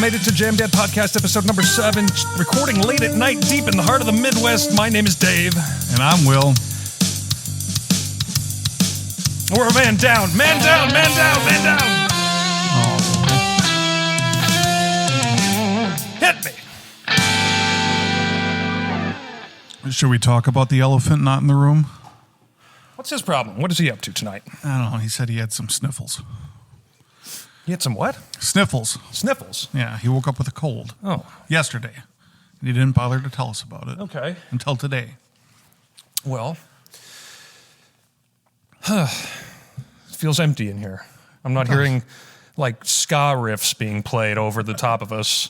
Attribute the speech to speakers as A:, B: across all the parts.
A: made it to jamdadpodcast episode number 7, recording late at night deep in the heart of the Midwest. My name is Dave.
B: And I'm Will.
A: We're a man down, man down, man down, man down. Hit me.
B: Should we talk about the elephant not in the room?
A: What's his problem? What is he up to tonight?
B: I don't know. He said he had some sniffles.
A: He had some what?
B: Sniffles.
A: Sniffles?
B: Yeah, he woke up with a cold.
A: Oh.
B: Yesterday. And he didn't bother to tell us about it.
A: Okay.
B: Until today.
A: Well, it feels empty in here. I'm not hearing like ska riffs being played over the top of us.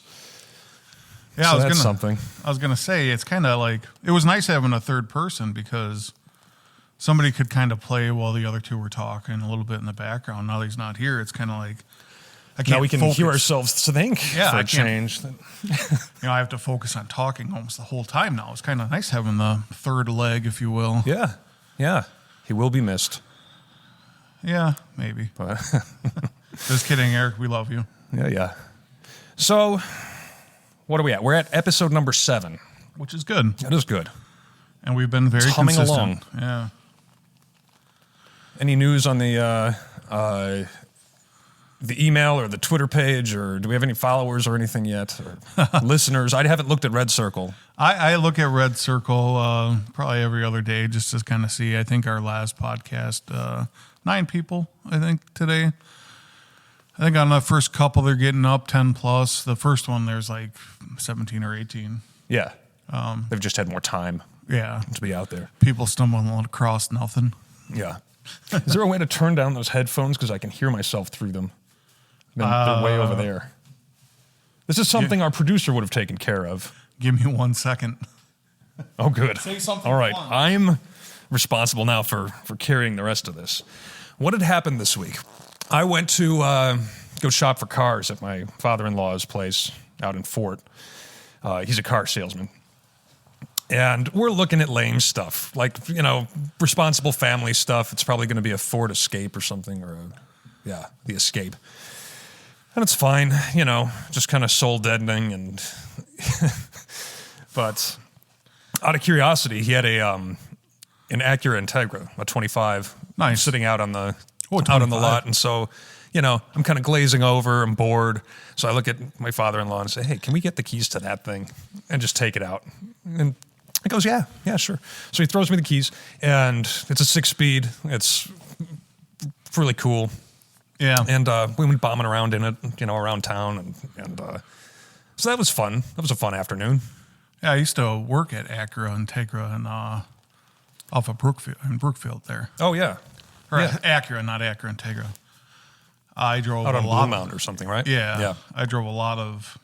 B: Yeah,
A: so that's something.
B: I was gonna say it's kind of like it was nice having a third person because somebody could kind of play while the other two were talking a little bit in the background. Now that he's not here, it's kind of like I can't.
A: Now we can
B: focus.
A: hear ourselves think.
B: Yeah,
A: for
B: I
A: a change.
B: I have to focus on talking almost the whole time now. It's kind of nice having the third leg, if you will.
A: Yeah, yeah. He will be missed.
B: Yeah, maybe.
A: But
B: Just kidding, Eric. We love you.
A: yeah. So, what are we at? We're at episode number 7.
B: Which is good.
A: That is good.
B: And we've been very
A: humming
B: consistent.
A: along.
B: Yeah.
A: Any news on the email or the Twitter page, or do we have any followers or anything yet? Or listeners? I haven't looked at Red Circle.
B: I look at Red Circle probably every other day just to kind of see. I think our last podcast, 9 people, I think, today. I think on the first couple, they're getting up 10 plus. The first one, there's like 17 or 18.
A: Yeah. They've just had more time
B: Yeah.
A: to be out there.
B: People stumbling across nothing.
A: Yeah. Is there a way to turn down those headphones? Because I can hear myself through them. They're way over there. This is something our producer would have taken care of.
B: Give me 1 second.
A: Oh, good.
B: Say something
A: All right.
B: fun.
A: I'm responsible now for carrying the rest of this. What had happened this week? I went to go shop for cars at my father-in-law's place out in Fort. He's a car salesman. And we're looking at lame stuff, like, responsible family stuff. It's probably going to be a Ford Escape or something, or the Escape. And it's fine, just kind of soul deadening. And but out of curiosity, he had an Acura Integra, a 25,
B: Nice.
A: sitting out on the
B: Oh,
A: out on the
B: 25.
A: lot. And so, I'm kind of glazing over. I'm bored. So I look at my father-in-law and say, "Hey, can we get the keys to that thing and just take it out?" And he goes, yeah, sure. So he throws me the keys, and it's a 6-speed. It's really cool.
B: Yeah.
A: And we went bombing around in it, around town. And so that was fun. That was a fun afternoon.
B: Yeah, I used to work at Acura Integra and off of Brookfield there.
A: Oh, yeah.
B: Or
A: Yeah.
B: Acura, not Acura Integra. I drove
A: Out
B: a
A: on
B: lot
A: Blue Mountain or something, right?
B: Yeah.
A: Yeah.
B: I drove a lot of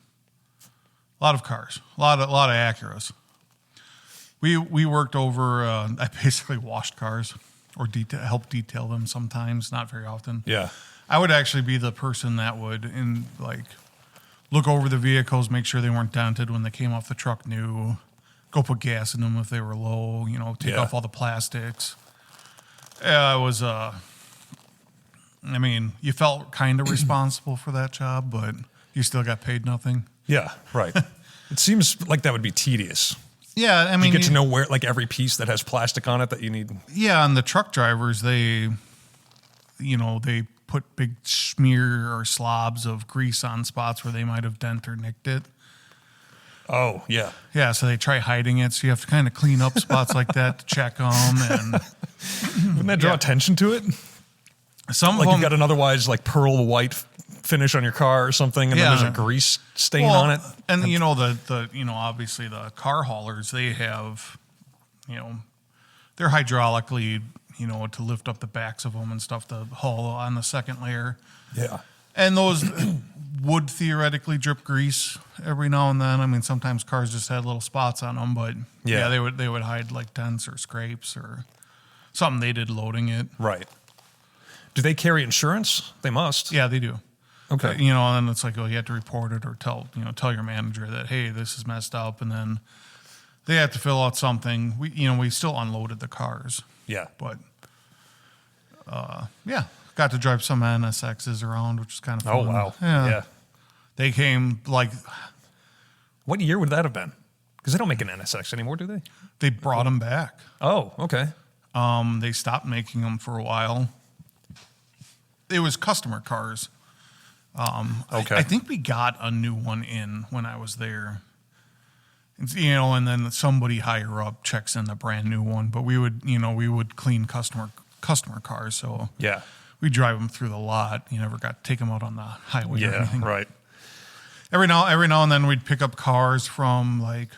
B: cars, a lot of Acuras. We worked over. I basically washed cars or help detail them sometimes, not very often.
A: Yeah.
B: I would actually be the person that would look over the vehicles, make sure they weren't dented when they came off the truck new, go put gas in them if they were low, take off all the plastics. It was, you felt kind of responsible for that job, but you still got paid nothing.
A: Yeah, right. It seems like that would be tedious.
B: Yeah,
A: You get to know where, like, every piece that has plastic on it that you need.
B: Yeah, and the truck drivers, they put big smear or slobs of grease on spots where they might have dent or nicked it.
A: Oh, yeah.
B: Yeah, so they try hiding it. So you have to kind of clean up spots like that to check them. And
A: Wouldn't that draw attention to it?
B: some
A: Like
B: of
A: you've
B: them,
A: got an otherwise like pearl white finish on your car or something, and then
B: Yeah.
A: there's a grease stain on it.
B: And obviously the car haulers, they have, they're hydraulically, to lift up the backs of them and stuff to haul on the second layer.
A: Yeah.
B: And those would theoretically drip grease every now and then. Sometimes cars just had little spots on them, but
A: Yeah.
B: they would hide like dents or scrapes or something they did loading it.
A: Right. Do they carry insurance? They must.
B: Yeah, they do.
A: Okay.
B: And then it's like, you have to report it or tell your manager that, hey, this is messed up, and then they have to fill out something. We still unloaded the cars,
A: Yeah.
B: but got to drive some NSXs around, which is kind of fun.
A: Oh, wow.
B: Yeah.
A: Yeah.
B: They came like
A: What year would that have been? Because they don't make an NSX anymore, do they?
B: they brought them back.
A: Oh, okay.
B: They stopped making them for a while. It was customer cars.
A: Okay.
B: I think we got a new one in when I was there. It's, and then somebody higher up checks in the brand new one. But we would clean customer cars. So
A: Yeah.
B: we drive them through the lot. You never got to take them out on the highway or
A: Yeah,
B: anything.
A: right.
B: Every now and then we'd pick up cars from like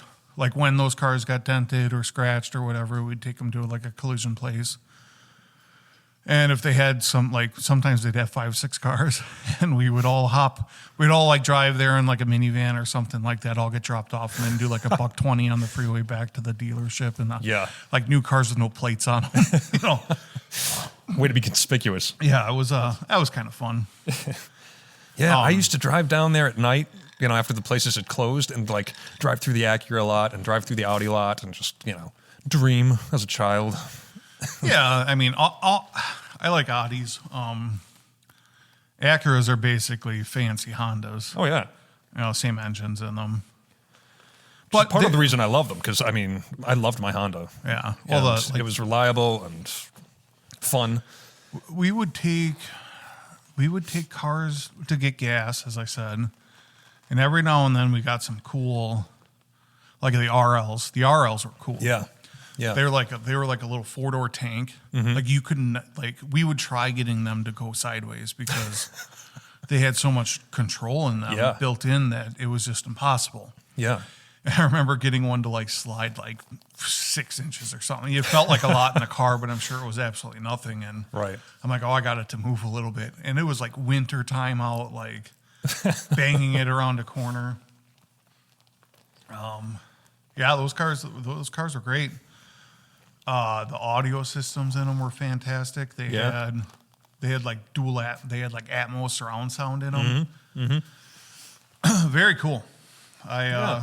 B: when those cars got dented or scratched or whatever, we'd take them to like a collision place. And if they had sometimes they'd have 5-6 cars, and we'd all like drive there in like a minivan or something like that, all get dropped off, and then do like $120 on the freeway back to the dealership, and like new cars with no plates on them.
A: Way to be conspicuous.
B: Yeah, it was that was kind of fun.
A: Yeah, I used to drive down there at night, after the places had closed, and like drive through the Acura lot and drive through the Audi lot and just, dream as a child.
B: Yeah, I mean, I like Audis. Acuras are basically fancy Hondas.
A: Oh, yeah.
B: Same engines in them.
A: But part of the reason I love them, because, I loved my Honda.
B: Yeah. Well,
A: it was reliable and fun.
B: We would take cars to get gas, as I said, and every now and then we got some cool, like the RLs. The RLs were cool.
A: Yeah. Yeah.
B: They were like a little 4-door tank.
A: Mm-hmm.
B: Like you couldn't we would try getting them to go sideways because they had so much control in them built in that it was just impossible.
A: Yeah.
B: I remember getting one to like slide like 6 inches or something. It felt like a lot in the car, but I'm sure it was absolutely nothing. And
A: right.
B: I'm like, I got it to move a little bit. And it was like winter time out, like banging it around a corner. Yeah, those cars were great. The audio systems in them were fantastic. They had like they had like Atmos surround sound in them. Mm-hmm. Mm-hmm. Very cool. I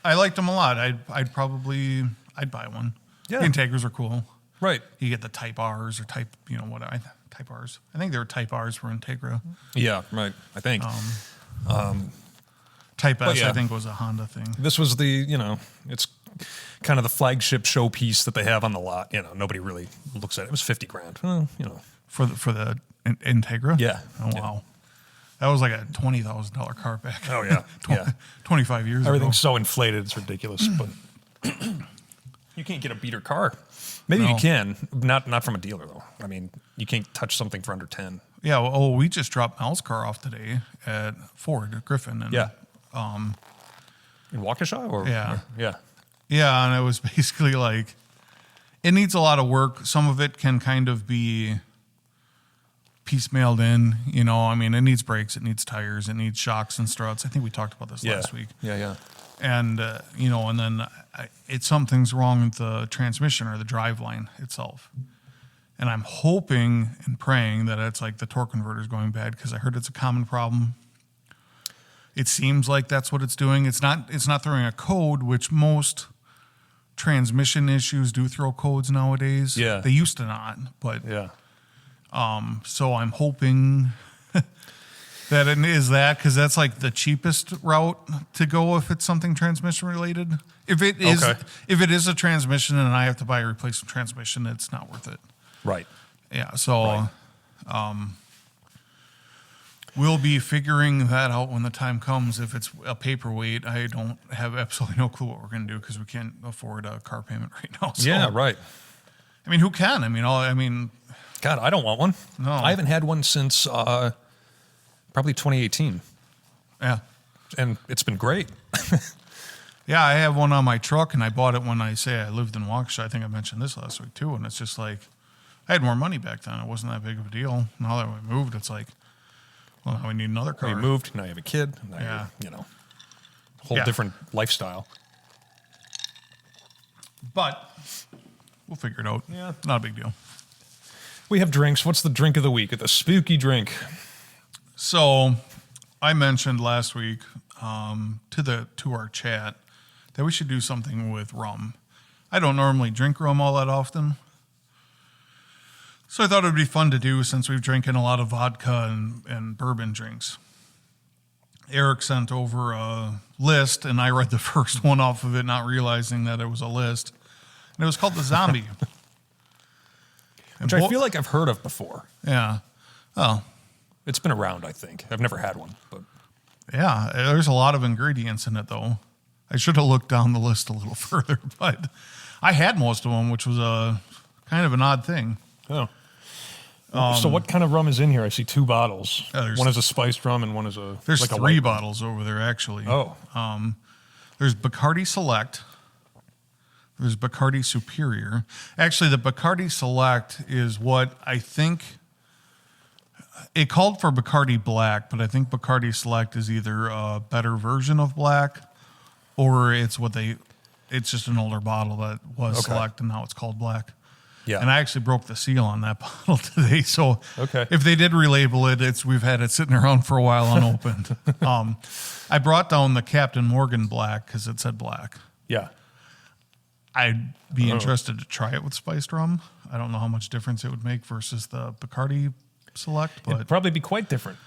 B: liked them a lot. I'd buy one. Yeah. The Integras are cool.
A: Right.
B: You get the Type R's or Type R's. I think they were Type R's for Integra.
A: Yeah, right. I think.
B: Type S, I think, was a Honda thing.
A: This was it's kind of the flagship showpiece that they have on the lot. Nobody really looks at it. It was $50,000. Well,
B: For the Integra?
A: Yeah.
B: Oh,
A: yeah.
B: wow. That was like a $20,000 car back.
A: Oh, yeah.
B: 25 years ago.
A: Everything's so inflated, it's ridiculous. But you can't get a beater car. Maybe you can. Not from a dealer, though. I mean, you can't touch something for under 10.
B: Yeah. Well, we just dropped Mel's car off today at Ford, at Griffin. And,
A: in Waukesha? Or,
B: yeah.
A: Yeah.
B: Yeah, and it was basically like, it needs a lot of work. Some of it can kind of be piecemealed in, I mean, it needs brakes, it needs tires, it needs shocks and struts. I think we talked about this last week.
A: Yeah.
B: And, and then something's wrong with the transmission or the driveline itself. And I'm hoping and praying that it's like the torque converter's going bad, because I heard it's a common problem. It seems like that's what it's doing. It's not throwing a code, which most transmission issues do throw codes nowadays.
A: Yeah.
B: They used to not, but
A: yeah.
B: So I'm hoping that it is that, because that's like the cheapest route to go if it's something transmission related. If it is a transmission and I have to buy a replacement transmission, it's not worth it.
A: Right.
B: Yeah. So, we'll be figuring that out when the time comes. If it's a paperweight, I don't have absolutely no clue what we're going to do, because we can't afford a car payment right now. So,
A: Yeah, right.
B: I mean, who can?
A: God, I don't want one.
B: No.
A: I haven't had one since probably 2018.
B: Yeah.
A: And it's been great.
B: Yeah, I have one on my truck, and I bought it when I lived in Waukesha. I think I mentioned this last week too. And it's just like, I had more money back then. It wasn't that big of a deal. Now that we moved, it's like, well, now we need another car.
A: You moved, now you have a kid. Now you're, whole different lifestyle.
B: But we'll figure it out.
A: Yeah.
B: Not a big deal.
A: We have drinks. What's the drink of the week? The spooky drink.
B: So I mentioned last week to our chat that we should do something with rum. I don't normally drink rum all that often, so I thought it would be fun to do, since we've drinking a lot of vodka and bourbon drinks. Eric sent over a list, and I read the first one off of it, not realizing that it was a list. And it was called the Zombie.
A: Which I feel like I've heard of before.
B: Yeah. Oh.
A: It's been around, I think. I've never had one, but
B: Yeah, there's a lot of ingredients in it, though. I should have looked down the list a little further, but I had most of them, which was a kind of an odd thing.
A: oh. So what kind of rum is in here? I see 2 bottles. One is a spiced rum and one is a
B: There's
A: like a
B: 3
A: white
B: bottles over there, actually.
A: Oh.
B: There's Bacardi Select. There's Bacardi Superior. Actually, the Bacardi Select is what I think... It called for Bacardi Black, but I think Bacardi Select is either a better version of Black or it's just an older bottle that was Select and now it's called Black.
A: Yeah.
B: And I actually broke the seal on that bottle today. So
A: Okay.
B: if they did relabel it, we've had it sitting around for a while unopened. I brought down the Captain Morgan Black because it said Black.
A: Yeah.
B: I'd be interested to try it with spiced rum. I don't know how much difference it would make versus the Bacardi Select, but
A: It'd probably be quite different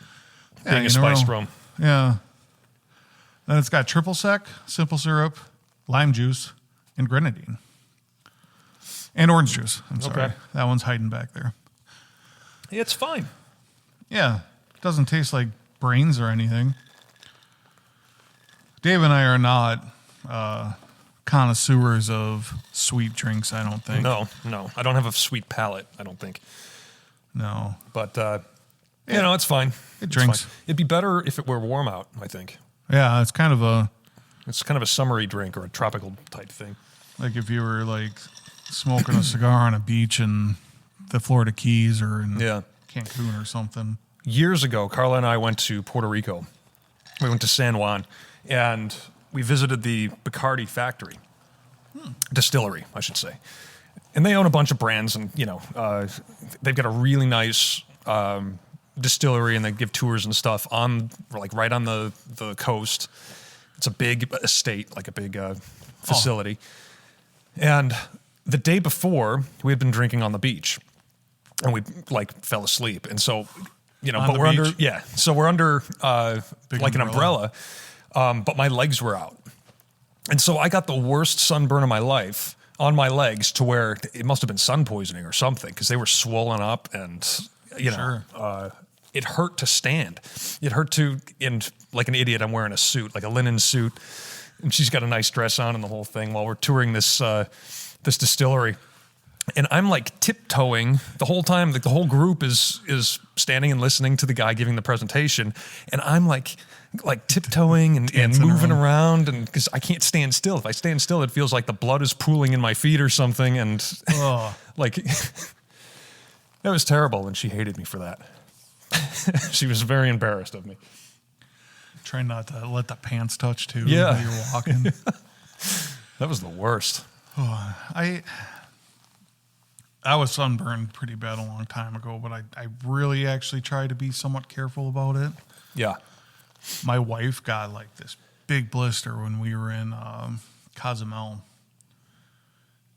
B: yeah,
A: being
B: you
A: a
B: never
A: spiced
B: know.
A: rum.
B: Yeah. Then it's got triple sec, simple syrup, lime juice, and grenadine. And orange juice. I'm sorry.
A: Okay.
B: That one's hiding back there.
A: It's fine.
B: Yeah. It doesn't taste like brains or anything. Dave and I are not connoisseurs of sweet drinks, I don't think.
A: No. I don't have a sweet palate, I don't think.
B: No.
A: But, it's fine.
B: It drinks.
A: Fine. It'd be better if it were warm out, I think.
B: Yeah, it's kind of
A: a summery drink or a tropical type thing.
B: like if you were like smoking a cigar on a beach in the Florida Keys or in Cancun or something.
A: Years ago, Carla and I went to Puerto Rico. We went to San Juan, and we visited the Bacardi factory, distillery, I should say. And they own a bunch of brands, and they've got a really nice distillery, and they give tours and stuff right on the coast. It's a big estate, like a big facility. And the day before, we had been drinking on the beach, and we fell asleep. And so, but we're under, so we're under an umbrella, but my legs were out. And so I got the worst sunburn of my life on my legs to where it must have been sun poisoning or something because they were swollen up and, it hurt to stand. It hurt and like an idiot, I'm wearing a suit, like a linen suit, and she's got a nice dress on and the whole thing while we're touring this distillery. And I'm like tiptoeing the whole time. Like the whole group is standing and listening to the guy giving the presentation, and I'm like tiptoeing and moving around, and because I can't stand still. If I stand still, it feels like the blood is pooling in my feet or something, and that was terrible. And she hated me for that. She was very embarrassed of me.
B: Try not to let the pants touch too.
A: Yeah,
B: while you're walking.
A: That was the worst.
B: I was sunburned pretty bad a long time ago, but I really actually try to be somewhat careful about it.
A: Yeah.
B: My wife got like this big blister when we were in Cozumel,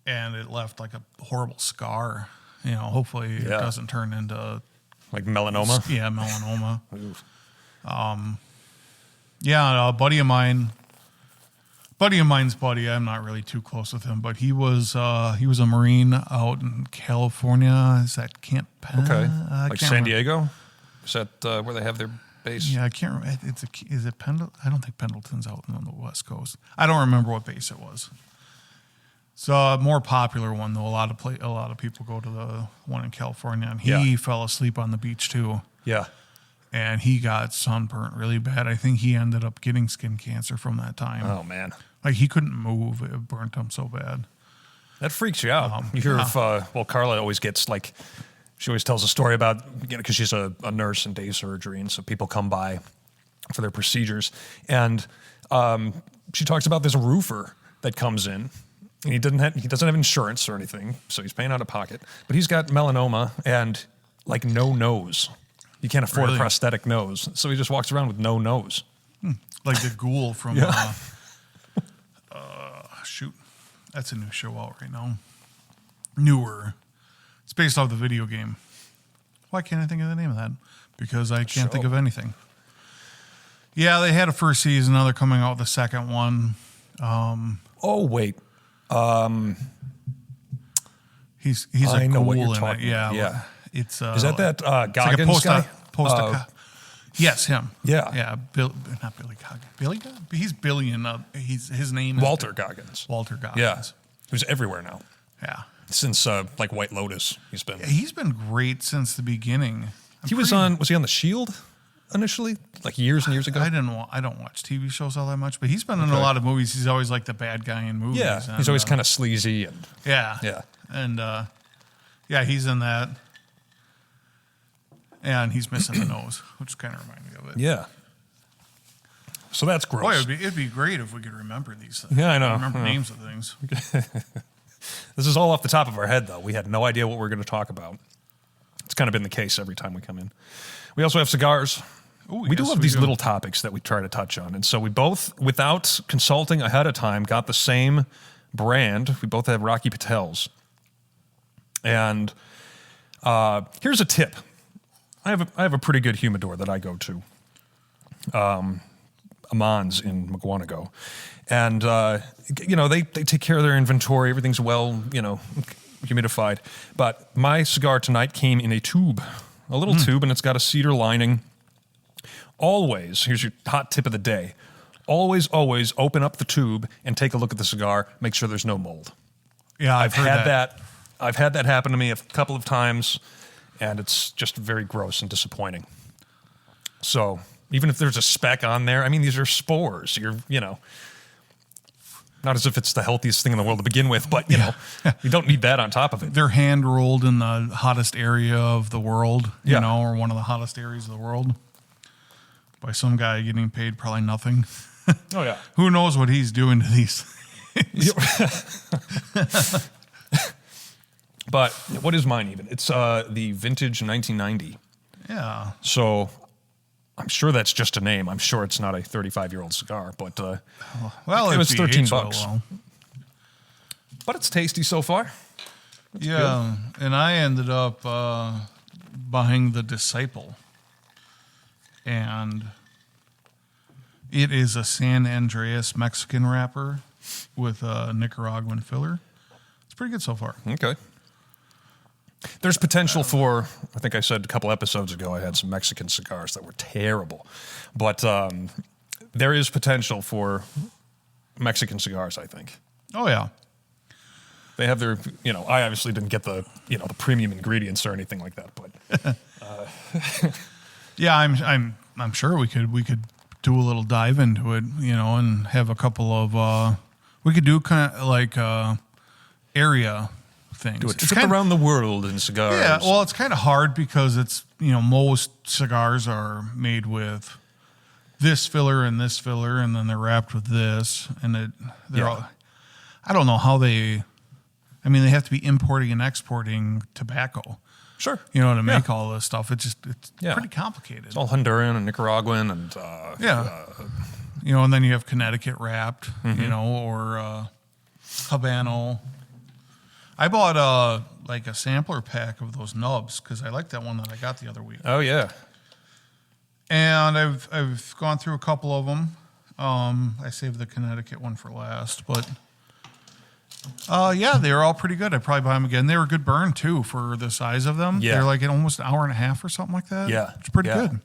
B: and it left like a horrible scar. Hopefully it doesn't turn into
A: like melanoma.
B: Yeah, melanoma. A buddy of mine's buddy. I'm not really too close with him, but he was a Marine out in California. Is that Camp Pen?
A: Okay, like San Diego? Is that where they have their base?
B: Yeah, I can't remember. Is it Pendleton? I don't think Pendleton's out on the West Coast. I don't remember what base it was. It's a more popular one, though. A lot of people go to the one in California, and he fell asleep on the beach too. Yeah. And he got sunburnt really bad. I think he ended up getting skin cancer from that time.
A: Oh, man.
B: Like, he couldn't move. It burnt him so bad.
A: That freaks you out. You hear of, Carla always gets, she always tells a story about, because she's a nurse in day surgery, and so people come by for their procedures. And she talks about this roofer that comes in, and he doesn't have insurance or anything, so he's paying out of pocket. But he's got melanoma and, no nose. You can't afford a prosthetic nose, so he just walks around with no nose.
B: Like the ghoul from, shoot, that's a new show out right now. Newer. It's based off the video game. Why can't I think of the name of that? Because I can't think of anything. Yeah, they had a first season. Now they're coming out with the second one.
A: Oh, wait.
B: He's
A: I
B: a
A: know
B: ghoul
A: what you're
B: in
A: talking
B: it. Yeah,
A: about. Yeah.
B: It's
A: Is that
B: it's
A: Goggins
B: like
A: guy?
B: a yes, him.
A: Yeah.
B: Yeah. Not Billy Goggins. Billy Goggins? He's Billy in his name is
A: Walter Goggins.
B: Walter Goggins.
A: Yeah. Who's everywhere now.
B: Yeah.
A: Since like White Lotus, he's been.
B: He's been great since the beginning.
A: Was he on The Shield initially? Like years and years ago?
B: I don't watch TV shows all that much, but he's been in a lot of movies. He's always like the bad guy in movies.
A: Yeah.
B: And,
A: He's always kind of sleazy and.
B: Yeah.
A: Yeah.
B: And yeah, he's in that. And he's missing the nose, which kind of reminded me of it.
A: Yeah. So that's gross.
B: Boy, it'd be great if we could remember these things.
A: Yeah, I know.
B: Remember names of things.
A: This is all off the top of our head, though. We had no idea what we were going to talk about. It's kind of been the case every time we come in. We also have cigars.
B: Ooh,
A: We do
B: yes,
A: have these little topics that we try to touch on. And so we both, without consulting ahead of time, got the same brand. We both have Rocky Patel's. And here's a tip. I have a pretty good humidor that I go to. Aman's in McGuanago. And, they take care of their inventory. Everything's well, humidified. But my cigar tonight came in a tube, a little tube, and it's got a cedar lining. Always, here's your hot tip of the day, always open up the tube and take a look at the cigar, make sure there's no mold.
B: Yeah,
A: I've had that. I've had that happen to me a couple of times, and it's just very gross and disappointing. So even if there's a speck on there, I mean, these are spores. Not as if it's the healthiest thing in the world to begin with, but, you don't need that on top of it.
B: They're hand rolled in the hottest area of the world,
A: Yeah.
B: or one of the hottest areas of the world by some guy getting paid probably nothing.
A: Oh, yeah.
B: Who knows what he's doing to these?
A: But what is mine even? It's the vintage 1990.
B: Yeah.
A: So I'm sure that's just a name. I'm sure it's not a 35-year-old cigar, but
B: Well,
A: it was
B: if he
A: $13.
B: aged well.
A: But it's tasty so far.
B: Yeah, and I ended up buying the Disciple, and it is a San Andreas Mexican wrapper with a Nicaraguan filler. It's pretty good so far.
A: Okay. There's potential for, I think I said a couple episodes ago, I had some Mexican cigars that were terrible. But there is potential for Mexican cigars, I think.
B: Oh, yeah.
A: They have their, I obviously didn't get the, the premium ingredients or anything like that, but.
B: Yeah, I'm sure we could do a little dive into it, and have a couple of, we could do kind of like area things.
A: Do a trip around the world in cigars.
B: Yeah, well, it's kind of hard because it's, most cigars are made with this filler, and then they're wrapped with this, and they're all, I don't know how they have to be importing and exporting tobacco.
A: Sure.
B: To make all this stuff. It's pretty complicated.
A: It's all Honduran and Nicaraguan and
B: and then you have Connecticut wrapped, or Habano. I bought a sampler pack of those nubs because I like that one that I got the other week.
A: Oh yeah.
B: And I've gone through a couple of them. I saved the Connecticut one for last, but they were all pretty good. I'd probably buy them again. They were good burn too for the size of them.
A: Yeah.
B: They're like almost an hour and a half or something like that.
A: Yeah.
B: It's pretty good.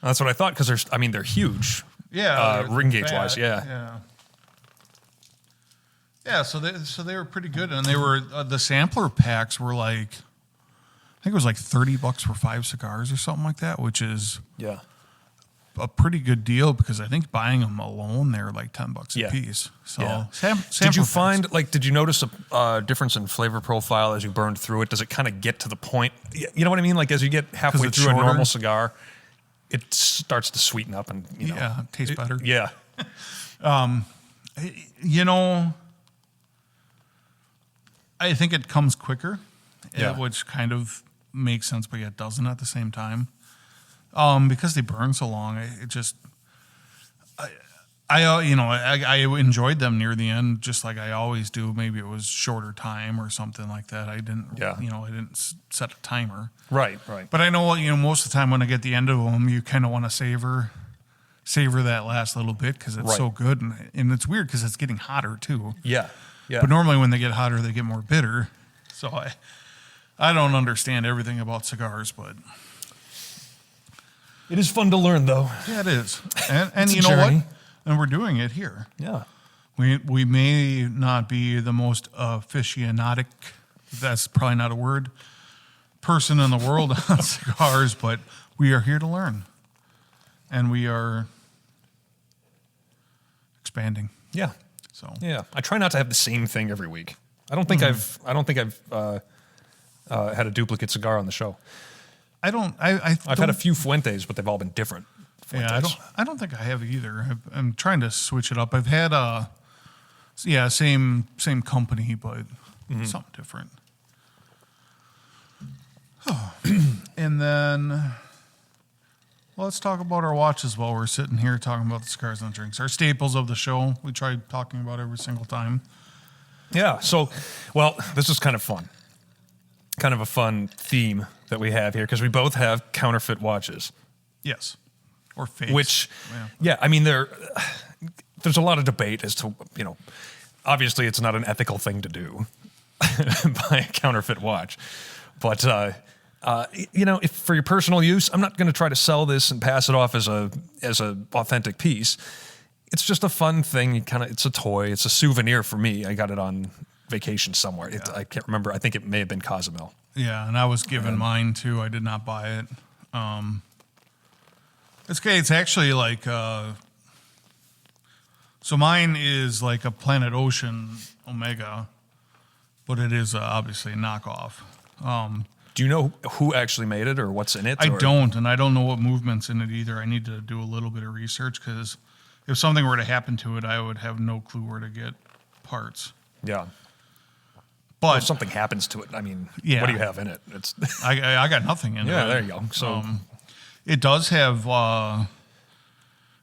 A: That's what I thought because they're huge.
B: Yeah.
A: Ring gauge wise. Yeah.
B: Yeah. So they were pretty good, and they were the sampler packs were like, I think it was like $30 for 5 cigars or something like that, which is a pretty good deal because I think buying them alone they're like $10 a piece. So
A: did you find did you notice a difference in flavor profile as you burned through it? Does it kind of get to the point? You know what I mean? Like as you get halfway through
B: shorter?
A: a normal cigar, it starts to sweeten up and it
B: tastes better.
A: Yeah.
B: I think it comes quicker,
A: Yeah.
B: which kind of makes sense, but yet doesn't at the same time. Because they burn so long, I enjoyed them near the end, just like I always do. Maybe it was shorter time or something like that. I didn't, I didn't set a timer.
A: Right.
B: But I know, most of the time when I get the end of them, you kind of want to savor savor that last little bit because it's so good. And it's weird because it's getting hotter too.
A: Yeah. Yeah.
B: But normally when they get hotter, they get more bitter. So I don't understand everything about cigars, but
A: it is fun to learn, though.
B: yeah, it is. And you know what? And we're doing it here.
A: Yeah.
B: We may not be the most aficionatic, that's probably not a word, person in the world on cigars, but we are here to learn. And we are expanding.
A: Yeah.
B: So
A: yeah, I try not to have the same thing every week. I don't think I've had a duplicate cigar on the show.
B: I've
A: had a few Fuentes, but they've all been different. Fuentes.
B: Yeah, I don't think I have either. I'm trying to switch it up. I've had same company, but something different. And then let's talk about our watches while we're sitting here talking about the cigars and drinks. Our staples of the show, we try talking about every single time.
A: Yeah, so, well, this is kind of fun. Kind of a fun theme that we have here because we both have counterfeit watches.
B: Yes. Or fakes.
A: Which, yeah, I mean, there's a lot of debate as to, obviously it's not an ethical thing to do, buy a counterfeit watch. But, if for your personal use, I'm not going to try to sell this and pass it off as a authentic piece. It's just a fun thing. It's a toy. It's a souvenir for me. I got it on vacation somewhere. I can't remember. I think it may have been Cozumel.
B: Yeah, and I was given mine too. I did not buy it. It's okay. It's actually like, so mine is like a Planet Ocean Omega, but it is obviously a knockoff.
A: Do you know who actually made it or what's in it?
B: I don't, and I don't know what movement's in it either. I need to do a little bit of research because if something were to happen to it, I would have no clue where to get parts.
A: Yeah.
B: But
A: if something happens to it, I mean, what do you have in it? It's
B: I got nothing in it.
A: Yeah, there you go. So
B: it does have,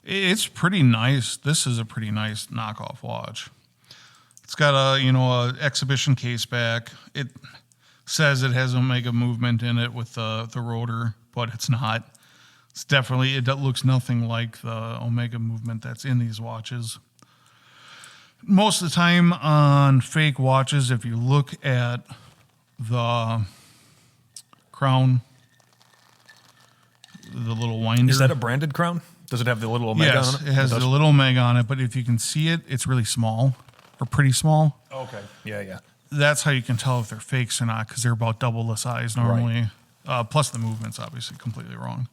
B: it's pretty nice. This is a pretty nice knockoff watch. It's got a exhibition case back. It says it has Omega movement in it with the rotor, but it's not. It's definitely, it looks nothing like the Omega movement that's in these watches. Most of the time on fake watches, if you look at the crown, the little winder.
A: Is that a branded crown? Does it have the little Omega on it?
B: Yes, it has the little Omega on it, but if you can see it, it's really small or pretty small.
A: Okay. Yeah.
B: That's how you can tell if they're fakes or not because they're about double the size normally. Right. Plus the movement's obviously completely wrong.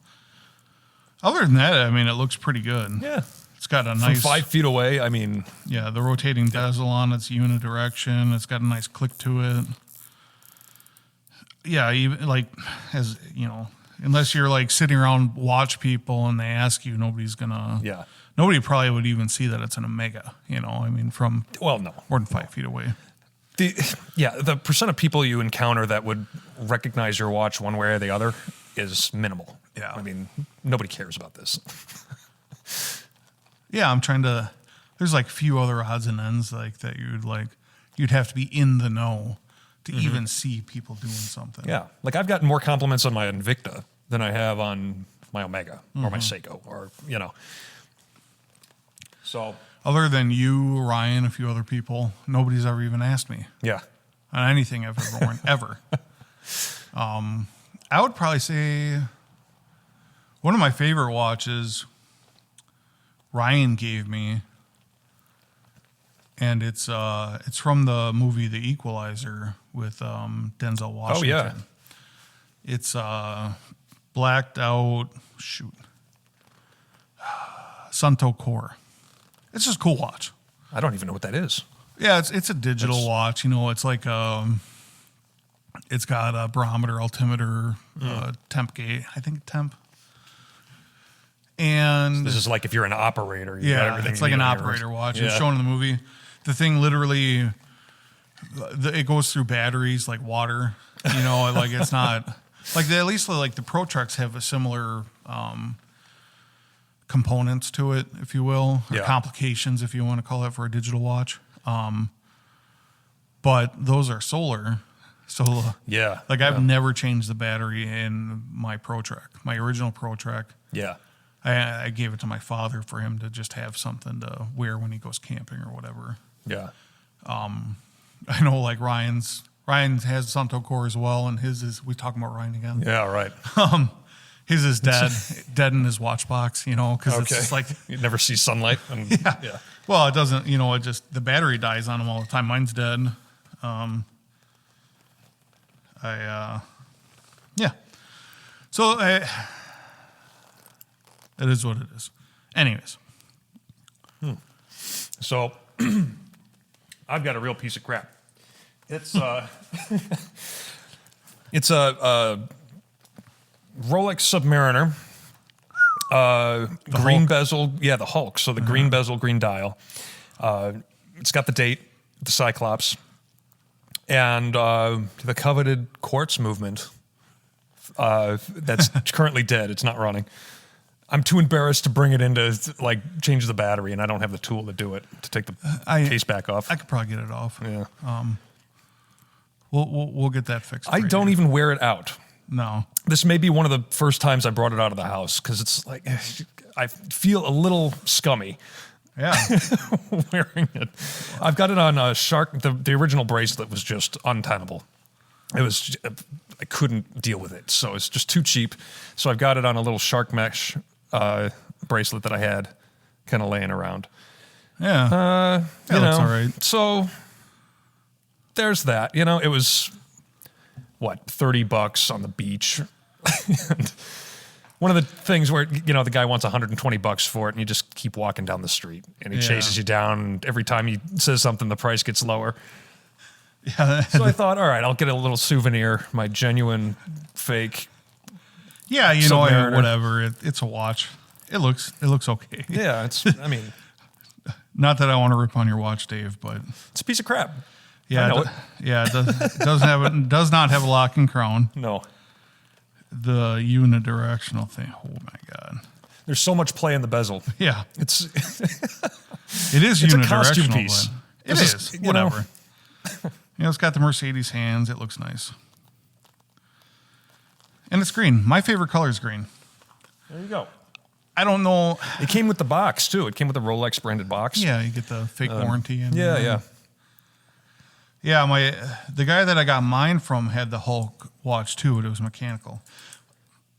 B: Other than that, I mean, it looks pretty good.
A: Yeah.
B: It's got a nice...
A: From 5 feet away, I mean...
B: Yeah, the rotating bezel on it's unidirection. It's got a nice click to it. Yeah, even unless you're like sitting around watch people and they ask you, nobody's gonna...
A: Yeah.
B: Nobody probably would even see that it's an Omega, I mean, from...
A: Well, no.
B: More than 5 feet away.
A: The percent of people you encounter that would recognize your watch one way or the other is minimal.
B: Yeah.
A: I mean, nobody cares about this.
B: Yeah, I'm trying to. There's like a few other odds and ends like that you'd have to be in the know to even see people doing something.
A: Yeah, like I've gotten more compliments on my Invicta than I have on my Omega or my Seiko or So
B: other than you, Ryan, a few other people, nobody's ever even asked me.
A: Yeah.
B: On anything I've ever worn ever. I would probably say one of my favorite watches Ryan gave me, and it's from the movie The Equalizer with Denzel Washington.
A: Oh yeah,
B: it's blacked out. Sunto Core. It's just a cool watch.
A: I don't even know what that is.
B: Yeah, it's a digital watch. It's like it's got a barometer, altimeter, temp gauge. I think temp. And
A: so this is like if you're an operator.
B: It's like an operator watch. Yeah. It's shown in the movie. The thing literally, it goes through batteries like water. Like it's not like at least like the Pro Trucks have a similar components to it, if you will, or complications, if you want to call it, for a digital watch. But those are solar. So I've never changed the battery in my Pro Track, my original Pro Track.
A: Yeah.
B: I gave it to my father for him to just have something to wear when he goes camping or whatever.
A: Yeah.
B: I know like Ryan has Santo Core as well, and his is, we talking about Ryan again?
A: Yeah, right.
B: His is dead in his watch box, because it's just like
A: you never see sunlight. And,
B: yeah. Well, it doesn't, it just the battery dies on him all the time. Mine's dead. Yeah. So it is what it is. Anyways.
A: So I've got a real piece of crap. It's it's a Rolex Submariner, green
B: Hulk.
A: bezel. Yeah, the Hulk. So the green bezel, green dial. It's got the date, the Cyclops, and the coveted quartz movement. That's currently dead. It's not running. I'm too embarrassed to bring it in to change the battery, and I don't have the tool to do it, to take the case back off.
B: I could probably get it off.
A: Yeah.
B: We'll get that fixed.
A: I don't even wear it out.
B: No.
A: This may be one of the first times I brought it out of the house because it's like I feel a little scummy.
B: Yeah.
A: Wearing it. I've got it on a Shark. The original bracelet was just untenable. It was, I couldn't deal with it. So it's just too cheap. So I've got it on a little shark mesh bracelet that I had kind of laying around.
B: Yeah. That's all right.
A: So there's that. It was, what, $30 on the beach. And one of the things where, the guy wants $120 for it, and you just keep walking down the street, and he chases you down, and every time he says something, the price gets lower.
B: Yeah.
A: So I thought, all right, I'll get a little souvenir, my genuine fake.
B: Yeah,
A: Submariner.
B: whatever. It's a watch. It looks okay.
A: Yeah,
B: Not that I want to rip on your watch, Dave, but
A: it's a piece of crap.
B: yeah,
A: I know
B: it does not have a lock and crown.
A: No.
B: The unidirectional thing. Oh my god.
A: There's so much play in the bezel.
B: Yeah,
A: It is
B: it's
A: a
B: unidirectional.
A: costume piece.
B: But it is. Whatever. It's got the Mercedes hands. It looks nice. And it's green. My favorite color is green.
A: There you go.
B: I don't know.
A: It came with the box, too. It came with the Rolex branded box.
B: Yeah, you get the fake warranty. And
A: Yeah.
B: Yeah, the guy that I got mine from had the Hulk watch too, but it was mechanical.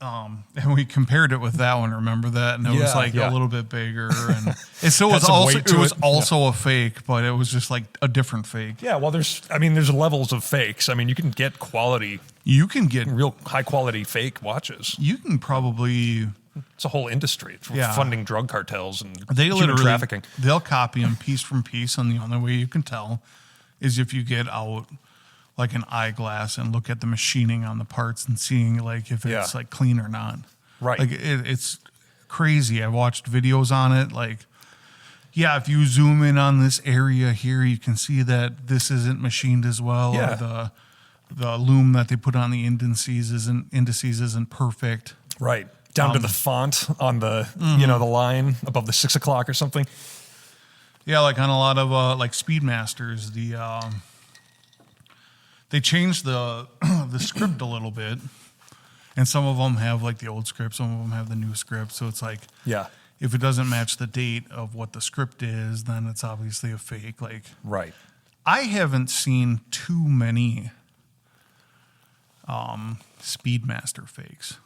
B: And we compared it with that one. Remember that? And it was a little bit bigger, and it still was
A: some
B: also
A: weight to it.
B: also a fake, but it was just like a different fake.
A: Yeah, well, there's levels of fakes. I mean, you can get quality,
B: You can get
A: real high quality fake watches.
B: You can probably
A: It's a whole industry for funding drug cartels and
B: they
A: human
B: literally
A: trafficking.
B: They'll copy them piece from piece, and the only way you can tell is if you get out like an eyeglass and look at the machining on the parts and seeing if it's clean or not.
A: Right.
B: It's crazy. I watched videos on it. If you zoom in on this area here, you can see that this isn't machined as well.
A: Yeah.
B: Or the loom that they put on the indices isn't perfect.
A: Right. Down to the font on the the line above the 6 o'clock or something.
B: Yeah, like on a lot of Speedmasters, they changed the script a little bit, and some of them have the old script, some of them have the new script. So it's if it doesn't match the date of what the script is, then it's obviously a fake.
A: Right.
B: I haven't seen too many Speedmaster fakes.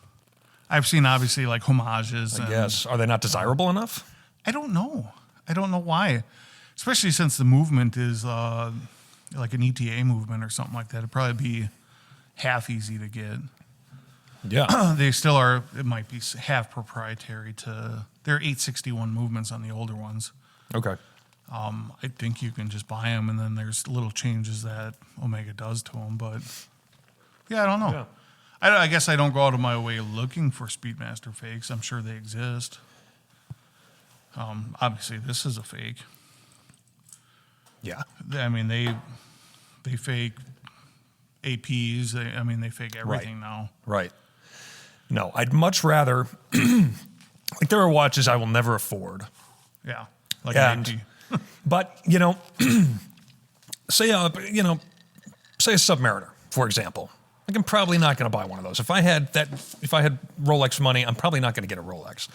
B: I've seen obviously homages.
A: Yes. Are they not desirable enough?
B: I don't know why, especially since the movement is like an ETA movement or something like that. It'd probably be half easy to get.
A: Yeah.
B: They still are. It might be half proprietary to. There are 861 movements on the older ones.
A: Okay.
B: I think you can just buy them, and then there's little changes that Omega does to them. But yeah, I don't know.
A: Yeah.
B: I guess I don't go out of my way looking for Speedmaster fakes. I'm sure they exist. Obviously, this is a fake.
A: Yeah.
B: I mean, they fake APs. They fake everything now.
A: Right. No, I'd much rather. There are watches I will never afford.
B: Yeah, like an AP.
A: But say a Submariner, for example. I'm probably not going to buy one of those. If I had Rolex money, I'm probably not going to get a Rolex.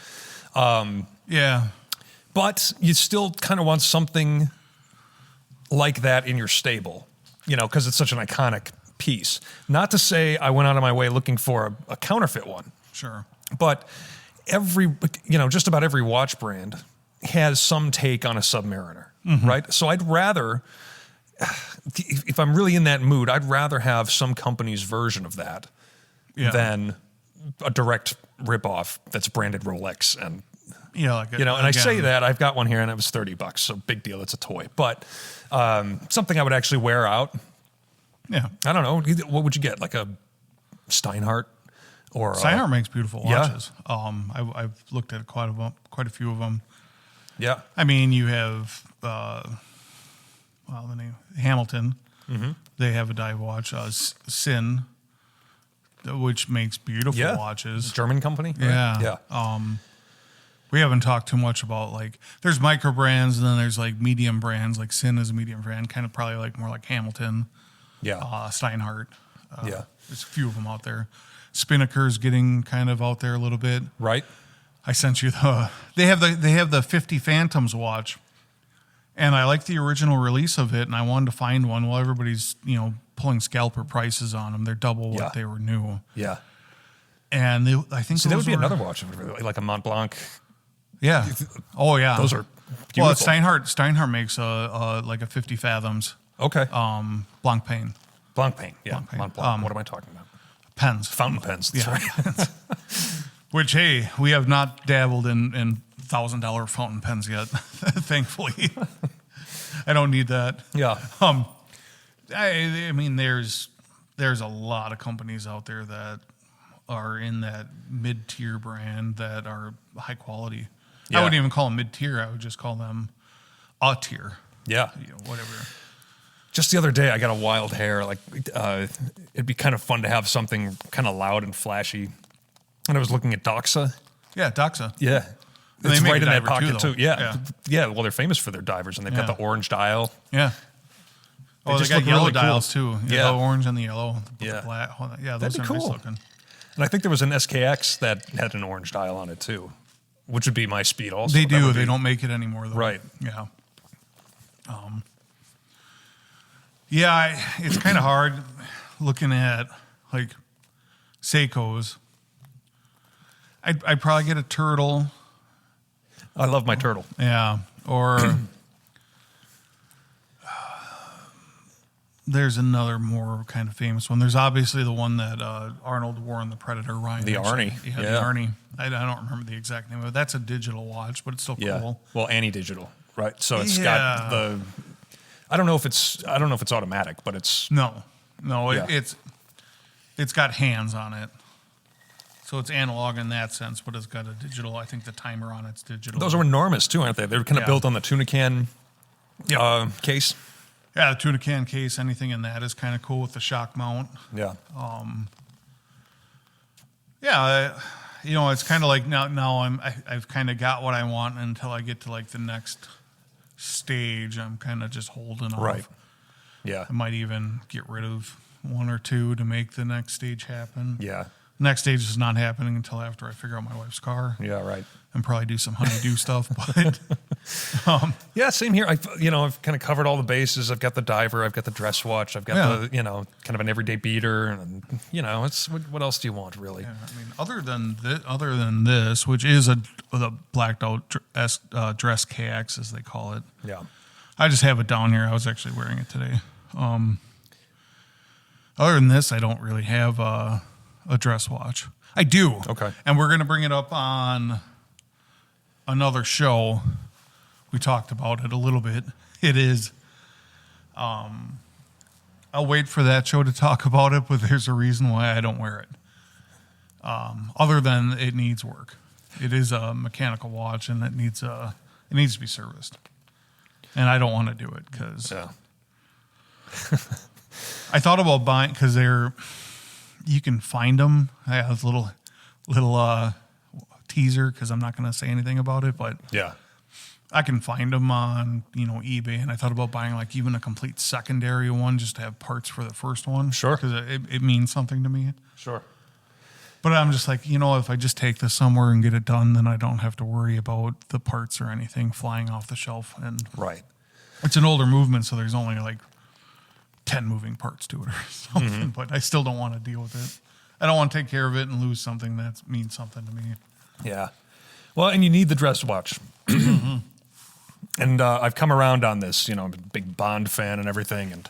B: Yeah.
A: But you still kind of want something like that in your stable, because it's such an iconic piece. Not to say I went out of my way looking for a counterfeit one.
B: Sure.
A: But just about every watch brand has some take on a Submariner, right? So I'd rather, if I'm really in that mood, I'd rather have some company's version of that than a direct ripoff that's branded Rolex. And and I say that I've got one here and it was $30, so big deal. It's a toy, but something I would actually wear out.
B: Yeah,
A: I don't know. What would you get? Like a Steinhardt? Or
B: Steinhardt makes beautiful watches. I've looked at quite a few of them.
A: Yeah.
B: I mean, you have the name Hamilton. Mm-hmm. They have a dive watch. Sin, which makes beautiful watches.
A: German company. Right?
B: Yeah. Yeah. We haven't talked too much about there's micro brands and then there's medium brands. Like Sin is a medium brand, kind of probably more like Hamilton.
A: Yeah.
B: Steinhardt.
A: There's
B: a few of them out there. Spinnaker's getting kind of out there a little bit.
A: Right.
B: I sent you they have the 50 Phantoms watch, and I like the original release of it, and I wanted to find one. Well, everybody's pulling scalper prices on them. They're double what they were new.
A: Yeah.
B: And I think
A: that would be another watch, like a Mont Blanc.
B: Yeah. Oh yeah.
A: Those are beautiful.
B: Well, Steinhardt makes a 50 Fathoms.
A: Okay.
B: Blanc Pain.
A: Blanc Pain. Yeah.
B: Blanc Pain.
A: Mont Blanc. What am I talking about?
B: Pens.
A: Fountain pens. That's right.
B: Which, hey, we have not dabbled in $1,000 fountain pens yet, thankfully. I don't need that.
A: Yeah.
B: I mean, there's a lot of companies out there that are in that mid-tier brand that are high quality. Yeah. I wouldn't even call them mid-tier. I would just call them a tier.
A: Yeah.
B: Whatever.
A: Just the other day, I got a wild hair. It'd be kind of fun to have something kind of loud and flashy. And I was looking at Doxa.
B: Yeah, Doxa.
A: Yeah.
B: And
A: it's
B: they make
A: right in that
B: diver
A: pocket, too.
B: Yeah.
A: Yeah, well, they're famous for their divers, and they've got the orange dial.
B: Yeah. They got yellow really dials, too.
A: Yeah.
B: The orange and the yellow.
A: The
B: black. Yeah,
A: those
B: are
A: cool.
B: nice looking.
A: And I think there was an SKX that had an orange dial on it, too, which would be my speed also.
B: They do. They don't make it anymore, though.
A: Right.
B: Yeah. It's kind of hard looking at Seikos. I'd probably get a turtle.
A: I love my turtle.
B: Yeah. Or there's another more kind of famous one. There's obviously the one that Arnold wore in The Predator, Ryan.
A: The Arnie.
B: Yeah, the Arnie. I don't remember the exact name of it. That's a digital watch, but it's still cool.
A: Well, digital, right? So it's got the. I don't know if it's automatic, but it's
B: no. It's got hands on it, so it's analog in that sense, but it's got a digital. I think the timer on it's digital.
A: Those are enormous too, aren't they? They're kind of built on the tuna can case.
B: Yeah, the tuna can case. Anything in that is kind of cool with the shock mount.
A: Yeah.
B: It's kind of like now I've kind of got what I want until I get to the next stage. I'm kind of just holding off.
A: Right. Yeah.
B: I might even get rid of one or two to make the next stage happen.
A: Yeah.
B: Next stage is not happening until after I figure out my wife's car.
A: Yeah, right.
B: And probably do some honey-do stuff, but
A: yeah, same here. I've kind of covered all the bases. I've got the diver, I've got the dress watch, I've got the kind of an everyday beater, and it's what else do you want really?
B: Yeah, I mean, other than this, which is the blacked out dress KX as they call it.
A: Yeah.
B: I just have it down here. I was actually wearing it today. Other than this, I don't really have a dress watch. I do.
A: Okay.
B: And we're going to bring it up on another show. We talked about it a little bit. It is. I'll wait for that show to talk about it, but there's a reason why I don't wear it. Other than it needs work. It is a mechanical watch, and it needs to be serviced. And I don't want to do it because I thought about buying because you can find them. I have a little teaser because I'm not going to say anything about it, but
A: yeah,
B: I can find them on eBay. And I thought about buying even a complete secondary one just to have parts for the first one.
A: Sure,
B: because it means something to me.
A: Sure.
B: But I'm just like, if I just take this somewhere and get it done, then I don't have to worry about the parts or anything flying off the shelf. And
A: Right.
B: it's an older movement, so there's only like 10 moving parts to it or something. But I still don't want to deal with it. I don't want to take care of it and lose something that means something to me.
A: Yeah. Well, and you need the dress watch. And I've come around on this. I'm a big Bond fan and everything. And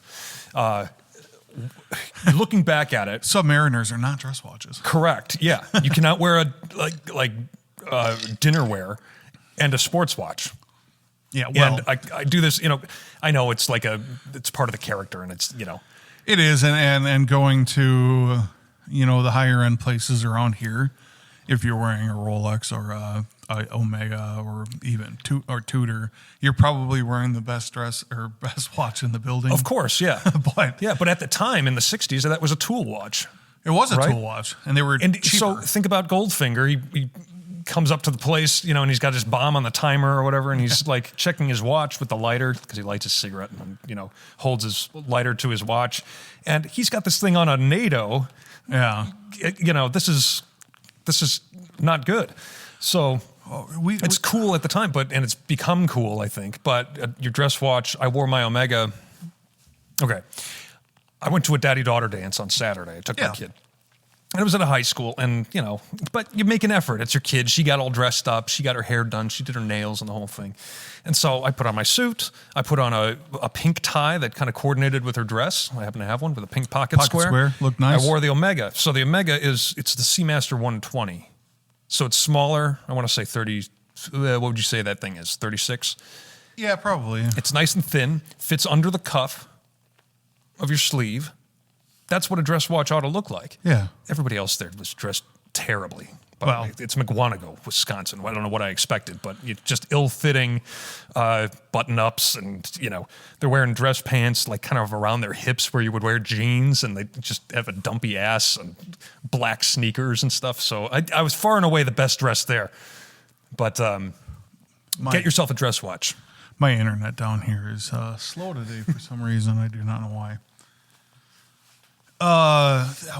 A: looking back at it,
B: Submariners are not dress watches.
A: correct. Yeah, you cannot wear a dinnerware and a sports watch.
B: Yeah, well,
A: And I do this. I know it's it's part of the character, and it's
B: it is, and going to the higher end places around here, if you're wearing a Rolex or a Omega or even Tudor, you're probably wearing the best dress or best watch in the building.
A: Of course, yeah.
B: But
A: But at the time in the 60s, that was a tool watch.
B: it was a
A: Right?
B: tool watch, and they were
A: And
B: cheaper.
A: so think about Goldfinger. He comes up to the place, and he's got his bomb on the timer or whatever, and he's like checking his watch with the lighter because he lights his cigarette and holds his lighter to his watch, and he's got this thing on a NATO.
B: Yeah.
A: This is not good. So it's cool at the time, and it's become cool, I think. But your dress watch, I wore my Omega. Okay. I went to a daddy-daughter dance on Saturday. I took my kid. And it was at a high school, and, but you make an effort. It's your kid. She got all dressed up. She got her hair done. She did her nails and the whole thing. And so I put on my suit. I put on a pink tie that kind of coordinated with her dress. I happen to have one with a pink pocket square.
B: Looked nice.
A: I wore the Omega. So the Omega it's the Seamaster 120. So it's smaller. I want to say 30. What would you say that thing is? 36?
B: Yeah, probably.
A: It's nice and thin. Fits under the cuff of your sleeve. That's what a dress watch ought to look like.
B: Yeah.
A: Everybody else there was dressed terribly. But
B: Well,
A: it's McWanago, Wisconsin. I don't know what I expected, but it's just ill-fitting button-ups, and they're wearing dress pants like kind of around their hips where you would wear jeans, and they just have a dumpy ass and black sneakers and stuff. So I was far and away the best dressed there. But get yourself a dress watch.
B: My internet down here is slow today for some reason. I do not know why.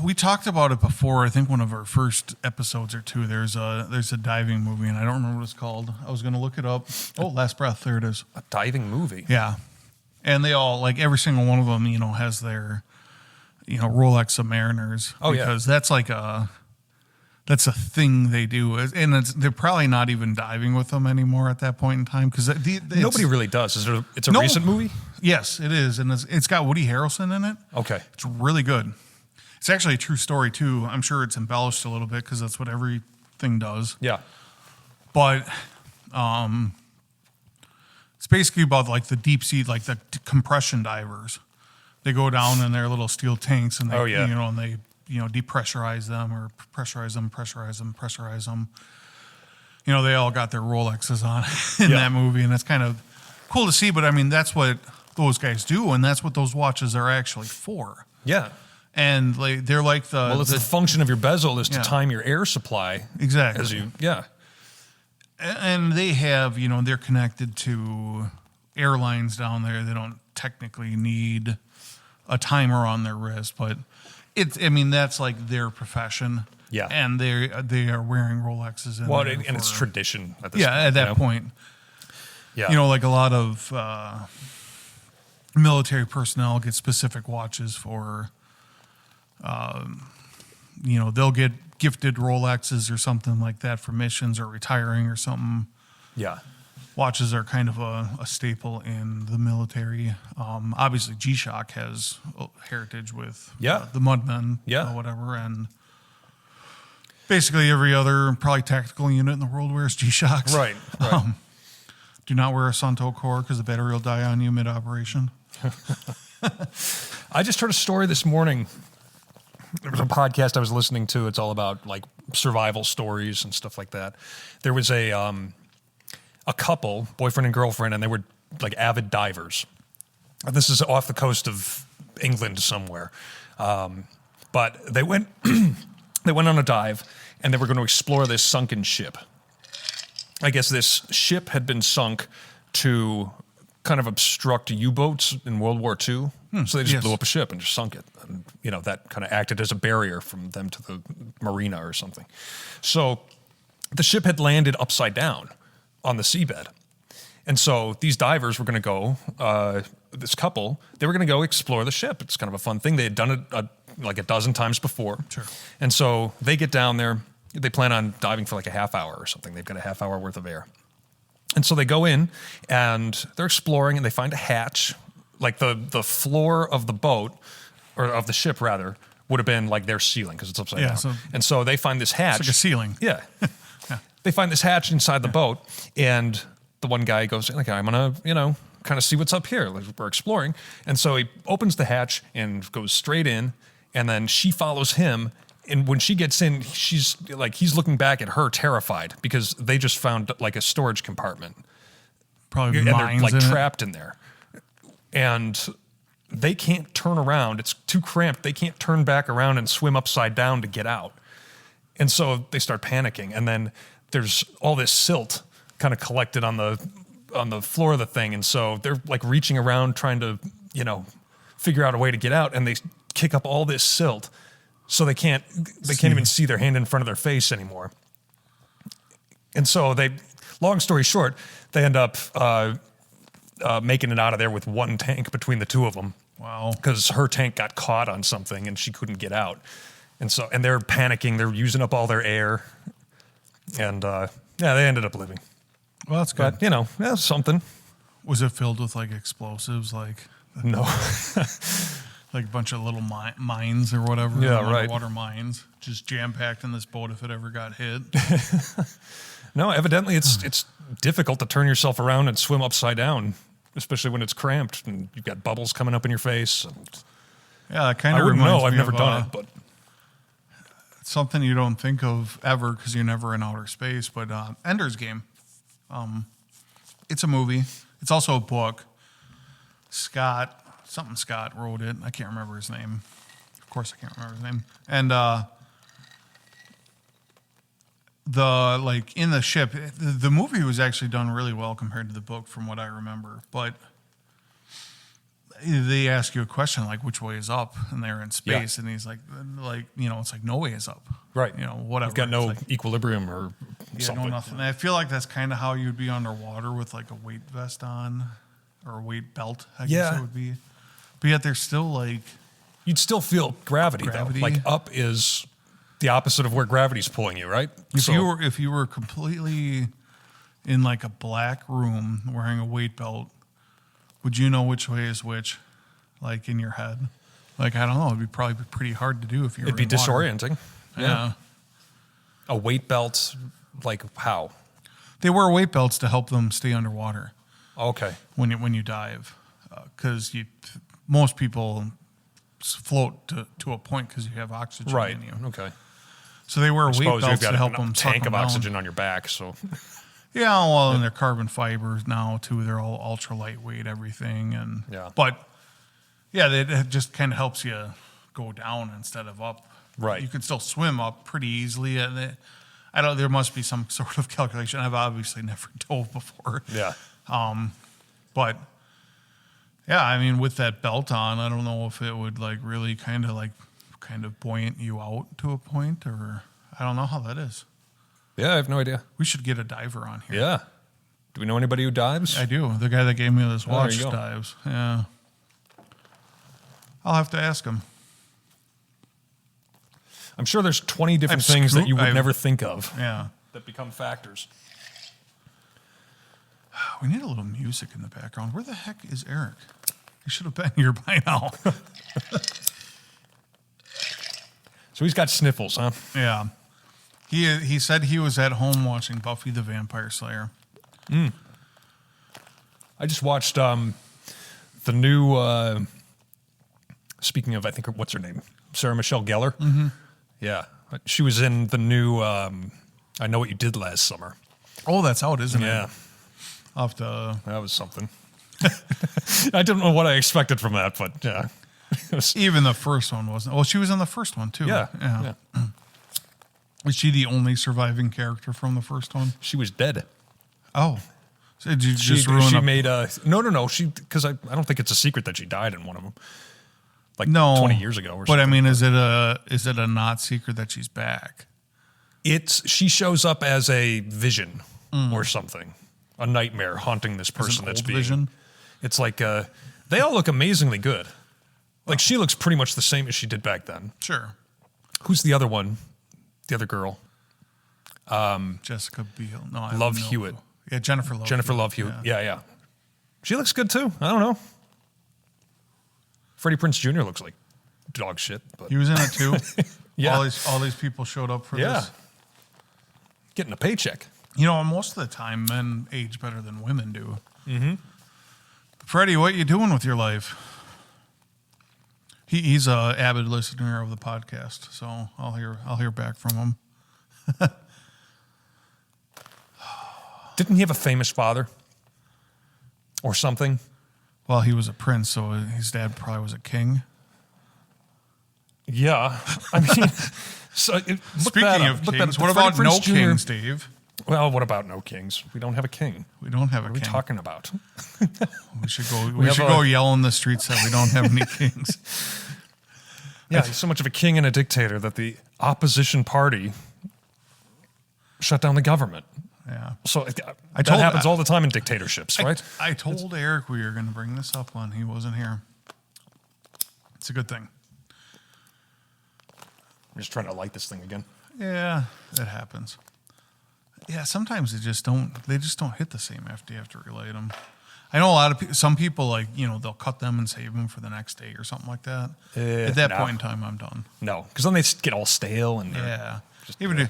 B: We talked about it before. I think one of our first episodes or two. There's a diving movie, and I don't remember what it's called. I was going to look it up. Oh, Last Breath. There it is.
A: A diving movie.
B: Yeah, and they all every single one of them, has their, Rolex Submariners.
A: Oh, yeah.
B: Because that's that's a thing they do, and they're probably not even diving with them anymore at that point in time because
A: Nobody really does. It's a recent movie?
B: Yes, it is, and it's got Woody Harrelson in it.
A: Okay.
B: It's really good. It's actually a true story, too. I'm sure it's embellished a little bit because that's what everything does.
A: Yeah.
B: But it's basically about the deep sea, the compression divers. They go down in their little steel tanks and they, and they, depressurize them or pressurize them. They all got their Rolexes on in that movie, and it's kind of cool to see. But I mean, that's what those guys do, and that's what those watches are actually for.
A: Yeah.
B: And they're like
A: the function of your bezel is to time your air supply.
B: Exactly. And they have, they're connected to airlines down there. They don't technically need a timer on their wrist, but that's like their profession.
A: Yeah.
B: And they are wearing Rolexes.
A: And it's tradition at this point.
B: At that point.
A: Yeah.
B: Like a lot of military personnel get specific watches for, they'll get gifted Rolexes or something like that for missions or retiring or something.
A: Yeah.
B: Watches are kind of a staple in the military. Obviously, G-Shock has heritage with the Mudmen, whatever, and basically every other probably tactical unit in the world wears G-Shocks.
A: Right.
B: Do not wear a Sunto Core because the battery will die on you mid-operation.
A: I just heard a story this morning. There was a podcast I was listening to. It's all about survival stories and stuff like that. There was a couple, boyfriend and girlfriend, and they were avid divers. This is off the coast of England somewhere. But they went they went on a dive, and they were going to explore this sunken ship. I guess this ship had been sunk to kind of obstruct U-boats in World War II So they just
B: Yes.
A: blew up a ship and just sunk it. And, that kind of acted as a barrier from them to the marina or something. So the ship had landed upside down on the seabed. And so these divers were going to go, this couple, they were going to go explore the ship. It's kind of a fun thing. They had done it like a dozen times before.
B: Sure.
A: And so they get down there. They plan on diving for like a half hour or something. They've got a half hour worth of air. And so they go in and they're exploring and they find a hatch. Like the floor of the boat, or of the ship rather, would have been like their ceiling because it's upside down. And so they find this hatch.
B: It's like a ceiling.
A: Yeah. They find this hatch inside the boat, and the one guy goes, like, I'm going to, kind of see what's up here. Like, we're exploring. And so he opens the hatch and goes straight in, and then she follows him. And when she gets in, she's like, he's looking back at her terrified because they just found like a storage compartment.
B: Probably
A: And they're
B: mines
A: like
B: in
A: trapped in there. And they can't turn around. It's too cramped. They can't turn back around and swim upside down to get out. And so they start panicking. And then there's all this silt kind of collected on the floor of the thing. And so they're like reaching around trying to, figure out a way to get out. And they kick up all this silt. So they can't even see their hand in front of their face anymore. And so long story short, they end up making it out of there with one tank between the two of them.
B: Wow.
A: Because her tank got caught on something and she couldn't get out. And they're panicking. They're using up all their air. And they ended up living.
B: Well, that's good.
A: But, something.
B: Was it filled with like explosives, like
A: No.
B: like a bunch of little mines or whatever?
A: Yeah, right.
B: Underwater mines, just jam packed in this boat if it ever got hit.
A: No, evidently it's difficult to turn yourself around and swim upside down, especially when it's cramped and you've got bubbles coming up in your face. And
B: Yeah, that kind of
A: I wouldn't
B: reminds
A: know. I've
B: me
A: never
B: of,
A: done it, but
B: something you don't think of ever because you're never in outer space. But Ender's Game, it's a movie. It's also a book. Scott wrote it. I can't remember his name. Of course, I can't remember his name. And in the ship, the movie was actually done really well compared to the book, from what I remember. But they ask you a question like, which way is up? And they're in space, and he's like, it's like no way is up.
A: right.
B: Whatever.
A: You've got no
B: It's like,
A: equilibrium or something.
B: no nothing. And I feel like that's kind of how you'd be underwater with like a weight vest on or a weight belt, I guess it would be. But yet there's still like...
A: You'd still feel gravity. Though. Like up is the opposite of where gravity's pulling you, right?
B: If you were completely in like a black room wearing a weight belt, would you know which way is which, like in your head? Like, I don't know. It'd be probably pretty hard to do if you were
A: It'd be
B: in water.
A: disorienting.
B: Yeah.
A: A weight belt, like how?
B: They wear weight belts to help them stay underwater
A: Okay.
B: when you dive, because most people float to a point because you have oxygen
A: Right.
B: in you.
A: Okay.
B: So they wear weight
A: Suppose you've
B: belts
A: got
B: to help
A: a
B: them
A: tank of
B: down.
A: oxygen on your back, so
B: Yeah, well, and they're carbon fibers now too. They're all ultra lightweight, everything, and it just kind of helps you go down instead of up.
A: Right.
B: You can still swim up pretty easily, and there must be some sort of calculation. I've obviously never dove before.
A: yeah.
B: But yeah, I mean, with that belt on, I don't know if it would like really kind of buoyant you out to a point, or I don't know how that is.
A: Yeah, I have no idea.
B: We should get a diver on here.
A: Yeah. Do we know anybody who dives?
B: I do. The guy that gave me this watch
A: there you go.
B: dives. Yeah. I'll have to ask him.
A: I'm sure there's 20 different things that you would never think of
B: Yeah.
A: that become factors.
B: We need a little music in the background. Where the heck is Eric? He should have been here by now.
A: So he's got sniffles, huh?
B: Yeah. He said he was at home watching Buffy the Vampire Slayer.
A: I just watched the new, speaking of, I think, what's her name? Sarah Michelle Gellar? Mm-hmm. Yeah. She was in the new I Know What You Did Last Summer.
B: Oh, that's out, isn't it?
A: Yeah.
B: I'll have to...
A: That was something. I didn't know what I expected from that, but yeah.
B: Even the first one wasn't... Well, she was in the first one, too.
A: Yeah.
B: Is she the only surviving character from the first one?
A: She was dead.
B: Oh. So did you just ruin
A: she
B: up?
A: made a no. She because I don't think it's a secret that she died in one of them, like
B: No,
A: 20 years ago or
B: but
A: something.
B: I mean, is it a not secret that she's back?
A: She shows up as a vision or something, a nightmare haunting this person that's being.
B: Vision.
A: It's like they all look amazingly good. Like she looks pretty much the same as she did back then.
B: Sure.
A: Who's the other one? The other girl?
B: Jessica Biel. No, I
A: Love
B: don't know.
A: Hewitt.
B: Yeah, Jennifer Love.
A: Jennifer Love Hewitt. Yeah. She looks good too. I don't know. Freddie Prinze Jr. looks like dog shit. But
B: He was in it too.
A: Yeah.
B: All these people showed up for this.
A: Getting a paycheck.
B: You know, most of the time, men age better than women do. Mm-hmm. Freddie, what you doing with your life? He's a avid listener of the podcast, so I'll hear back from him.
A: Didn't he have a famous father or something?
B: Well, he was a prince, so his dad probably was a king.
A: Yeah. I mean,
B: Speaking of kings, what about no kings, Dave?
A: Well, what about no kings? We don't have a king.
B: We don't have a
A: What are we
B: king.
A: talking about?
B: We should go yell in the streets that we don't have any kings.
A: Yeah, he's so much of a king and a dictator that the opposition party shut down the government.
B: Yeah.
A: So that happens all the time in dictatorships, right?
B: I told Eric we were going to bring this up when he wasn't here. It's a good thing.
A: I'm just trying to light this thing again.
B: Yeah, it happens. Yeah, sometimes they just don't hit the same after you have to relight them. I know a lot of people, some people like, they'll cut them and save them for the next day or something like that. At that point in time, I'm done.
A: No, because then they get all stale and
B: Even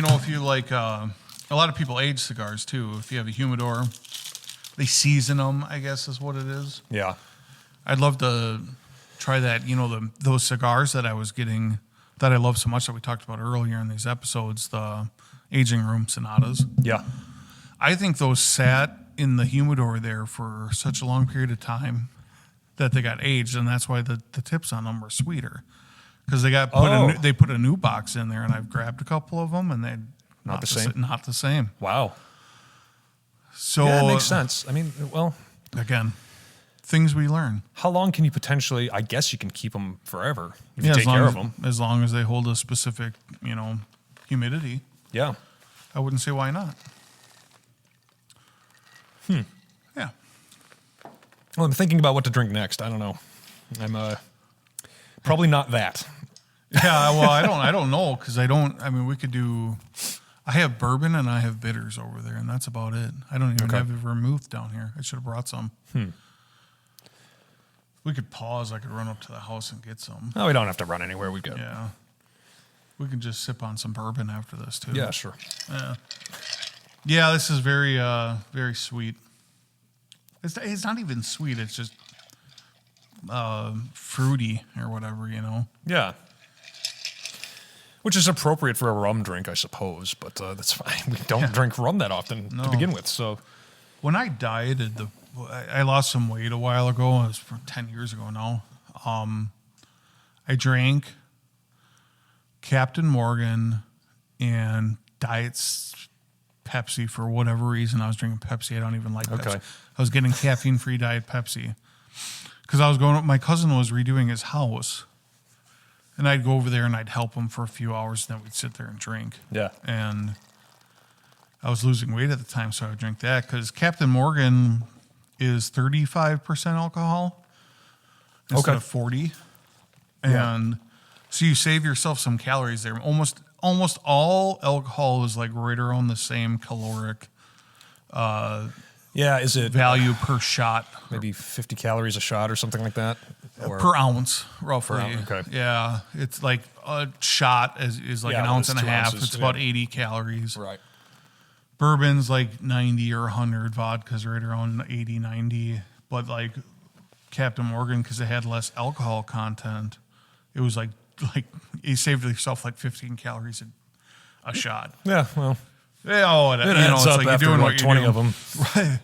B: if you like, a lot of people age cigars too. If you have a humidor, they season them, I guess is what it is.
A: Yeah.
B: I'd love to try that. Those cigars that I was getting that I love so much that we talked about earlier in these episodes, the aging room sonatas.
A: Yeah.
B: I think those sat in the humidor there for such a long period of time that they got aged, and that's why the tips on them were sweeter. Because they put a new box in there, and I've grabbed a couple of them, and they're
A: Not the same?
B: Not the same.
A: Wow.
B: So
A: Yeah, that makes sense. I mean, well,
B: again, things we learn.
A: how long can you potentially, I guess you can keep them forever if you take care of them.
B: As long as they hold a specific, humidity.
A: Yeah.
B: I wouldn't say why not. Yeah.
A: Well, I'm thinking about what to drink next. I don't know. I'm probably not that.
B: Yeah, well, I don't know because we could do. I have bourbon and I have bitters over there, and that's about it. I don't even have vermouth down here. I should have brought some. We could pause. I could run up to the house and get some.
A: No, we don't have to run anywhere. We've got.
B: Yeah. We can just sip on some bourbon after this too.
A: Yeah, sure.
B: Yeah, this is very, very sweet. It's not even sweet. It's just fruity or whatever,
A: Yeah. Which is appropriate for a rum drink, I suppose, but that's fine. We don't drink rum that often to begin with, so.
B: When I dieted, I lost some weight a while ago. It was from 10 years ago now. I drank Captain Morgan and Diet Pepsi for whatever reason. I was drinking Pepsi. I don't even like Pepsi. I was getting caffeine-free Diet Pepsi because my cousin was redoing his house, and I'd go over there and I'd help him for a few hours, and then we'd sit there and drink.
A: Yeah.
B: And I was losing weight at the time, so I would drink that because Captain Morgan is 35% alcohol instead of 40. And so you save yourself some calories there. Almost all alcohol is like right around the same caloric
A: is it
B: value per shot.
A: maybe 50 calories a shot or something like that? Or
B: Per ounce, roughly.
A: Okay.
B: Yeah, it's like a shot is like an ounce and a
A: 2
B: half.
A: ounces,
B: It's about 80 calories.
A: Right.
B: Bourbon's like 90 or 100. Vodka's right around 80, 90. But like Captain Morgan, because it had less alcohol content, it was like you saved yourself like 15 calories a shot.
A: Yeah, well,
B: Yeah,
A: it adds up after like 20 of them.
B: Right.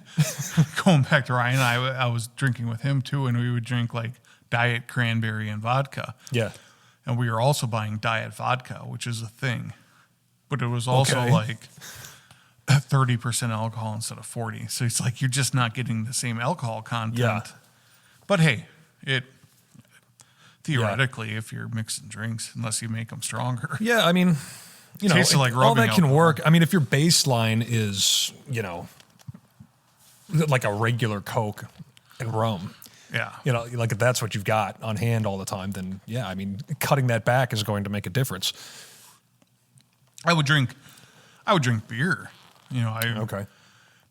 B: Going back to Ryan, I was drinking with him too, and we would drink like diet cranberry and vodka.
A: Yeah.
B: And we were also buying diet vodka, which is a thing. But it was also
A: Okay.
B: like 30% alcohol instead of 40. So it's like you're just not getting the same alcohol content.
A: Yeah.
B: But hey, theoretically, if you're mixing drinks, unless you make them stronger.
A: Yeah, I mean,
B: Tastes like
A: all
B: rubbing
A: that can
B: alcohol.
A: work. I mean, if your baseline is, like a regular Coke and rum,
B: Yeah.
A: like if that's what you've got on hand all the time, then yeah, I mean, cutting that back is going to make a difference.
B: I would drink beer.
A: Okay.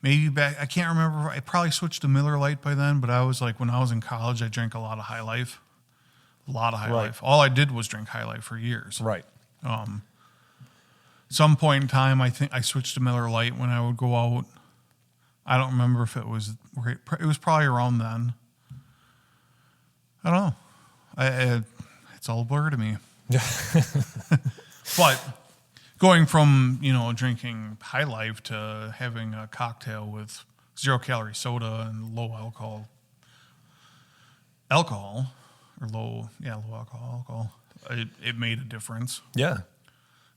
B: Maybe back, I can't remember. I probably switched to Miller Lite by then, but I was like, when I was in college, I drank a lot of High Life.
A: Right.
B: Life. All I did was drink High Life for years.
A: Right.
B: Some point in time, I think I switched to Miller Lite when I would go out. I don't remember if it was probably around then. I don't know. It's all a blur to me.
A: Yeah.
B: But going from, drinking High Life to having a cocktail with 0-calorie soda and low alcohol, or low alcohol, it made a difference.
A: Yeah.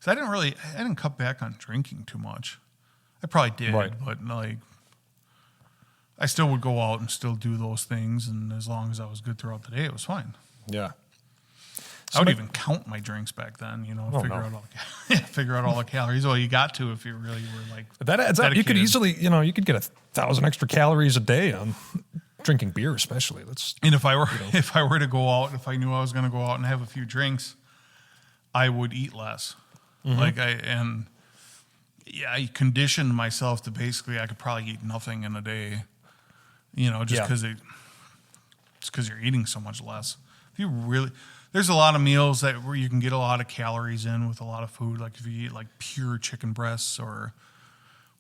B: So I didn't cut back on drinking too much. I probably did,
A: Right.
B: but I still would go out and still do those things, and as long as I was good throughout the day, it was fine.
A: Yeah.
B: I would even count my drinks back then, figure out all the calories. Well, you got to if you really were like
A: That adds up. You could
B: dedicated.
A: easily, you could get 1,000 extra calories a day on drinking beer, especially.
B: And if I were to go out, if I knew I was going to go out and have a few drinks, I would eat less.
A: Mm-hmm.
B: I conditioned myself to basically I could probably eat nothing in a day, just because you're eating so much less. If you really, there's a lot of meals where you can get a lot of calories in with a lot of food. Like if you eat like pure chicken breasts or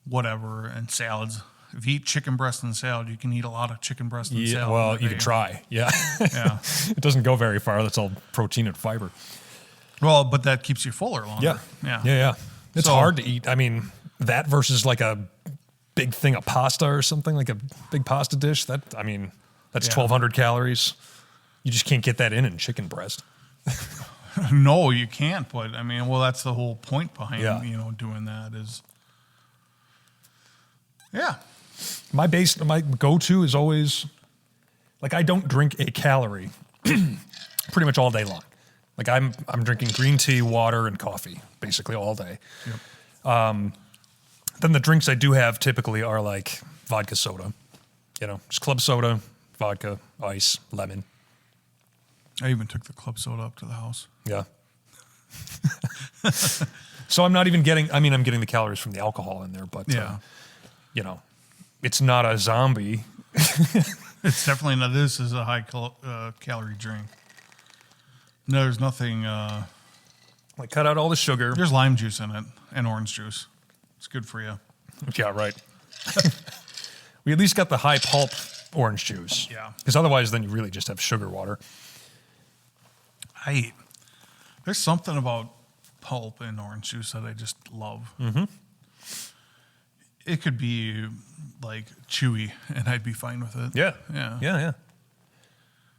B: whatever, and salads. If you eat chicken breast and salad, you can eat a lot of chicken breast and salad.
A: Well, you can try. Yeah.
B: Yeah.
A: It doesn't go very far. That's all protein and fiber.
B: Well, but that keeps you fuller longer.
A: Yeah. It's hard to eat. I mean, that versus like a big thing of pasta or something, like a big pasta dish. That's 1,200 calories. You just can't get that in chicken breast.
B: No, you can't. But that's the whole point behind doing that is. Yeah.
A: My go-to is always, like, I don't drink a calorie pretty much all day long. Like I'm drinking green tea, water, and coffee basically all day.
B: Yep.
A: Then the drinks I do have typically are like vodka soda, just club soda, vodka, ice, lemon.
B: I even took the club soda up to the house.
A: Yeah. So I'm not even getting, I'm getting the calories from the alcohol in there, but, it's not a zombie.
B: It's definitely not. This is a high calorie drink. No, there's nothing.
A: Like cut out all the sugar.
B: There's lime juice in it and orange juice. It's good for you.
A: Yeah, right. We at least got the high pulp orange juice.
B: Yeah.
A: Because otherwise then you really just have sugar water.
B: There's something about pulp and orange juice that I just love.
A: Mm-hmm.
B: It could be like chewy and I'd be fine with it.
A: Yeah.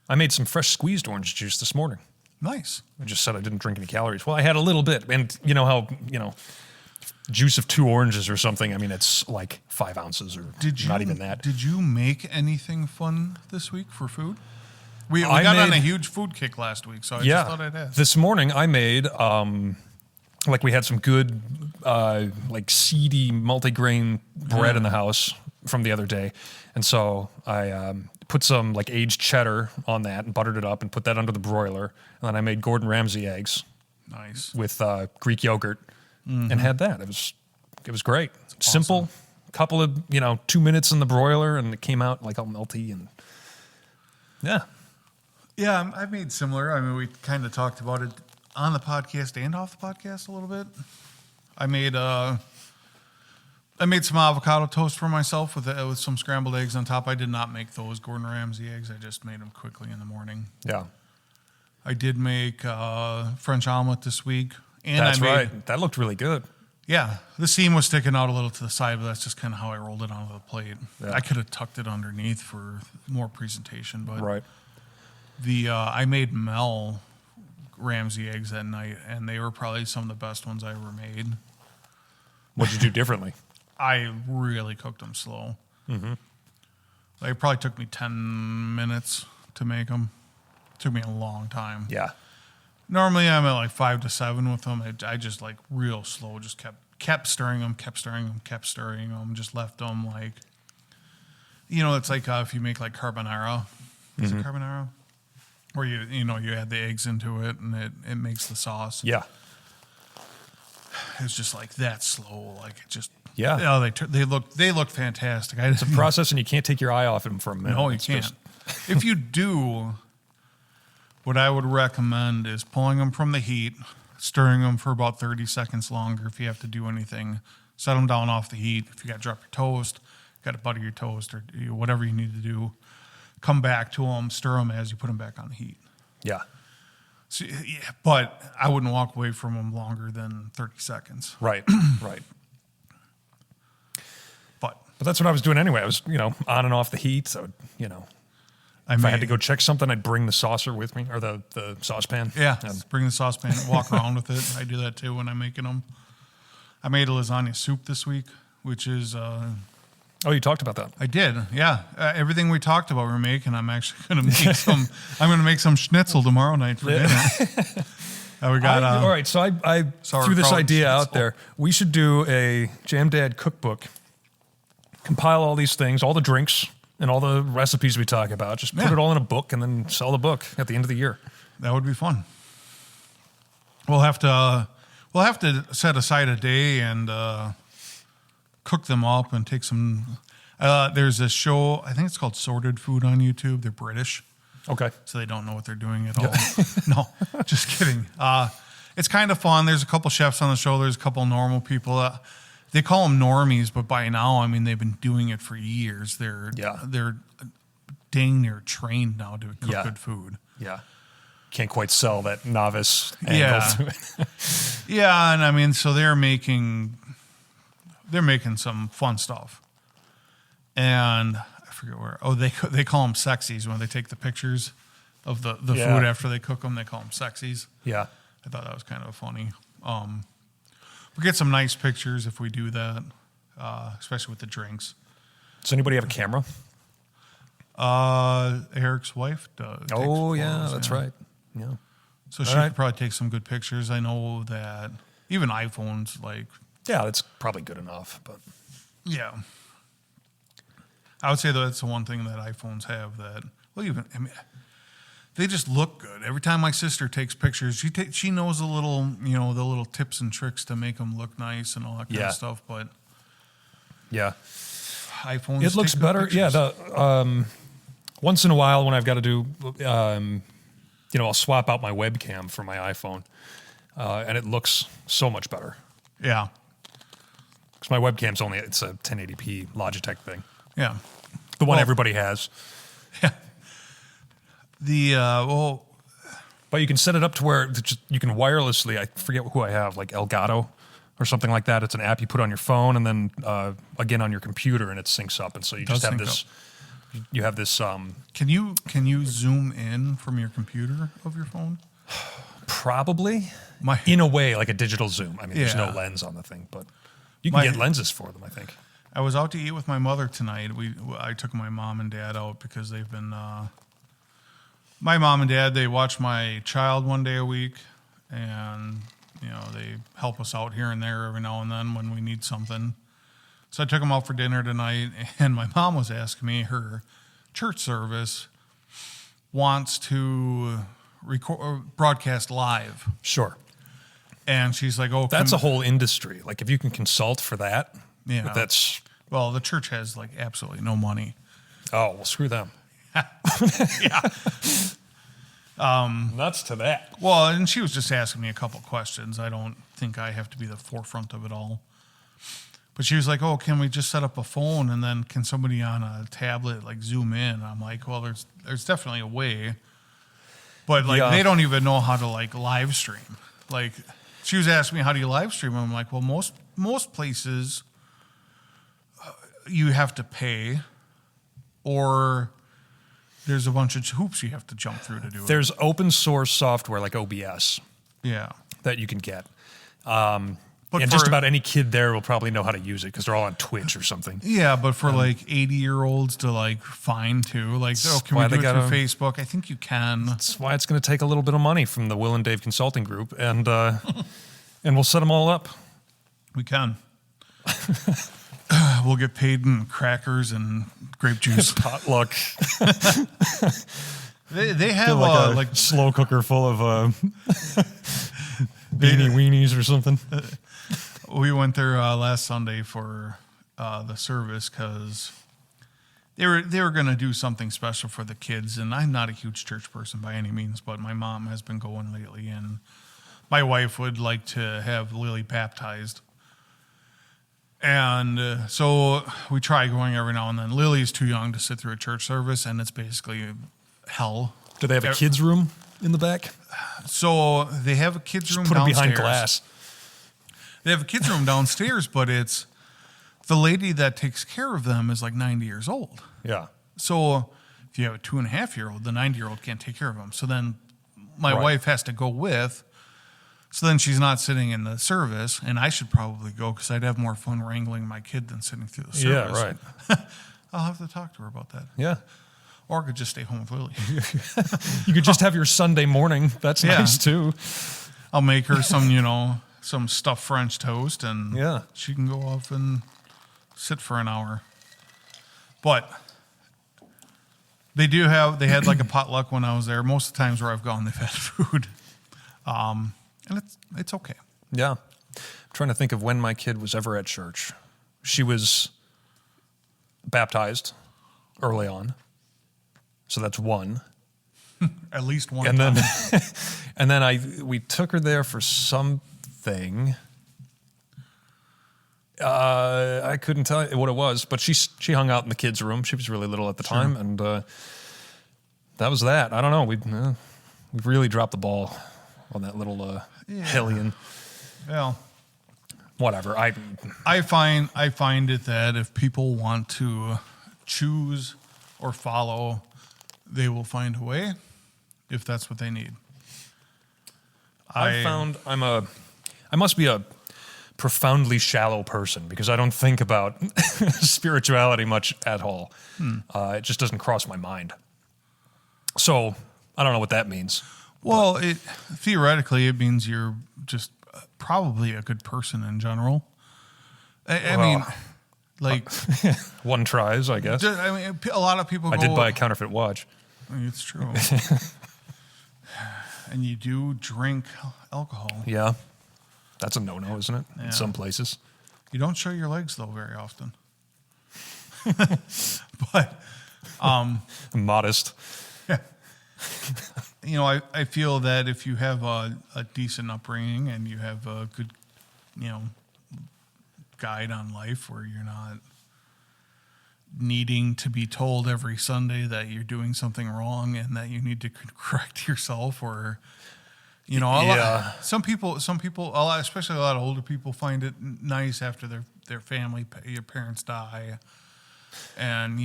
A: I made some fresh squeezed orange juice this morning.
B: Nice.
A: I just said I didn't drink any calories. Well, I had a little bit. And you know how, juice of 2 oranges or something, it's like 5 ounces or not even that.
B: Did you make anything fun this week for food? We got on a huge food kick last week, so I just thought I'd ask.
A: This morning I made, we had some good, seedy multigrain bread in the house from the other day. And so I put some aged cheddar on that and buttered it up and put that under the broiler. And then I made Gordon Ramsay eggs.
B: Nice.
A: With Greek yogurt and had that. It was great. Simple. Couple of, 2 minutes in the broiler and it came out all melty and yeah.
B: Yeah, I've made similar. We kind of talked about it on the podcast and off the podcast a little bit. I made some avocado toast for myself with some scrambled eggs on top. I did not make those Gordon Ramsay eggs. I just made them quickly in the morning.
A: Yeah.
B: I did make French omelet this week. And
A: That's right. That looked really good.
B: Yeah. The seam was sticking out a little to the side, but that's just kind of how I rolled it onto the plate.
A: Yeah.
B: I could have tucked it underneath for more presentation, but
A: Right.
B: I made Mel Ramsay eggs that night, and they were probably some of the best ones I ever made.
A: What'd you do differently?
B: I really cooked them slow. Mm-hmm. Like, it probably took me 10 minutes to make them. It took me a long time.
A: Yeah.
B: Normally, I'm at like 5 to 7 with them. I just like real slow, just kept stirring them, just left them like, it's like if you make like carbonara. Is it carbonara? Where you add the eggs into it and it makes the sauce.
A: Yeah.
B: It's just like that slow, like it just.
A: Yeah.
B: They look fantastic.
A: It's a process, and you can't take your eye off them for a minute.
B: No, you can't. If you do, what I would recommend is pulling them from the heat, stirring them for about 30 seconds longer. If you have to do anything, set them down off the heat. If you got to drop your toast, got to butter your toast, or whatever you need to do, come back to them, stir them as you put them back on the heat.
A: Yeah.
B: So, but I wouldn't walk away from them longer than 30 seconds.
A: Right. Right.
B: But
A: that's what I was doing anyway. I was, on and off the heat. So, if I had to go check something, I'd bring the saucer with me, or the saucepan.
B: Yeah, bring the saucepan, walk around with it. I do that too when I'm making them. I made a lasagna soup this week, which is...
A: Oh, you talked about that.
B: I did, yeah. Everything we talked about we're making, I'm actually going to make some... I'm going to make some schnitzel tomorrow night for dinner. We got...
A: all right, so I threw this idea out there. We should do a Jam Dad cookbook, compile all these things, all the drinks, and all the recipes we talk about. Just put it all in a book and then sell the book at the end of the year.
B: That would be fun. We'll have to set aside a day and cook them up and take some. There's a show, I think it's called Sorted Food on YouTube. They're British.
A: Okay.
B: So they don't know what they're doing at all. No, just kidding. It's kind of fun. There's a couple chefs on the show. There's a couple normal people. They call them normies, but by now, I mean, they've been doing it for years. They're dang near trained now to cook good food.
A: Yeah. Can't quite sell that novice angle to it.
B: Yeah, and I mean, so they're making some fun stuff. And I forget where. Oh, they call them sexies when they take the pictures of the food after they cook them. They call them sexies.
A: Yeah.
B: I thought that was kind of funny. We get some nice pictures if we do that, especially with the drinks.
A: Does anybody have a camera?
B: Eric's wife does.
A: Oh, yeah, that's right. Yeah.
B: So she could probably take some good pictures. I know that even iPhones, like...
A: Yeah, that's probably good enough, but...
B: Yeah. I would say that's the one thing that iPhones have that... Well, they just look good. Every time my sister takes pictures, she knows the little tips and tricks to make them look nice and all that kind of stuff, but...
A: Yeah.
B: iPhones
A: it looks better.
B: Pictures.
A: Yeah, once in a while when I've got to do... I'll swap out my webcam for my iPhone, and it looks so much better.
B: Yeah.
A: Because my webcam's it's a 1080p Logitech thing.
B: Yeah.
A: The one everybody has.
B: Yeah.
A: But you can set it up to where you can wirelessly, I forget who I have, like Elgato or something like that. It's an app you put on your phone and then, again, on your computer, and it syncs up. And so you just have this... You have this...
B: Can you zoom in from your computer of your phone?
A: Probably. In a way, like a digital zoom. I mean, there's no lens on the thing, but you can get lenses for them, I think.
B: I was out to eat with my mother tonight. I took my mom and dad out because they've been... my mom and dad, they watch my child one day a week, and, they help us out here and there every now and then when we need something. So I took them out for dinner tonight, and my mom was asking me, her church service wants to broadcast live.
A: Sure.
B: And she's like, oh,
A: that's a whole industry. Like, if you can consult for that, that's...
B: Well, the church has, like, absolutely no money.
A: Oh, well, screw them.
B: Yeah.
A: Nuts to that.
B: Well, and she was just asking me a couple questions. I don't think I have to be the forefront of it all. But she was like, oh, can we just set up a phone and then can somebody on a tablet, like, zoom in? I'm like, well, there's definitely a way. But, like, they don't even know how to, like, live stream. Like, she was asking me, how do you live stream? I'm like, well, most places you have to pay, or there's a bunch of hoops you have to jump through to do it.
A: There's open source software like OBS
B: that
A: you can get.
B: But
A: And just about any kid there will probably know how to use it because they're all on Twitch or something.
B: Yeah, but for like 80-year-olds to like find too, like, can we do it through Facebook? I think you can.
A: That's why it's going to take a little bit of money from the Will and Dave Consulting Group, and we'll set them all up.
B: We can. We'll get paid in crackers and grape juice.
A: Potluck.
B: They have
A: like a slow cooker full of beanie weenies or something.
B: We went there last Sunday for the service because they were going to do something special for the kids, and I'm not a huge church person by any means, but my mom has been going lately, and my wife would like to have Lily baptized. And so we try going every now and then. Lily's too young to sit through a church service, and it's basically hell.
A: Do they have a kids' room in the back?
B: So they have a kids' room
A: Put
B: downstairs.
A: them behind glass.
B: They have a kids' room downstairs, but it's the lady that takes care of them is like 90 years old.
A: Yeah.
B: So if you have a 2.5-year-old, the 90-year-old can't take care of them. So then my wife has to go with. So then she's not sitting in the service, and I should probably go because I'd have more fun wrangling my kid than sitting through the service.
A: Yeah, right.
B: I'll have to talk to her about that.
A: Yeah.
B: Or I could just stay home with Lily.
A: You could just have your Sunday morning. That's nice, too.
B: I'll make her some stuffed French toast, and she can go off and sit for an hour. But they had like a potluck when I was there. Most of the times where I've gone, they've had food. And it's okay.
A: Yeah. I'm trying to think of when my kid was ever at church. She was baptized early on. So that's one.
B: At least one
A: and
B: time.
A: Then we took her there for something. I couldn't tell you what it was, but she hung out in the kids' room. She was really little at the time, and that was that. I don't know. We've really dropped the ball on that little hellion.
B: Well,
A: whatever.
B: I find it that if people want to choose or follow, they will find a way if that's what they need.
A: I found I must be a profoundly shallow person because I don't think about spirituality much at all. It just doesn't cross my mind. So I don't know what that means.
B: Well, theoretically, it means you're just probably a good person in general. I mean, like
A: one tries, I guess.
B: I mean, a lot of people.
A: I did buy a counterfeit watch.
B: It's true. And you do drink alcohol.
A: Yeah, that's a no-no, isn't it?
B: Yeah.
A: In some places.
B: You don't show your legs though very often. But
A: modest.
B: I feel that if you have a decent upbringing and you have a good, guide on life where you're not needing to be told every Sunday that you're doing something wrong and that you need to correct yourself, or some people, especially a lot of older people, find it nice after their family, your parents die, and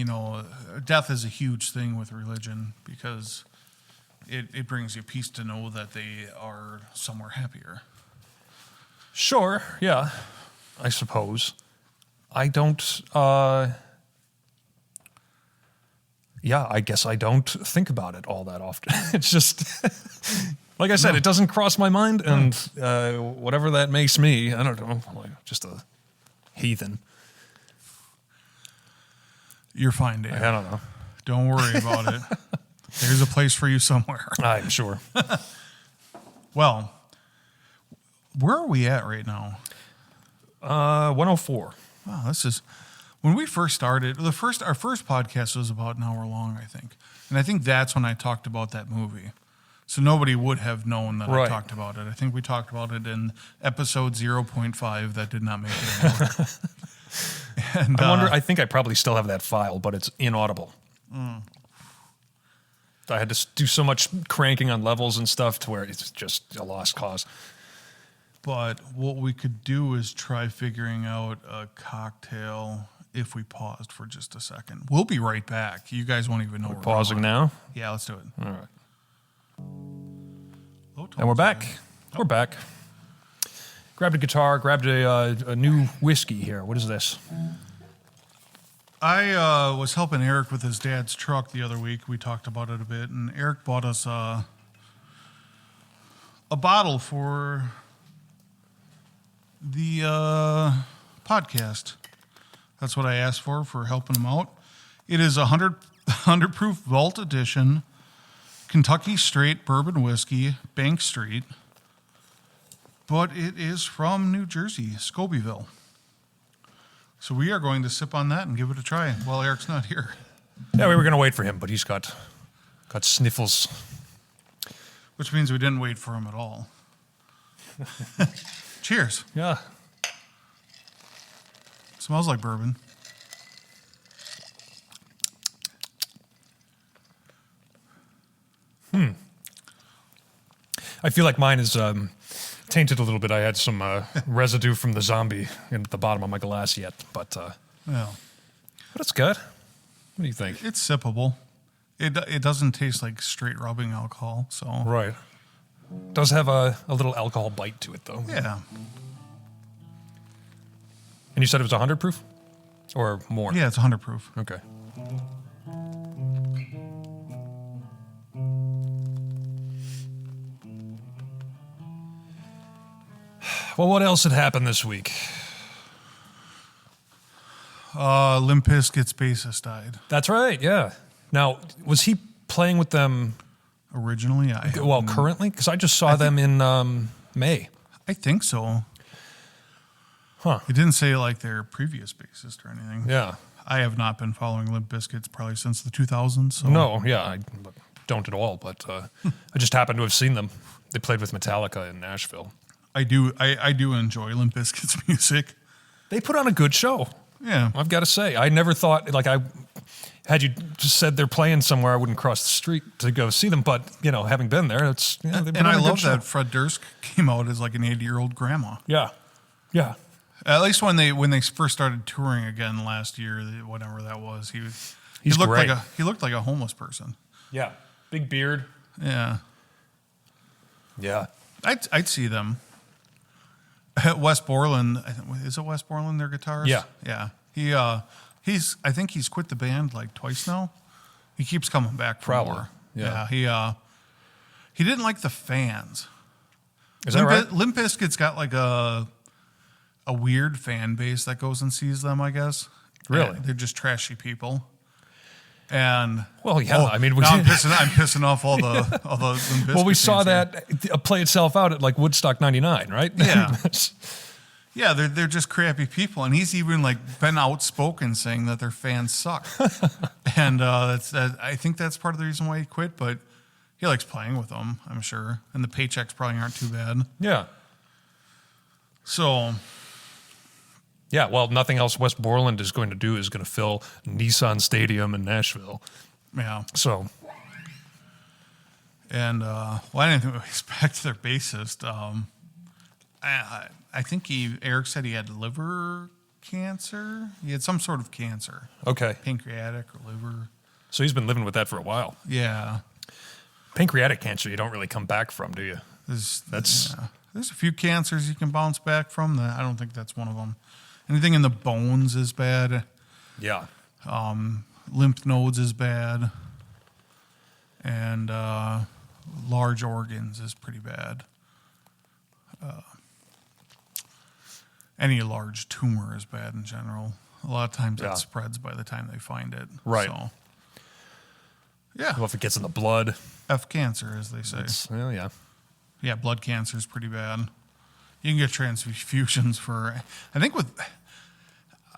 B: death is a huge thing with religion because it brings you peace to know that they are somewhere happier.
A: Sure, yeah, I suppose. I don't, I guess I don't think about it all that often. It's just, like I said, It doesn't cross my mind, and whatever that makes me, I don't know, like just a heathen.
B: You're fine, Dave.
A: I don't know.
B: Don't worry about it. There's a place for you somewhere.
A: I'm sure.
B: Well, where are we at right now?
A: 104.
B: Wow, this is when we first started. Our first podcast was about an hour long, I think, and I think that's when I talked about that movie. So nobody would have known that I talked about it. I think we talked about it in episode 0.5 that did not make it anymore. And
A: I wonder. I think I probably still have that file, but it's inaudible. I had to do so much cranking on levels and stuff to where it's just a lost cause.
B: But what we could do is try figuring out a cocktail if we paused for just a second. We'll be right back. You guys won't even know we're
A: pausing
B: going.
A: now?
B: Yeah, let's do it.
A: All right. And we're back. We're back. grabbed a guitar, grabbed a new whiskey here. What is this?
B: I was helping Eric with his dad's truck the other week. We talked about it a bit, and Eric bought us a bottle for the podcast. That's what I asked for helping him out. It is 100 proof Vault Edition Kentucky Straight Bourbon Whiskey, Bank Street. But it is from New Jersey, Scobeyville. So we are going to sip on that and give it a try while Eric's not here.
A: Yeah, we were going to wait for him, but he's got sniffles.
B: Which means we didn't wait for him at all. Cheers.
A: Yeah.
B: Smells like bourbon.
A: I feel like mine is tainted a little bit. I had some residue from the zombie at the bottom of my glass yet, but it's good. What do you think?
B: It's sippable. It doesn't taste like straight rubbing alcohol, so
A: Right. Does have a little alcohol bite to it, though.
B: yeah.
A: And you said it was 100 proof? Or more?
B: Yeah, it's 100 proof.
A: Okay. Well, what else had happened this week?
B: Limp Bizkit's bassist died.
A: That's right, yeah. Now, was he playing with them,
B: Originally,
A: currently? Because I just saw them in May.
B: I think so.
A: Huh.
B: It didn't say like their previous bassist or anything.
A: Yeah.
B: I have not been following Limp Bizkit probably since the 2000s. So.
A: No, yeah, I don't at all, but I just happened to have seen them. They played with Metallica in Nashville.
B: I do enjoy Limp Bizkit's music.
A: They put on a good show.
B: Yeah.
A: I've got to say, I never thought, had you just said they're playing somewhere, I wouldn't cross the street to go see them. But, having been there, it's, they put
B: And
A: on
B: I
A: a good
B: love
A: show.
B: that Fred Durst came out as like an 80-year-old grandma.
A: Yeah. Yeah.
B: At least when they first started touring again last year, whatever that was, he looked
A: great.
B: like a homeless person.
A: Yeah. Big beard.
B: Yeah.
A: Yeah.
B: I'd see them. Wes Borland, is it Wes Borland, their guitarist?
A: Yeah.
B: Yeah. I think he's quit the band like twice now. He keeps coming back for
A: Probably.
B: more.
A: Yeah.
B: He didn't like the fans.
A: Is that right?
B: Limp Bizkit's got like a weird fan base that goes and sees them, I guess.
A: Really?
B: They're just trashy people. And
A: Well, yeah. I mean,
B: now I'm pissing off all the Limp Bizkit
A: well, we saw
B: fans here.
A: that play itself out at like Woodstock '99, right?
B: Yeah. Yeah, they're just crappy people, and he's even like been outspoken saying that their fans suck, and I think that's part of the reason why he quit. But he likes playing with them, I'm sure, and the paychecks probably aren't too bad.
A: Yeah.
B: So,
A: Yeah, well, nothing else West Borland is going to do is going to fill Nissan Stadium in Nashville.
B: yeah,
A: So,
B: and I didn't expect their bassist. I think Eric said he had liver cancer. He had some sort of cancer,
A: okay.
B: pancreatic or liver.
A: So he's been living with that for a while.
B: Yeah,
A: Pancreatic cancer, you don't really come back from, do you?
B: there's a few cancers you can bounce back from. I don't think that's one of them. Anything in the bones is bad.
A: Yeah.
B: Lymph nodes is bad, and large organs is pretty bad. Any large tumor is bad in general. A lot of times
A: Yeah.
B: it spreads by the time they find it.
A: Right.
B: So, yeah.
A: Well, if it gets in the blood,
B: F cancer, as they say.
A: well, yeah.
B: Yeah, blood cancer is pretty bad. You can get transfusions for, I think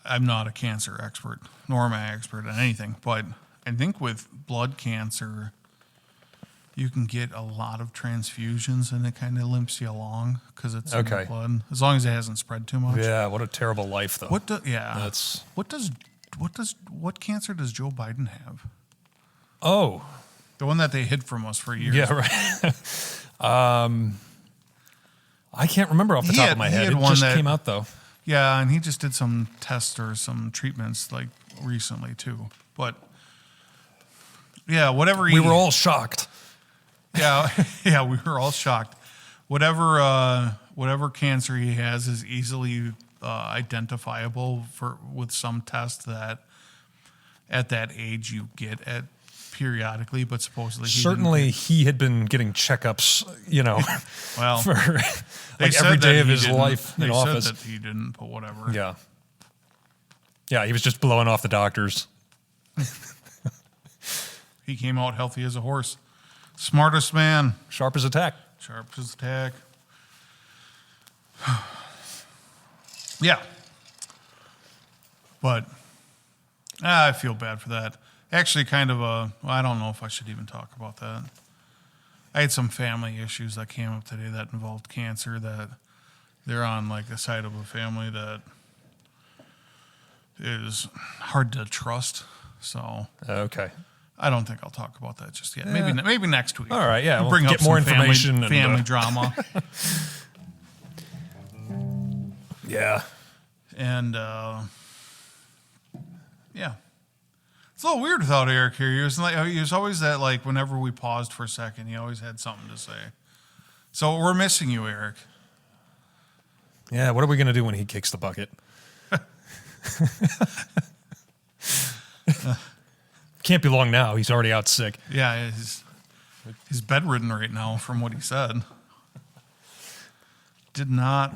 B: I'm not a cancer expert, nor am I an expert on anything, but I think with blood cancer, you can get a lot of transfusions and it kind of limps you along because it's in
A: Okay.
B: the blood, as long as it hasn't spread too much.
A: Yeah, what a terrible life, though.
B: What cancer does Joe Biden have?
A: Oh,
B: The one that they hid from us for years.
A: yeah, right. I can't remember off the top of my head. It just came out, though.
B: Yeah, and he just did some tests or some treatments like recently too. But yeah, whatever.
A: We were all shocked.
B: Yeah, yeah, we were all shocked. whatever cancer he has is easily identifiable with some tests that at that age you get at periodically, but supposedly
A: he had been getting checkups,
B: well,
A: for like every day of his life in office.
B: Said that he didn't, but whatever.
A: Yeah, he was just blowing off the doctors.
B: He came out healthy as a horse. Smartest man.
A: Sharp as a tack.
B: Sharp as a tack. Yeah. But I feel bad for that. Actually, I don't know if I should even talk about that. I had some family issues that came up today that involved cancer, that they're on like the side of a family that is hard to trust. So
A: okay.
B: I don't think I'll talk about that just yet. Maybe next week.
A: All right, yeah.
B: We'll bring
A: get
B: up
A: more
B: some
A: information.
B: Family drama.
A: Yeah.
B: And, yeah. It's a little weird without Eric here. He was always that, like, whenever we paused for a second, he always had something to say. So we're missing you, Eric.
A: Yeah, what are we going to do when he kicks the bucket? Can't be long now. He's already out sick.
B: Yeah, he's bedridden right now from what he said. Did not.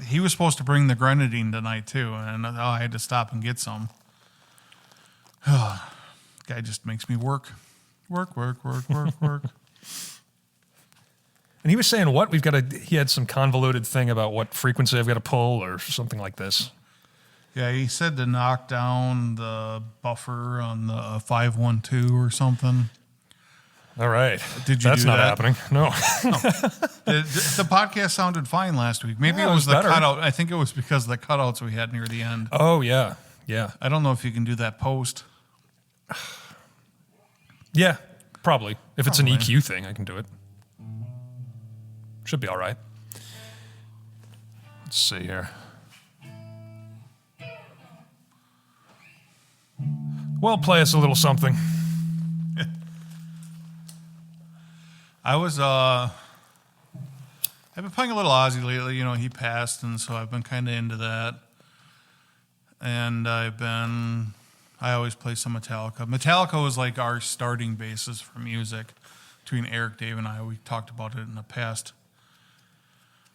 B: He was supposed to bring the grenadine tonight, too, and I had to stop and get some. Guy just makes me work. Work.
A: And he was saying what? He had some convoluted thing about what frequency I've got to pull or something like this.
B: Yeah, he said to knock down the buffer on the 512 or something.
A: All right.
B: Did you
A: That's
B: do
A: not
B: that?
A: happening. No.
B: The podcast sounded fine last week. Maybe
A: Yeah,
B: it was the
A: better.
B: cutout. I think it was because of the cutouts we had near the end.
A: Oh, yeah. Yeah.
B: I don't know if you can do that post.
A: Yeah, probably. If it's an
B: Probably.
A: EQ thing, I can do it. Should be all right. Let's see here. Well, play us a little something.
B: I've been playing a little Ozzy lately. He passed, and so I've been kind of into that. And I always play some Metallica. Metallica was like our starting basis for music between Eric, Dave, and I. We talked about it in the past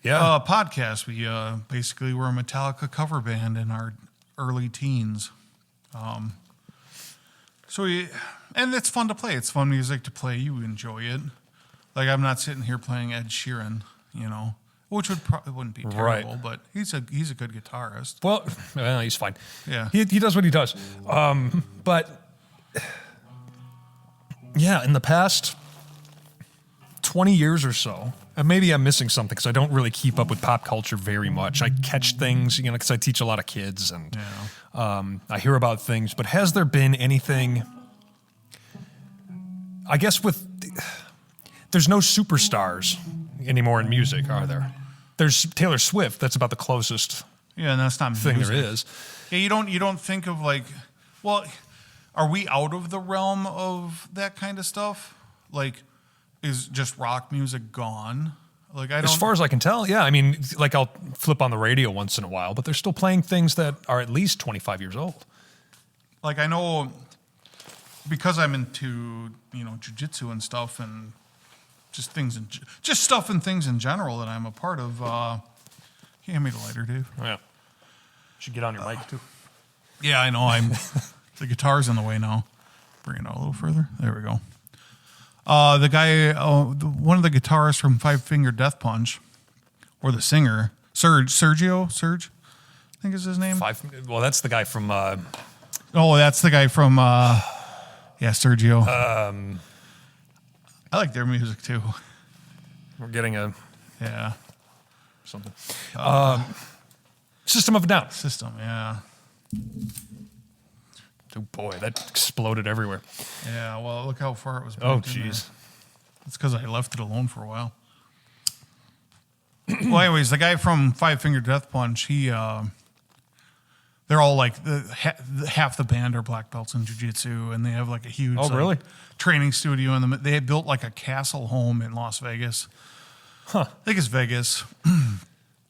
B: podcast. We basically were a Metallica cover band in our early teens. And it's fun to play. It's fun music to play. You enjoy it. Like, I'm not sitting here playing Ed Sheeran, which wouldn't be terrible,
A: Right.
B: but he's a good guitarist.
A: Well, he's fine.
B: Yeah.
A: He does what he does. But, yeah, in the past 20 years or so, and maybe I'm missing something because I don't really keep up with pop culture very much. I catch things, because I teach a lot of kids, and I hear about things. But has there been anything, I guess there's no superstars anymore in music, are there? There's Taylor Swift. That's about the closest
B: Yeah, and that's not
A: thing
B: music.
A: there is.
B: Yeah, you don't think of like, well, are we out of the realm of that kind of stuff? Like, is just rock music gone? Like, I don't.
A: As far as I can tell, yeah. I mean, like I'll flip on the radio once in a while, but they're still playing things that are at least 25 years old.
B: Like, I know because I'm into jiu-jitsu and stuff, and just stuff and things in general that I'm a part of. Can you hand me the lighter, Dave?
A: Oh, yeah. Should get on your mic too.
B: Yeah, I know. The guitar's in the way now. Bring it out a little further. There we go. The guy, one of the guitarists from Five Finger Death Punch, or the singer, Serge, I think is his name.
A: Well, that's the guy from.
B: Oh, that's the guy from. Sergio. I like their music too.
A: We're getting something. System of a Down.
B: System, yeah.
A: Oh boy, that exploded everywhere.
B: Yeah, well, look how far it was.
A: Oh,
B: bumped in there.
A: jeez.
B: It's because I left it alone for a while. Well, anyways, the guy from Five Finger Death Punch, they're all like, half the band are black belts in jiu-jitsu, and they have like a huge
A: really?
B: training studio. They had built like a castle home in Las Vegas. I think it's Vegas.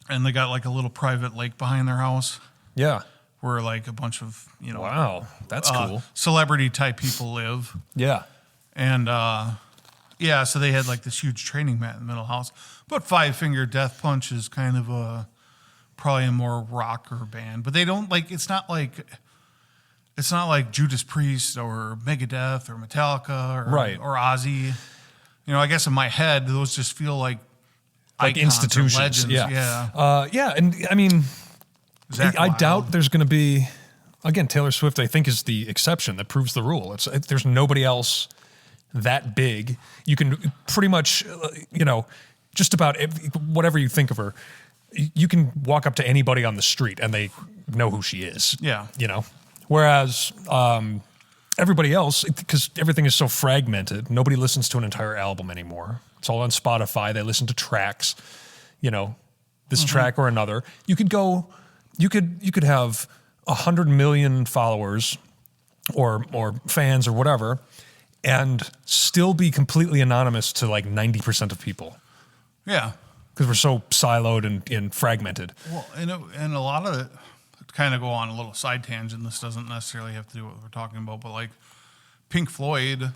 B: And they got like a little private lake behind their house
A: Yeah.
B: where like a bunch of,
A: Wow. That's cool.
B: celebrity type people live.
A: Yeah.
B: And so they had like this huge training mat in the middle of the house. But Five Finger Death Punch is kind of probably a more rocker band. But they don't like it's not like Judas Priest or Megadeth or Metallica or Ozzy. I guess in my head those just feel like
A: institutions.
B: legends.
A: Yeah. And I mean, I doubt there's going to be, again, Taylor Swift, I think, is the exception that proves the rule. There's nobody else that big. You can pretty much, just about whatever you think of her, you can walk up to anybody on the street and they know who she is.
B: Yeah.
A: Whereas everybody else, because everything is so fragmented, nobody listens to an entire album anymore. It's all on Spotify. They listen to tracks, this track or another. You could have 100 million followers or fans or whatever, and still be completely anonymous to like 90% of people.
B: Yeah.
A: Because we're so siloed and fragmented.
B: Well, and a lot of it, to kind of go on a little side tangent, this doesn't necessarily have to do with what we're talking about, but like Pink Floyd,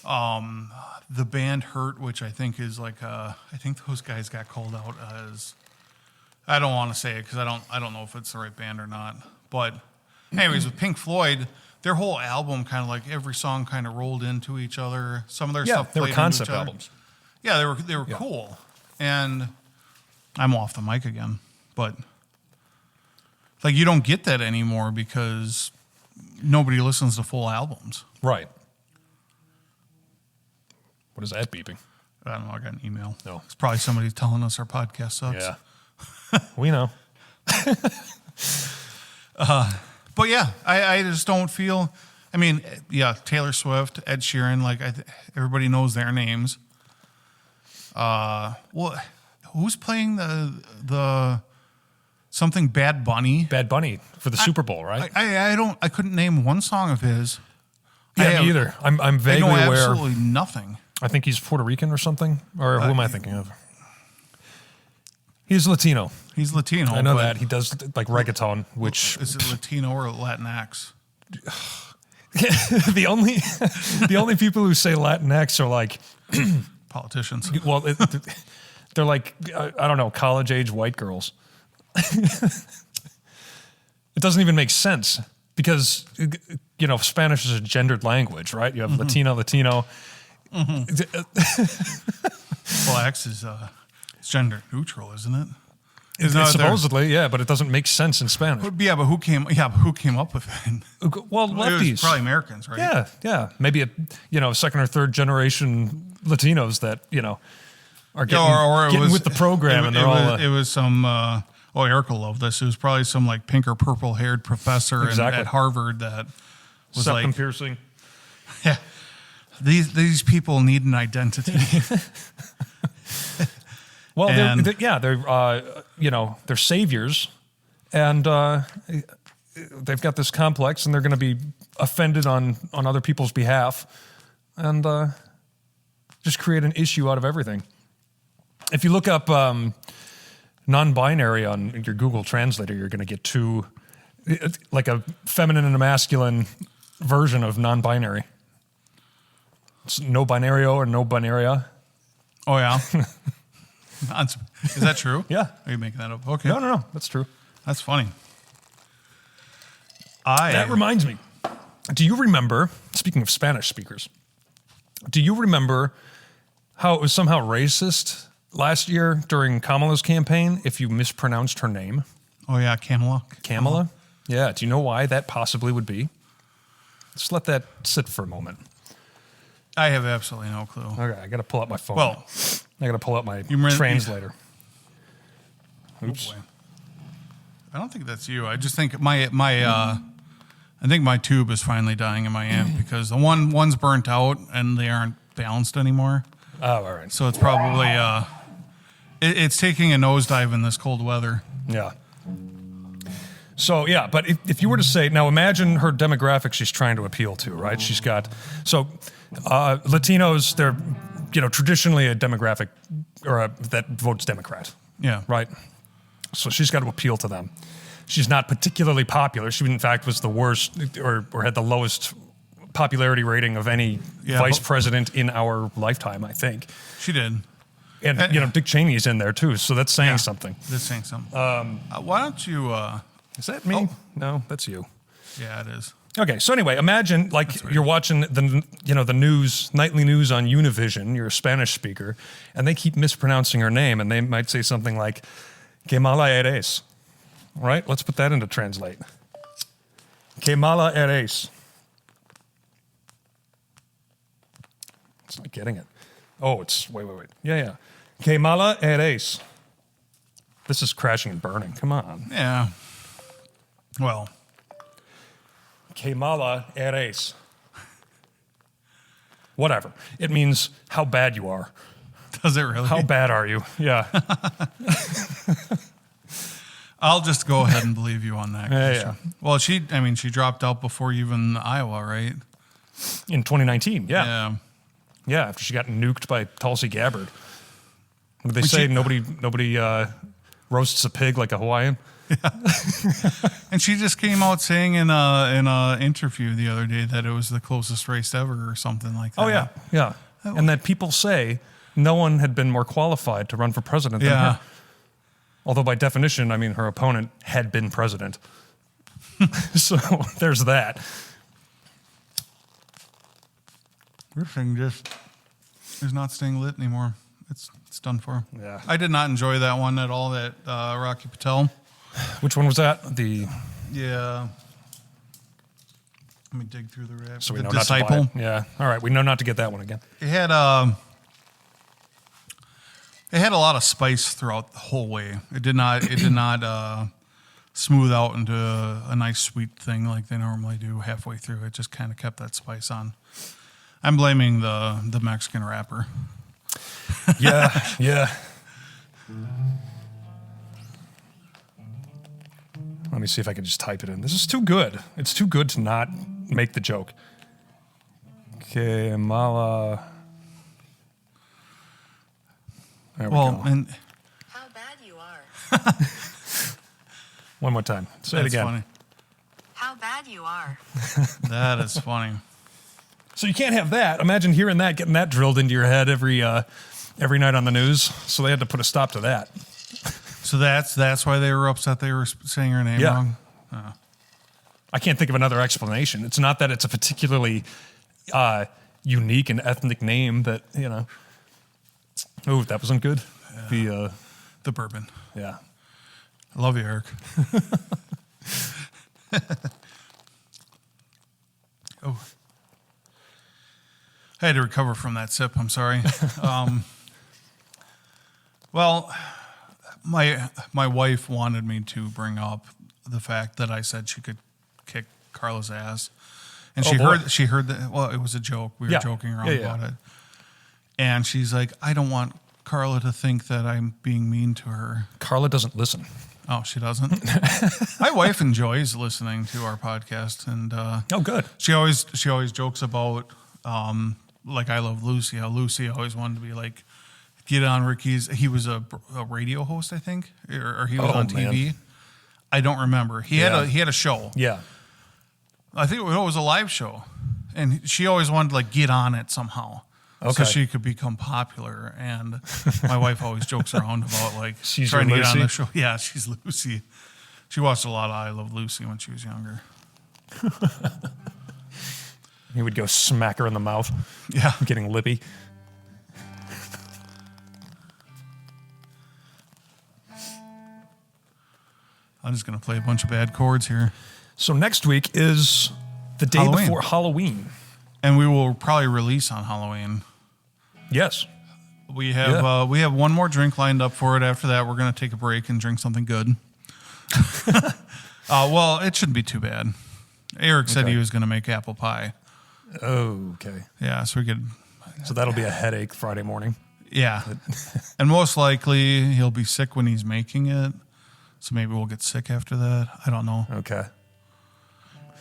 B: the band Hurt, which I think is like I think those guys got called out as, I don't want to say it because I don't know if it's the right band or not. But anyways, with Pink Floyd, their whole album kind of like every song kind of rolled into each other. Some of their stuff
A: they were
B: played
A: concept
B: into each other.
A: albums.
B: Yeah, they were cool. And I'm off the mic again, but like you don't get that anymore because nobody listens to full albums.
A: Right. What is that beeping?
B: I don't know. I got an email.
A: No.
B: It's probably somebody telling us our podcast sucks.
A: Yeah. We know.
B: But yeah, I just don't feel. I mean, yeah, Taylor Swift, Ed Sheeran, like everybody knows their names. Well, who's playing the something Bad Bunny?
A: Bad Bunny for the Super Bowl, right?
B: I couldn't name one song of his.
A: Yeah, me either. I'm vaguely
B: I know
A: aware.
B: Absolutely nothing.
A: I think he's Puerto Rican or something. Or who am I thinking of? He's Latino.
B: He's Latino.
A: I know that. He does like reggaeton, which
B: is it Latino or Latinx?
A: the only people who say Latinx are like
B: politicians.
A: Well, they're like I don't know, college age white girls. It doesn't even make sense because Spanish is a gendered language, right? You have Latino.
B: Well, X is it's gender neutral, isn't it?
A: Supposedly, yeah, but it doesn't make sense in Spanish.
B: Yeah, but who came up with it?
A: Well, lefties.
B: It was probably Americans, right?
A: Yeah. Maybe second or third generation Latinos that are getting with the program, and they're all.
B: It was some. Erica loved this. It was probably some like pink or purple haired professor at Harvard that was
A: septum piercing.
B: Yeah, these people need an identity.
A: Well, they're saviors, and they've got this complex, and they're going to be offended on other people's behalf, and just create an issue out of everything. If you look up non-binary on your Google Translator, you're going to get like a feminine and a masculine version of non-binary. It's no binario or no binaria.
B: Oh yeah. Is that true?
A: Yeah.
B: Are you making that up? Okay.
A: No. That's true.
B: That's funny.
A: That reminds me. Do you remember, speaking of Spanish speakers, do you remember how it was somehow racist last year during Kamala's campaign if you mispronounced her name?
B: Oh, yeah, Kamala.
A: Kamala? Yeah. Do you know why that possibly would be? Just let that sit for a moment.
B: I have absolutely no clue.
A: Okay, I got to pull up my phone.
B: Well,
A: I got to pull up my translator. Oops.
B: Oh, I don't think that's you. I just think my tube is finally dying in my amp because the one's burnt out and they aren't balanced anymore.
A: Oh, all right.
B: So it's probably it's taking a nosedive in this cold weather.
A: Yeah. So, yeah, but if you were to say, now imagine her demographic she's trying to appeal to, right? She's got, Latinos, they're, traditionally a demographic that votes Democrat.
B: Yeah.
A: Right. So she's got to appeal to them. She's not particularly popular. She, in fact, was the worst or had the lowest popularity rating of any vice president in our lifetime, I think.
B: She did.
A: And Dick Cheney's in there, too, so that's saying something.
B: That's saying something. Why don't you...
A: Is that me? Oh. No, that's you.
B: Yeah, it is.
A: Okay, so anyway, imagine you're watching the news, nightly news on Univision. You're a Spanish speaker, and they keep mispronouncing her name, and they might say something like, "Que mala eres." All right, let's put that into translate. Que mala eres. It's not getting it. Oh, it's wait. Yeah. Que mala eres. This is crashing and burning. Come on.
B: Yeah. Well.
A: Que mala eres. Whatever. It means how bad you are.
B: Does it really?
A: How bad are you? Yeah.
B: I'll just go ahead and believe you on that.
A: Yeah.
B: Well, she dropped out before even Iowa, right?
A: In 2019,
B: Yeah.
A: Yeah, after she got nuked by Tulsi Gabbard. They say nobody roasts a pig like a Hawaiian.
B: Yeah. And she just came out saying in a interview the other day that it was the closest race ever or something like that.
A: Oh, yeah. And that people say no one had been more qualified to run for president than her. Although by definition, I mean, her opponent had been president. So there's that.
B: This thing just is not staying lit anymore. It's done for.
A: Yeah.
B: I did not enjoy that one at all, that Rocky Patel.
A: Which one was that?
B: Yeah. Let me dig through the rap.
A: So we
B: the
A: know
B: Disciple.
A: not to buy it. Yeah. All right. We know not to get that one again.
B: It had a lot of spice throughout the whole way. It did not smooth out into a nice sweet thing like they normally do halfway through. It just kind of kept that spice on. I'm blaming the Mexican rapper.
A: Yeah. Let me see if I can just type it in. This is too good. It's too good to not make the joke. Que mala. There we go.
B: And
C: how bad you are.
A: One more time. Say it again.
B: Funny.
C: How bad you are.
B: That is funny.
A: So you can't have that. Imagine hearing that, getting that drilled into your head every night on the news. So they had to put a stop to that.
B: So that's why they were upset they were saying her name wrong? Oh.
A: I can't think of another explanation. It's not that it's a particularly unique and ethnic name that, Oh, that wasn't good.
B: Yeah. The bourbon.
A: Yeah.
B: I love you, Eric. Oh. I had to recover from that sip. I'm sorry. Well, my wife wanted me to bring up the fact that I said she could kick Carla's ass, and she heard that. Well, it was a joke. We were joking around about it, and she's like, "I don't want Carla to think that I'm being mean to her."
A: Carla doesn't listen.
B: Oh, she doesn't. My wife enjoys listening to our podcast, and
A: good.
B: She always jokes about like I Love Lucy. How Lucy always wanted to be like, get on Ricky's. He was a radio host, I think, or he was on TV. Man. I don't remember. He had a show.
A: Yeah,
B: I think it was a live show, and she always wanted to like get on it somehow.
A: Okay.
B: So she could become popular, and my wife always jokes around about like
A: she's
B: trying to get
A: Lucy?
B: on the show. Yeah, she's Lucy. She watched a lot of I Love Lucy when she was younger.
A: He would go smack her in the mouth.
B: Yeah,
A: getting lippy.
B: I'm just gonna play a bunch of bad chords here.
A: So next week is the day before Halloween,
B: and we will probably release on Halloween.
A: Yes.
B: We have one more drink lined up for it. After that, we're going to take a break and drink something good. Well, it shouldn't be too bad. Eric said he was going to make apple pie.
A: Oh, okay.
B: Yeah, so we could...
A: So that'll be a headache Friday morning.
B: Yeah. And most likely, he'll be sick when he's making it. So maybe we'll get sick after that. I don't know.
A: Okay.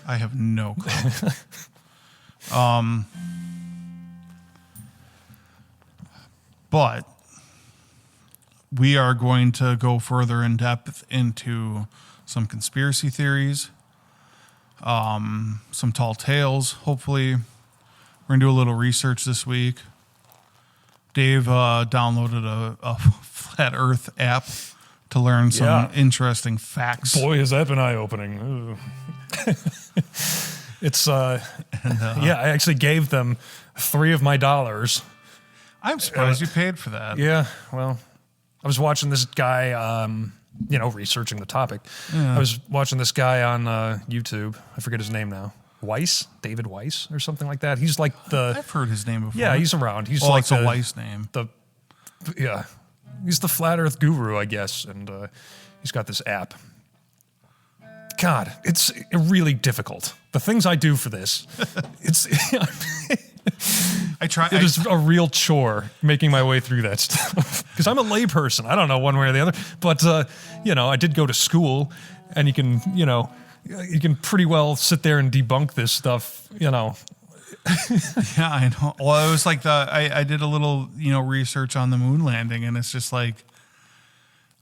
B: I have no clue. But we are going to go further in depth into some conspiracy theories, some tall tales. Hopefully, we're going to do a little research this week. Dave downloaded a Flat Earth app to learn some interesting facts.
A: Boy, has that been eye-opening. It's, I actually gave them $3 of my dollars.
B: I'm surprised you paid for that.
A: Yeah, well, I was watching this guy, researching the topic.
B: Yeah.
A: I was watching this guy on YouTube. I forget his name now. Weiss? David Weiss or something like that. He's like
B: I've heard his name before.
A: Yeah, he's around. He's
B: like it's a Weiss name.
A: He's the flat earth guru, I guess. And he's got this app. God, it's really difficult. The things I do for this, It is a real chore making my way through that stuff because I'm a layperson. I don't know one way or the other, but I did go to school, and you can pretty well sit there and debunk this stuff.
B: Yeah, I know. Well, it was like I did a little research on the moon landing, and it's just like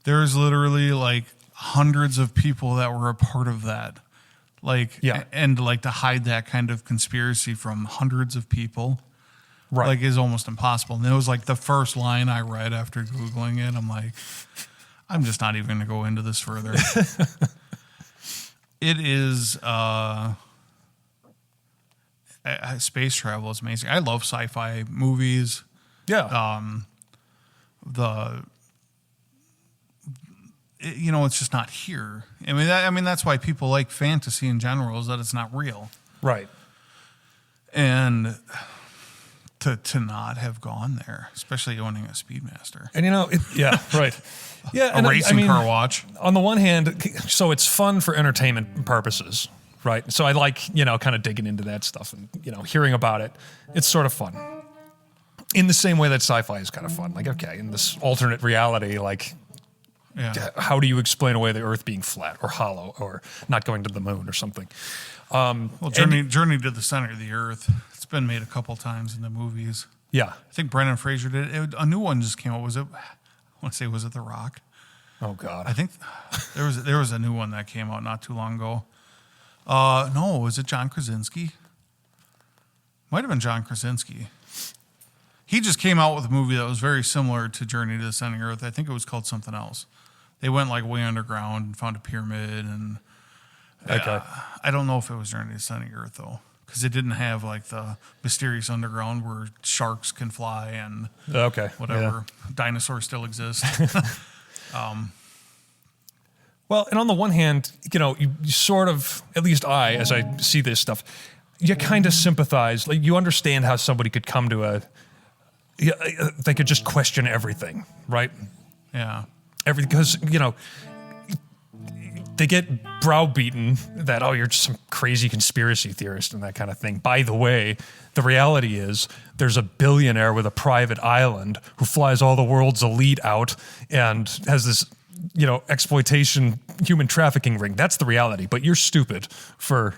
B: there's literally like hundreds of people that were a part of that. And to hide that kind of conspiracy from hundreds of people, right, is almost impossible. And it was like the first line I read after Googling it. I'm like, I'm just not even going to go into this further. It is space travel is amazing. I love sci-fi movies.
A: Yeah.
B: It's just not here. I mean, that's why people like fantasy in general, is that it's not real.
A: Right.
B: And to not have gone there, especially owning a Speedmaster.
A: And right. Yeah.
B: A racing car watch.
A: On the one hand, so it's fun for entertainment purposes, right? So I like, kind of digging into that stuff and, hearing about it. It's sort of fun. In the same way that sci-fi is kind of fun. Like, okay, in this alternate reality, like, how do you explain away the Earth being flat or hollow or not going to the moon or something?
B: Journey to the Center of the Earth. It's been made a couple times in the movies.
A: Yeah,
B: I think Brendan Fraser did it. A new one just came out. Was it The Rock?
A: Oh God,
B: I think there was a new one that came out not too long ago. No, was it John Krasinski? Might have been John Krasinski. He just came out with a movie that was very similar to Journey to the Center of the Earth. I think it was called something else. They went like way underground and found a pyramid, and I don't know if it was Journey to the Center of the Earth though, because it didn't have like the mysterious underground where sharks can fly and whatever. Dinosaurs still exist.
A: Well, and on the one hand, you sort of, at least as I see this stuff, you kind of sympathize. Like, you understand how somebody could come to they could just question everything, right?
B: Yeah.
A: Because, they get browbeaten that, you're just some crazy conspiracy theorist and that kind of thing. By the way, the reality is there's a billionaire with a private island who flies all the world's elite out and has this, exploitation, human trafficking ring. That's the reality. But you're stupid for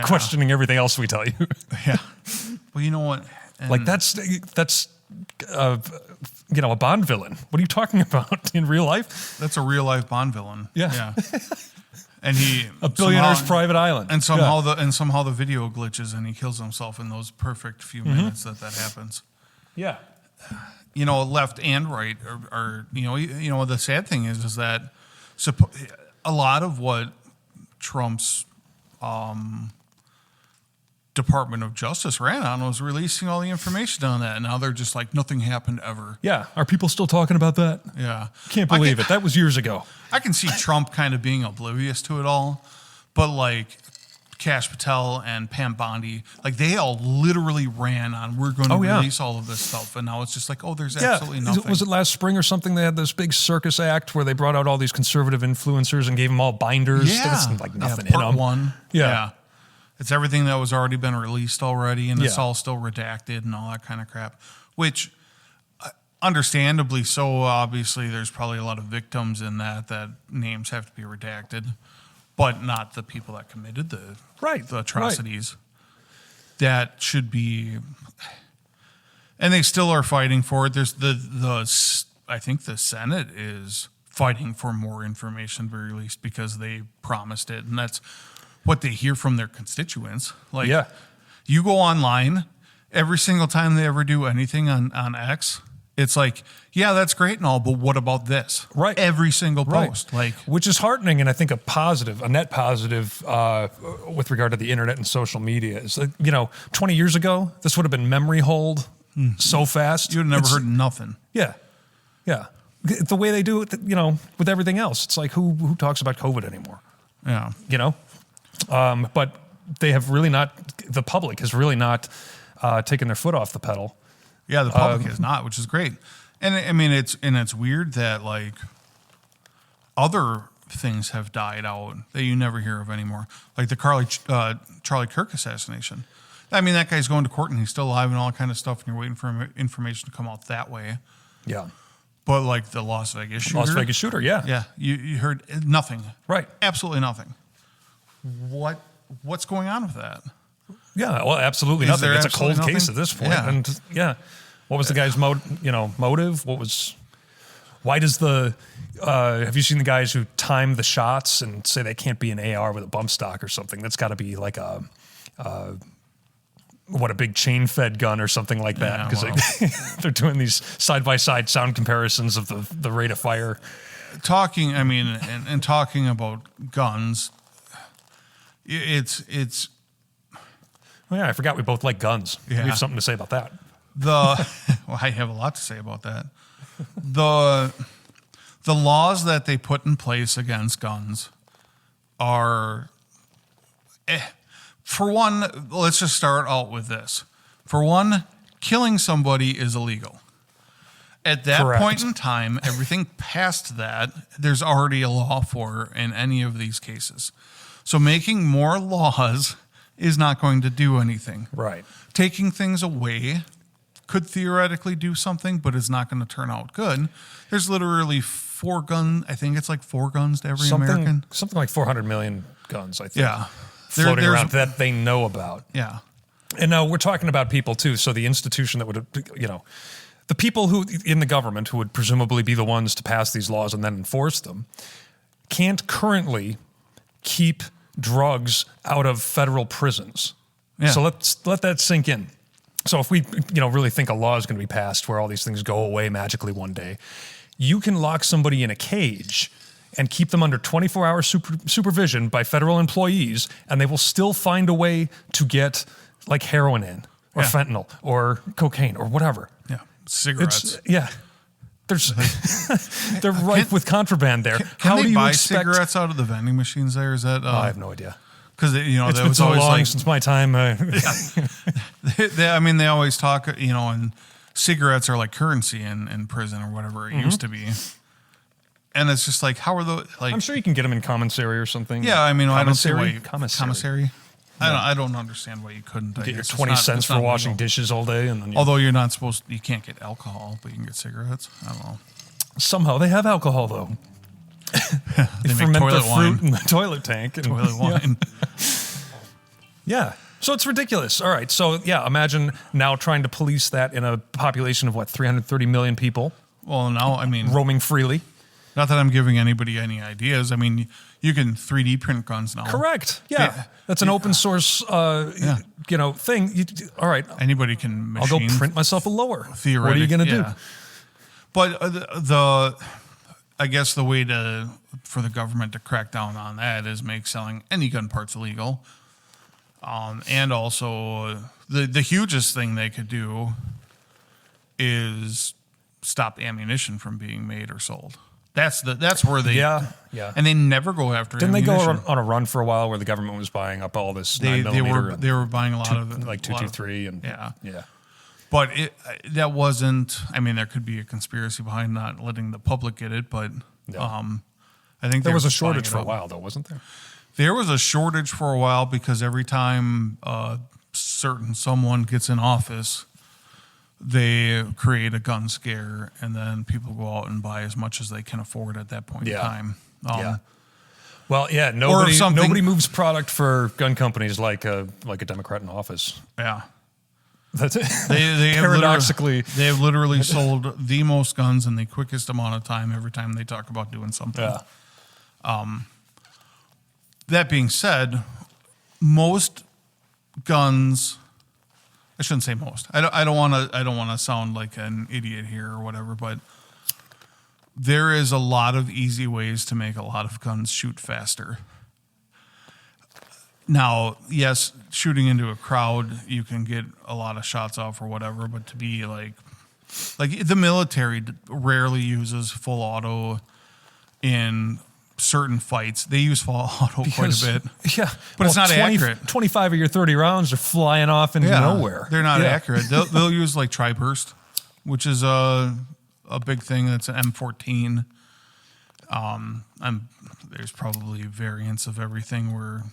A: questioning everything else we tell you.
B: Yeah. Well, you know what?
A: Like that's a Bond villain. What are you talking about in real life?
B: That's a real life Bond villain.
A: Yeah.
B: And
A: a billionaire's private island.
B: And somehow the video glitches and he kills himself in those perfect few minutes that happens.
A: Yeah.
B: Left and right are the sad thing is that a lot of what Trump's Department of Justice ran on was releasing all the information on that, and now they're just like nothing happened ever.
A: Yeah, are people still talking about that?
B: Yeah,
A: can't believe it. That was years ago.
B: I can see Trump kind of being oblivious to it all, but like Kash Patel and Pam Bondi, like they all literally ran on we're going to release all of this stuff, and now it's just like there's absolutely nothing.
A: Was it last spring or something? They had this big circus act where they brought out all these conservative influencers and gave them all binders.
B: Yeah,
A: there's like nothing in them.
B: Part one. Yeah. It's everything that was already been released already, and it's all still redacted and all that kind of crap, which understandably so. Obviously, there's probably a lot of victims in that names have to be redacted, but not the people that committed the atrocities. Right. That should be, and they still are fighting for it. There's the I think the Senate is fighting for more information to be released because they promised it, and that's what they hear from their constituents. Like,
A: Yeah.
B: you go online every single time they ever do anything on X, it's like, yeah, that's great and all, but what about this?
A: Right.
B: Every single
A: Right.
B: post. Like,
A: which is heartening, and I think a net positive with regard to the internet and social media. Is that, 20 years ago, this would have been memory hold so fast.
B: you'd have never heard nothing.
A: Yeah, yeah. The way they do it, with everything else, it's like who talks about COVID anymore?
B: Yeah.
A: But they have really not. The public has really not taken their foot off the pedal.
B: Yeah, the public is not, which is great. And I mean, it's weird that like other things have died out that you never hear of anymore, like the Charlie Kirk assassination. I mean, that guy's going to court and he's still alive and all that kind of stuff, and you're waiting for information to come out that way.
A: Yeah.
B: But like the Las Vegas shooter,
A: yeah.
B: yeah, you heard nothing,
A: Right.
B: Absolutely nothing. What's going on with that?
A: Yeah, well, absolutely
B: Is
A: nothing.
B: there
A: It's a
B: absolutely
A: cold case
B: nothing?
A: at this point.
B: Yeah.
A: And what was the guy's motive? Why does have you seen the guys who time the shots and say they can't be an AR with a bump stock or something? That's got to be like a big chain fed gun or something like that. Because they're doing these side by side sound comparisons of the rate of fire.
B: Talking about guns, it's
A: Oh, yeah, I forgot we both like guns.
B: Yeah.
A: We have something to say about that.
B: well, I have a lot to say about that. The laws that they put in place against guns are, for one, let's just start out with this. For one, killing somebody is illegal. At that
A: Correct.
B: point in time, everything past that, there's already a law for in any of these cases. So making more laws is not going to do anything.
A: Right.
B: Taking things away could theoretically do something, but it's not going to turn out good. There's literally 4 guns. I think it's like 4 guns to every American.
A: Something like 400 million guns, I think.
B: Yeah.
A: Floating
B: There's-
A: around that they know about.
B: Yeah.
A: And now we're talking about people too. So the institution that would, the people who in the government who would presumably be the ones to pass these laws and then enforce them, can't currently keep drugs out of federal prisons.
B: Yeah.
A: So let's let that sink in. So if we, really think a law is going to be passed where all these things go away magically one day, you can lock somebody in a cage and keep them under 24-hour supervision by federal employees, and they will still find a way to get like heroin in or fentanyl or cocaine or whatever.
B: Yeah. Cigarettes.
A: They're rife with contraband there.
B: Can they buy cigarettes out of the vending machines there? Is that?
A: I have no idea.
B: Because
A: It's
B: that
A: been
B: was
A: so
B: always
A: long
B: like,
A: since my time.
B: they always talk, and cigarettes are like currency in prison or whatever it used to be. And it's just like, how are those? Like,
A: I'm sure you can get them in commissary or something.
B: yeah, I don't see why you
A: commissary.
B: I don't understand why you couldn't.
A: Get your 20 cents for washing dishes all day, and then
B: Although you're not supposed, you can't get alcohol, but you can get cigarettes. I don't know.
A: somehow they have alcohol though.
B: They make
A: ferment
B: toilet
A: the fruit
B: wine.
A: in the toilet tank. And,
B: Toilet wine.
A: Yeah. So it's ridiculous. All right. So yeah, imagine now trying to police that in a population of 330 million people
B: Well, now,
A: roaming freely.
B: not that I'm giving anybody any ideas. You can 3D print guns now.
A: Correct. Yeah. That's an open source, thing. All right.
B: Anybody can
A: I'll
B: machine.
A: go print myself a lower.
B: Theoretically,
A: What are you going to do?
B: But I guess the way for the government to crack down on that is make selling any gun parts illegal. And also the hugest thing they could do is stop ammunition from being made or sold. That's where they
A: Yeah.
B: and they never go after.
A: Didn't they
B: ammunition.
A: go on a run for a while where the government was buying up all this
B: They
A: 9mm?
B: they were buying a lot of it,
A: like 223 and yeah.
B: But that wasn't. There could be a conspiracy behind not letting the public get it, but
A: No.
B: I think
A: There was a
B: just buying
A: shortage
B: it
A: for a
B: up.
A: while though, wasn't there?
B: There was a shortage for a while because every time someone gets in office, they create a gun scare, and then people go out and buy as much as they can afford at that point in time.
A: Well, yeah, nobody
B: something-
A: moves product for gun companies like a Democrat in office.
B: Yeah.
A: That's it.
B: They have
A: Paradoxically.
B: they have literally sold the most guns in the quickest amount of time every time they talk about doing something.
A: Yeah.
B: That being said, most guns, I shouldn't say most. I don't want to sound like an idiot here or whatever, but there is a lot of easy ways to make a lot of guns shoot faster. Now, yes, shooting into a crowd, you can get a lot of shots off or whatever, but to be like the military rarely uses full auto in certain fights. They use full auto quite a bit.
A: Yeah.
B: But it's not accurate.
A: 25 of your 30 rounds are flying off into nowhere.
B: They're not accurate. They'll use like tri-burst, which is a big thing. That's an M14. There's probably variants of everything where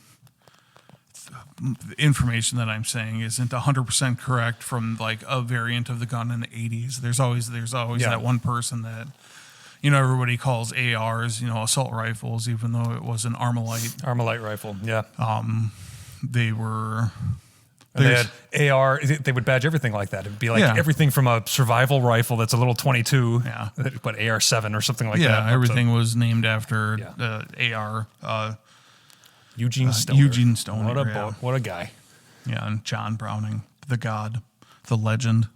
B: the information that I'm saying isn't 100% correct from like a variant of the gun in the 80s. There's always that one person that, everybody calls ARs, assault rifles, even though it was an Armalite.
A: Armalite rifle, yeah.
B: They were...
A: They had AR, they would badge everything like that. It'd be like everything from a survival rifle that's a little 22, but AR-7 or something like that.
B: Yeah, everything was named after AR.
A: Eugene Stoner.
B: Eugene Stoner.
A: What a guy.
B: Yeah, and John Browning, the god, the legend.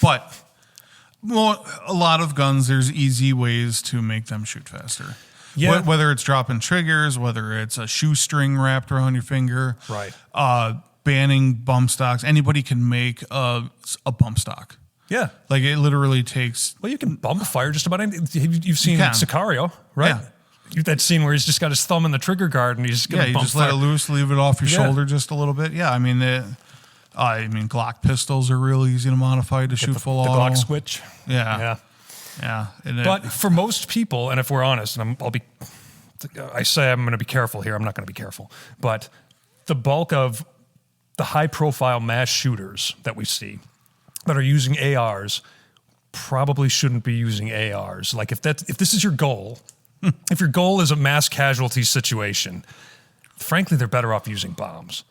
B: But a lot of guns, there's easy ways to make them shoot faster.
A: Yeah.
B: Whether it's dropping triggers, whether it's a shoestring wrapped around your finger.
A: Right.
B: Banning bump stocks. Anybody can make a bump stock.
A: Yeah.
B: Like it literally takes...
A: Well, you can bump fire just about anything. You've seen Sicario, right? Yeah.
B: That
A: scene where he's just got his thumb in the trigger guard and he's going to bump
B: just
A: fire.
B: Let it loose, leave it off your shoulder just a little bit. Yeah, I mean, Glock pistols are real easy to modify to shoot full auto.
A: The Glock switch.
B: Yeah.
A: But for most people, and if we're honest, and I say I'm going to be careful here. I'm not going to be careful. But the bulk of the high-profile mass shooters that we see that are using ARs probably shouldn't be using ARs. Like if this is your goal, if your goal is a mass casualty situation, frankly, they're better off using bombs.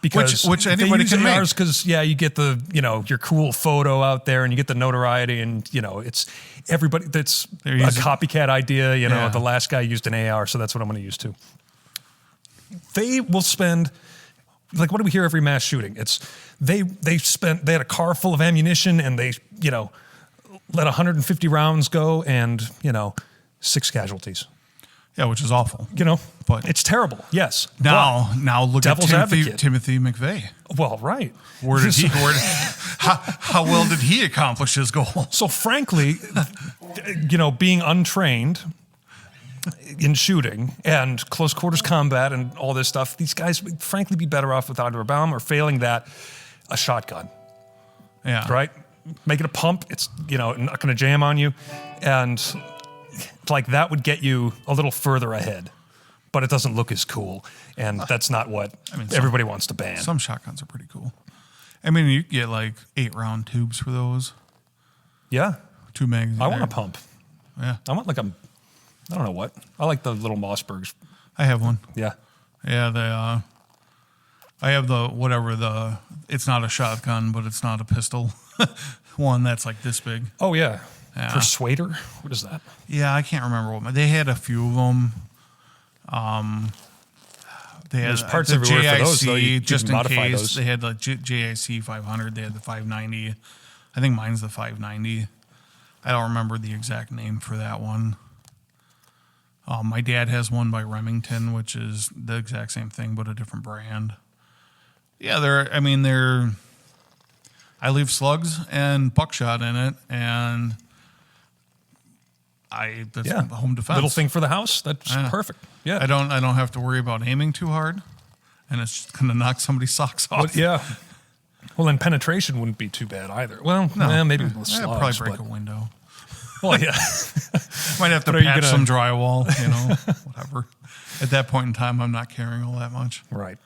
A: Because
B: which anybody can make.
A: Because you get the your cool photo out there and you get the notoriety and it's everybody that's a copycat idea. The last guy used an AR, so that's what I'm going to use too. They will spend what do we hear every mass shooting? It's they had a car full of ammunition and they let 150 rounds go and 6 casualties.
B: Yeah, which is awful.
A: But it's terrible. Yes.
B: Now look at Timothy McVeigh.
A: Well, right.
B: How well did he accomplish his goal?
A: So frankly, being untrained in shooting and close quarters combat and all this stuff, these guys would frankly be better off with either a bomb or failing that, a shotgun.
B: Yeah.
A: Right? Make it a pump. It's, not going to jam on you. And that would get you a little further ahead, but it doesn't look as cool. And that's not what everybody wants to ban.
B: Some shotguns are pretty cool. I mean, you get 8-round tubes for those.
A: Yeah.
B: 2 magazines.
A: I want a pump.
B: Yeah.
A: I want I don't know what. I like the little Mossbergs.
B: I have one.
A: Yeah.
B: Yeah, I have it's not a shotgun, but it's not a pistol. One that's this big.
A: Oh, yeah. Persuader? What is that?
B: Yeah, I can't remember they had a few of them.
A: There's parts everywhere
B: JIC,
A: for those, though. You
B: just in case.
A: Those.
B: They had the JIC 500. They had the 590. I think mine's the 590. I don't remember the exact name for that one. My dad has one by Remington, which is the exact same thing, but a different brand. Yeah, I leave slugs and buckshot in it, and that's home defense.
A: Little thing for the house. That's perfect. Yeah.
B: I don't have to worry about aiming too hard, and it's going to knock somebody's socks off.
A: Well, then penetration wouldn't be too bad either. Well, no, maybe with slugs.
B: Probably break a window.
A: Well, yeah.
B: Might have to patch some drywall, whatever. At that point in time, I'm not caring all that much.
A: Right.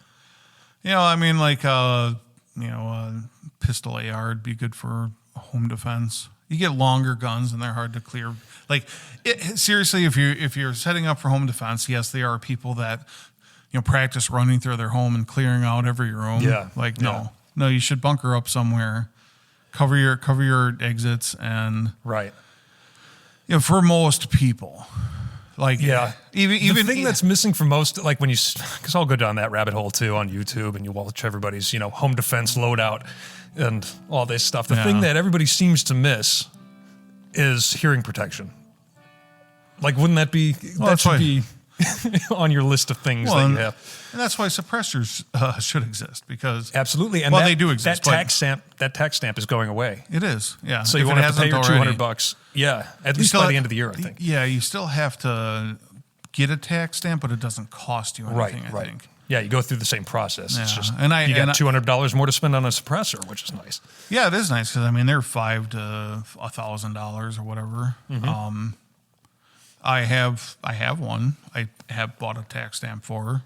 B: Pistol AR would be good for home defense. You get longer guns and they're hard to clear. Seriously, if you're setting up for home defense, yes, there are people that, practice running through their home and clearing out every room.
A: Yeah.
B: Like,
A: Yeah.
B: no, you should bunker up somewhere, cover your exits, and
A: Right.
B: for most people, like
A: even
B: even
A: the thing that's missing for most, like when because I'll go down that rabbit hole too on YouTube, and you watch everybody's home defense loadout and all this stuff. The thing that everybody seems to miss is hearing protection. Like, wouldn't that be that should be on your list of things that you have?
B: And that's why suppressors should exist, because
A: absolutely, and
B: they do exist.
A: That tax stamp is going away.
B: It is, yeah.
A: So you won't have to pay your $200. Yeah, at least by the end of the year, I think.
B: Yeah, you still have to get a tax stamp, but it doesn't cost you anything. I think.
A: Yeah, you go through the same process.
B: Yeah.
A: It's just
B: you
A: got $200 more to spend on a suppressor, which is nice.
B: Yeah, it is nice because they're $500 to $1,000 or whatever.
A: Mm-hmm.
B: I have one. I have bought a tax stamp for.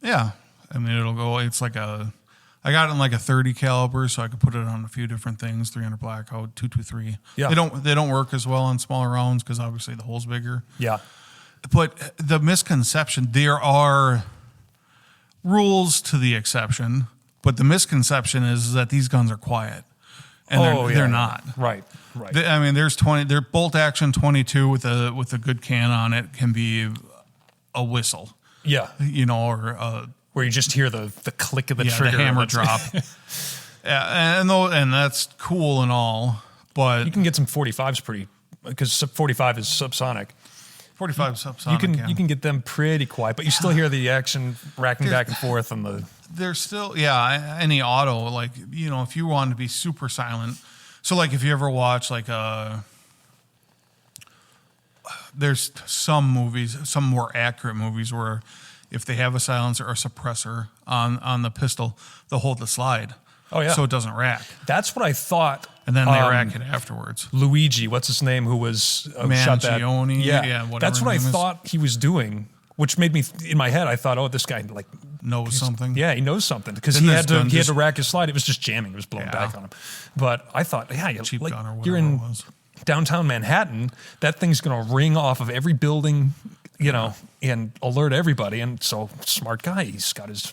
B: Yeah, it'll go. It's like I got it in like a 30 caliber, so I could put it on a few different things. 300 Blackout, 223.
A: Yeah,
B: they don't work as well on smaller rounds because obviously the hole's bigger.
A: Yeah,
B: but the misconception, there are rules to the exception, but the misconception is that these guns are quiet, and they're not.
A: Right.
B: There's they're bolt action 22 with a good can on it can be a whistle.
A: Yeah.
B: Or
A: where you just hear the click of the trigger,
B: the hammer drop. Yeah, and that's cool and all, but
A: you can get some 45s because 45 is subsonic.
B: 45 subsonic.
A: You can get them pretty quiet, but you still hear the action racking back and forth on the.
B: There's still any auto, like if you want to be super silent. So like if you ever watch like there's some movies, some more accurate movies where if they have a silencer or suppressor on the pistol, they'll hold the slide.
A: Oh yeah.
B: So it doesn't rack.
A: That's what I thought.
B: And then they rack it afterwards.
A: Luigi, what's his name, who was shot that?
B: Whatever.
A: That's what I thought he was doing, which made me in my head. I thought, oh, this guy
B: knows something.
A: Yeah, he knows something because he had to rack his slide. It was just jamming. It was blowing back on him. But I thought,
B: cheap gun or whatever
A: you're in
B: it was.
A: Downtown Manhattan. That thing's going to ring off of every building, and alert everybody. And so, smart guy. He's got his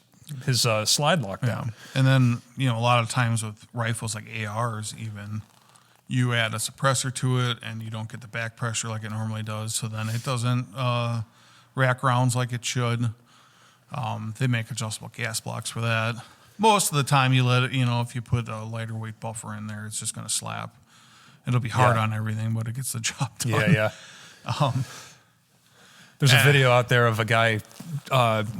A: slide locked down.
B: And then, a lot of times with rifles like ARs even, you add a suppressor to it and you don't get the back pressure like it normally does. So then it doesn't rack rounds like it should. They make adjustable gas blocks for that. Most of the time you let it, if you put a lighter weight buffer in there, it's just going to slap. It'll be hard on everything, but it gets the job done.
A: Yeah. There's a video out there of a guy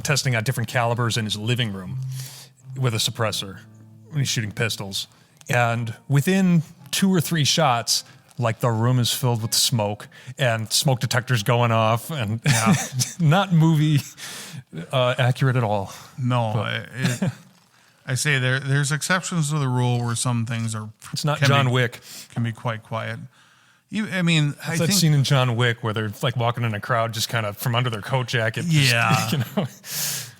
A: testing out different calibers in his living room with a suppressor when he's shooting pistols. And within 2 or 3 shots, like the room is filled with smoke and smoke detectors going off and not movie accurate at all.
B: No, I say there's exceptions to the rule where some things are.
A: It's not John Wick.
B: Can be quite quiet. I think
A: that scene in John Wick where they're like walking in a crowd, just kind of from under their coat jacket.
B: Yeah.
A: Just,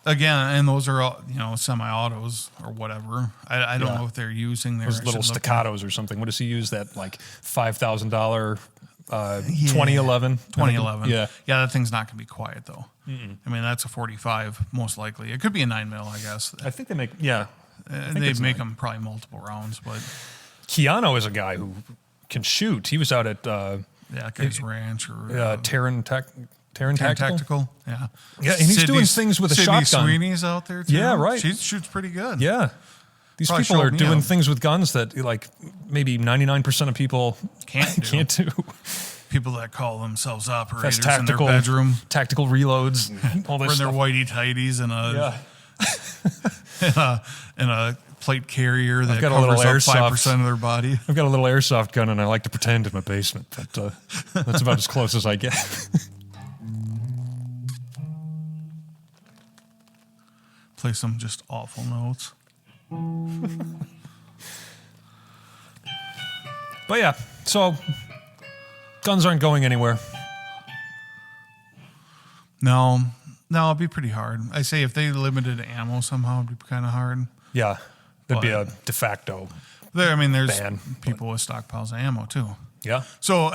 B: Again, and those are all, semi-autos or whatever. I don't know if they're using
A: those little staccatos or something. What does he use? That like $5,000 2011.
B: 2011.
A: Yeah.
B: Yeah, that thing's not going to be quiet though. Mm-mm. That's a 45 most likely. It could be a 9mm, I guess.
A: I think they make
B: they make them probably multiple rounds, but
A: Keanu is a guy who can shoot. He was out at
B: Guy's Ranch or
A: Terran Tactical.
B: Yeah,
A: and he's doing things with a shotgun.
B: Sweeney's out there too.
A: Yeah, right.
B: She shoots pretty good.
A: Yeah. These
B: Probably
A: people are doing
B: up.
A: things with guns that like maybe 99% of people can't do.
B: People that call themselves operators
A: That's tactical,
B: in their bedroom.
A: Tactical reloads. And all this
B: or in their
A: stuff.
B: whitey tighties and a plate carrier that covers up 5% of their body.
A: I've got a little airsoft gun and I like to pretend in my basement, but that's about as close as I get.
B: Play some just awful notes.
A: But yeah, so guns aren't going anywhere.
B: No, it'd be pretty hard. I say if they limited ammo somehow, it'd be kind of hard.
A: Yeah, there'd be a de facto
B: there's
A: ban,
B: people with stockpiles of ammo too.
A: Yeah.
B: So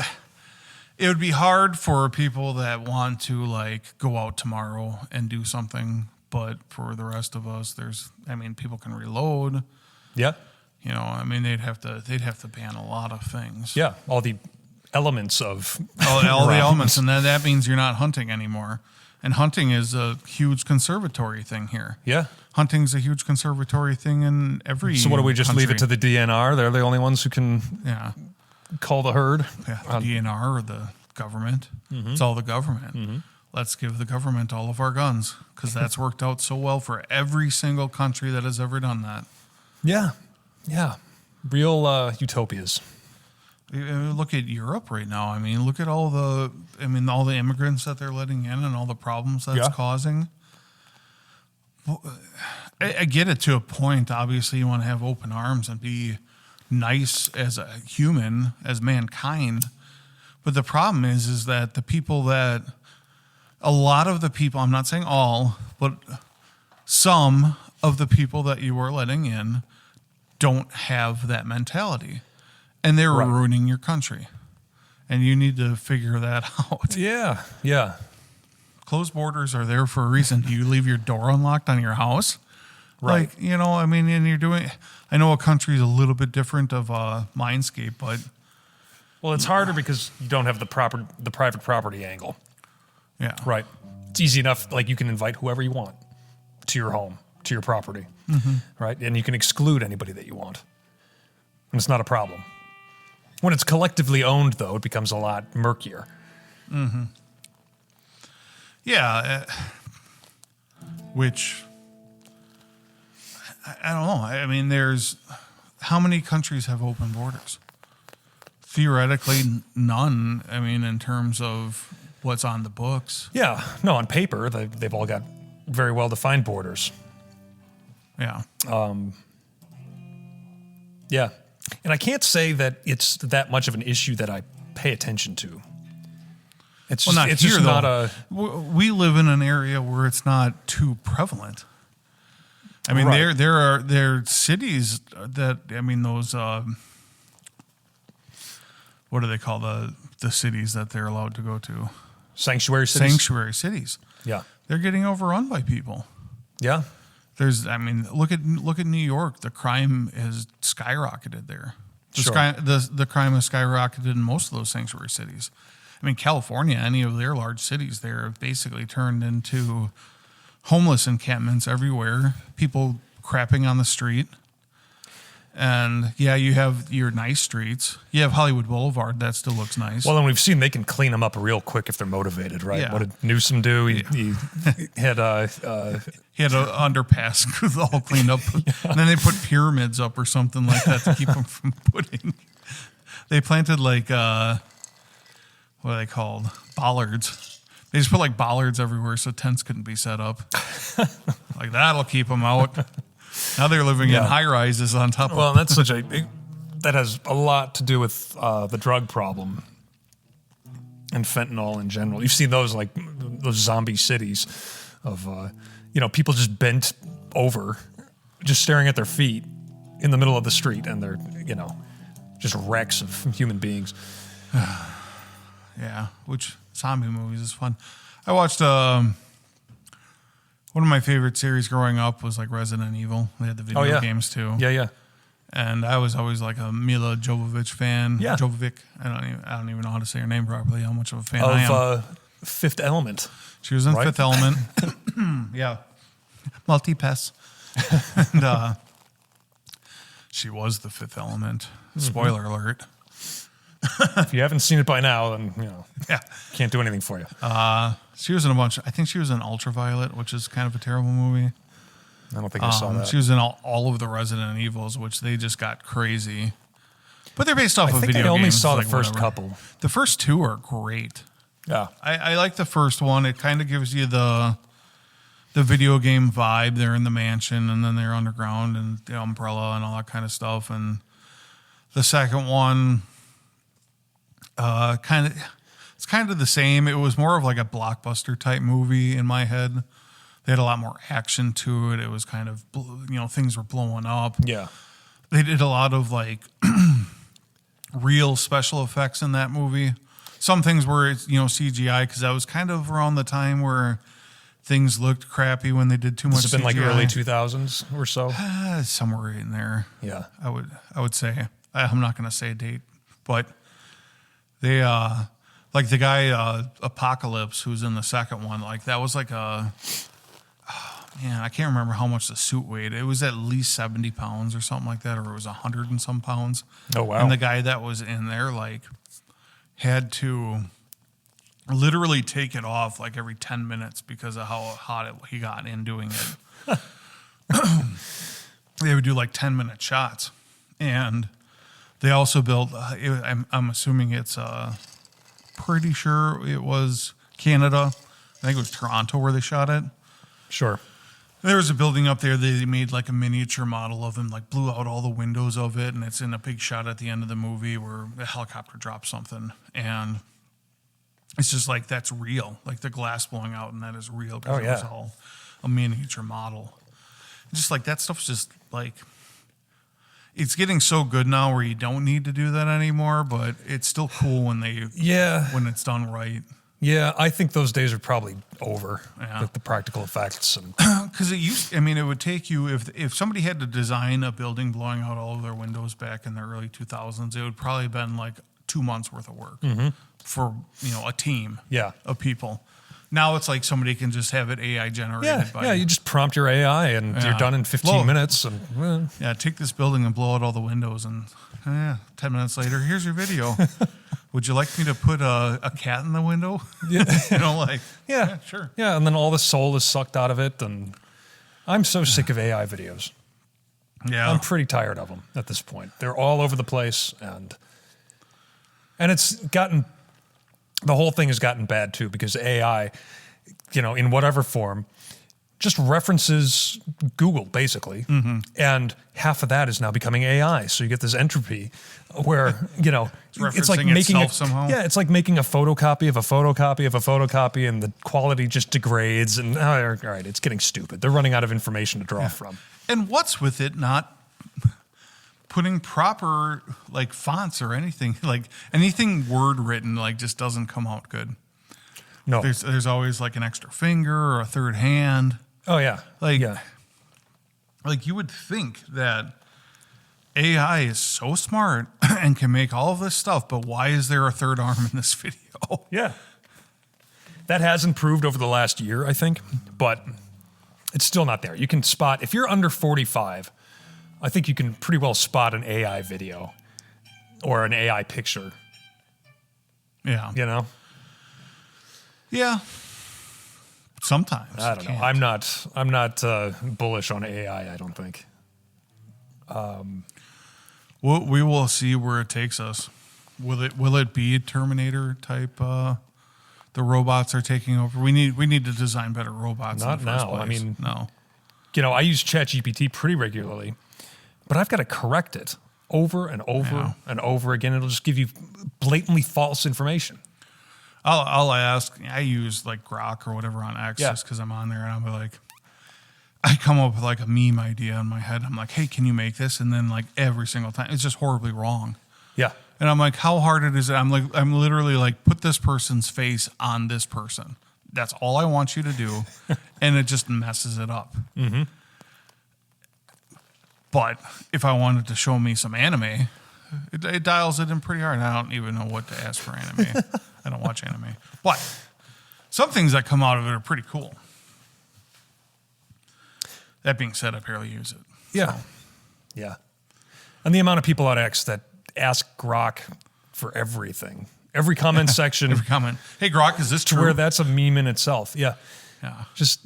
B: It would be hard for people that want to like go out tomorrow and do something, but for the rest of us, people can reload.
A: Yeah.
B: They'd have to ban a lot of things.
A: Yeah. All the elements of
B: all the elements, and then that means you're not hunting anymore. And hunting is a huge conservatory thing here.
A: Yeah.
B: Hunting's a huge conservatory thing in every.
A: So what do we just
B: country.
A: leave it to the DNR? They're the only ones who can call the herd.
B: Yeah, the DNR or the government.
A: Mm-hmm.
B: It's all the government. Mm-hmm. Let's give the government all of our guns because that's worked out so well for every single country that has ever done that.
A: Yeah. Yeah. Real utopias.
B: Look at Europe right now. I mean, look at all the immigrants that they're letting in and all the problems that's causing. I get it to a point. Obviously, you want to have open arms and be nice as a human, as mankind. But the problem is that a lot of the people, I'm not saying all, but some of the people that you are letting in don't have that mentality. And they're ruining your country. And you need to figure that out.
A: Yeah, yeah.
B: Closed borders are there for a reason. Do you leave your door unlocked on your house?
A: Right.
B: And you're doing, I know a country is a little bit different of a mindscape, but.
A: Well, it's harder because you don't have the private property angle.
B: Yeah.
A: Right. It's easy enough, like you can invite whoever you want to your home, to your property.
B: Mm-hmm.
A: Right? And you can exclude anybody that you want. And it's not a problem. When it's collectively owned, though, it becomes a lot murkier.
B: Mm-hmm. Yeah. Which, I don't know. I mean, how many countries have open borders? Theoretically, none. I mean, in terms of what's on the books.
A: Yeah. No, on paper, they've all got very well-defined borders.
B: Yeah.
A: Yeah. And I can't say that it's that much of an issue that I pay attention to. It's
B: well,
A: just,
B: not
A: it's
B: here,
A: just
B: though.
A: not a...
B: We live in an area where it's not too prevalent. I mean,
A: Right.
B: there are cities that, those, what do they call the cities that they're allowed to go to?
A: Sanctuary cities?
B: Sanctuary cities.
A: Yeah.
B: They're getting overrun by people.
A: Yeah.
B: Look at New York. The crime has skyrocketed there.
A: Sure.
B: The crime has skyrocketed in most of those sanctuary cities. I mean, California, any of their large cities there have basically turned into homeless encampments everywhere. People crapping on the street. And yeah, you have your nice streets. You have Hollywood Boulevard. That still looks nice.
A: Well, and we've seen they can clean them up real quick if they're motivated, right?
B: Yeah.
A: What did Newsom do? He had
B: he had an underpass all cleaned up. And then they put pyramids up or something like that to keep them from putting. They planted what are they called? Bollards. They just put like bollards everywhere so tents couldn't be set up. Like that'll keep them out. Now they're living in high rises on top of.
A: Well, that's that has a lot to do with the drug problem and fentanyl in general. You've seen those zombie cities of people just bent over, just staring at their feet in the middle of the street, and they're just wrecks of human beings.
B: Yeah, which zombie movies is fun. I watched one of my favorite series growing up was like Resident Evil. They had the video games too.
A: Yeah, yeah.
B: And I was always like a Mila Jovovich fan.
A: Yeah.
B: Jovovic. I don't even know how to say her name properly. How much of a fan I am.
A: Of Fifth Element.
B: She was in
A: right?
B: Fifth Element. Yeah. Multi-pass. And she was the Fifth Element. Spoiler alert.
A: If you haven't seen it by now, then
B: Yeah.
A: can't do anything for you.
B: She was in a bunch. I think she was in Ultraviolet, which is kind of a terrible movie.
A: I don't think I saw that.
B: She was in all of the Resident Evils, which they just got crazy. But they're based off of video games.
A: I only saw the
B: like
A: first
B: whatever.
A: couple.
B: The first two are great.
A: Yeah.
B: I like the first one. It kind of gives you the video game vibe. They're in the mansion, and then they're underground, and the umbrella, and all that kind of stuff. And the second one, it's kind of the same. It was more of like a blockbuster type movie in my head. They had a lot more action to it. It was kind of, things were blowing up.
A: Yeah.
B: They did a lot of like real special effects in that movie. some things where it's, CGI, because that was kind of around the time where things looked crappy when they did too much CGI.
A: Has it been like early 2000s or so?
B: Somewhere in there.
A: Yeah.
B: I would say. I'm not going to say a date, but they, like the guy, Apocalypse, who's in the second one, like that was like I can't remember how much the suit weighed. It was at least 70 pounds or something like that, or it was 100 and some pounds.
A: Oh, wow.
B: And the guy that was in there, like, had to literally take it off like every 10 minutes because of how hot he got in doing it. They would do like 10-minute shots. And they also built, I'm assuming it's pretty sure it was Canada. I think it was Toronto where they shot it.
A: Sure.
B: There was a building up there. They made like a miniature model of him, like blew out all the windows of it, and it's in a big shot at the end of the movie where a helicopter drops something, and it's just like that's real, like the glass blowing out, and that is real because it was all a miniature model. Just like that stuff's just like it's getting so good now where you don't need to do that anymore, but it's still cool when when it's done right.
A: Yeah, I think those days are probably over with the practical effects.
B: Because it would take you, if somebody had to design a building blowing out all of their windows back in the early 2000s, it would probably have been like 2 months worth of work for, a team of people. Now it's like somebody can just have it AI generated.
A: You just prompt your AI and you're done in 15 minutes. And
B: take this building and blow out all the windows and 10 minutes later, here's your video. Would you like me to put a cat in the window?
A: Yeah.
B: Sure.
A: Yeah, and then all the soul is sucked out of it. And I'm so sick of AI videos.
B: Yeah.
A: I'm pretty tired of them at this point. They're all over the place. And it's gotten, the whole thing has gotten bad too because AI, in whatever form, just references Google basically. And half of that is now becoming AI. So you get this entropy where, it's like making it's like making a photocopy of a photocopy of a photocopy and the quality just degrades and all right, it's getting stupid. They're running out of information to draw from.
B: And what's with it not putting proper like fonts or anything, like anything word written like just doesn't come out good.
A: No.
B: There's always like an extra finger or a third hand.
A: Oh yeah.
B: Like you would think that AI is so smart and can make all of this stuff, but why is there a third arm in this video?
A: Yeah. That has improved over the last year, I think, but it's still not there. You can spot, if you're under 45, I think you can pretty well spot an AI video or an AI picture.
B: Yeah. Yeah. Sometimes.
A: I don't know. I'm not bullish on AI, I don't think.
B: We will see where it takes us. Will it be Terminator type? The robots are taking over. We need to design better robots.
A: Not
B: in the first
A: now.
B: place.
A: I mean,
B: no.
A: I use ChatGPT pretty regularly, but I've got to correct it over and over and over again. It'll just give you blatantly false information.
B: I'll ask. I use like Grok or whatever on X just because I'm on there, and I'll be like, I come up with like a meme idea in my head. I'm like, hey, can you make this? And then like every single time, it's just horribly wrong.
A: Yeah.
B: And I'm like, how hard it is it? I'm literally like, put this person's face on this person. That's all I want you to do. And it just messes it up. Mm-hmm. But if I wanted to show me some anime, it dials it in pretty hard. I don't even know what to ask for anime. I don't watch anime. But some things that come out of it are pretty cool. That being said, I barely use it.
A: Yeah.
B: So.
A: Yeah. And the amount of people on X that ask Grok for everything. Every comment section.
B: Every comment. Hey, Grok, is this true?
A: To where that's a meme in itself. Yeah.
B: Yeah.
A: Just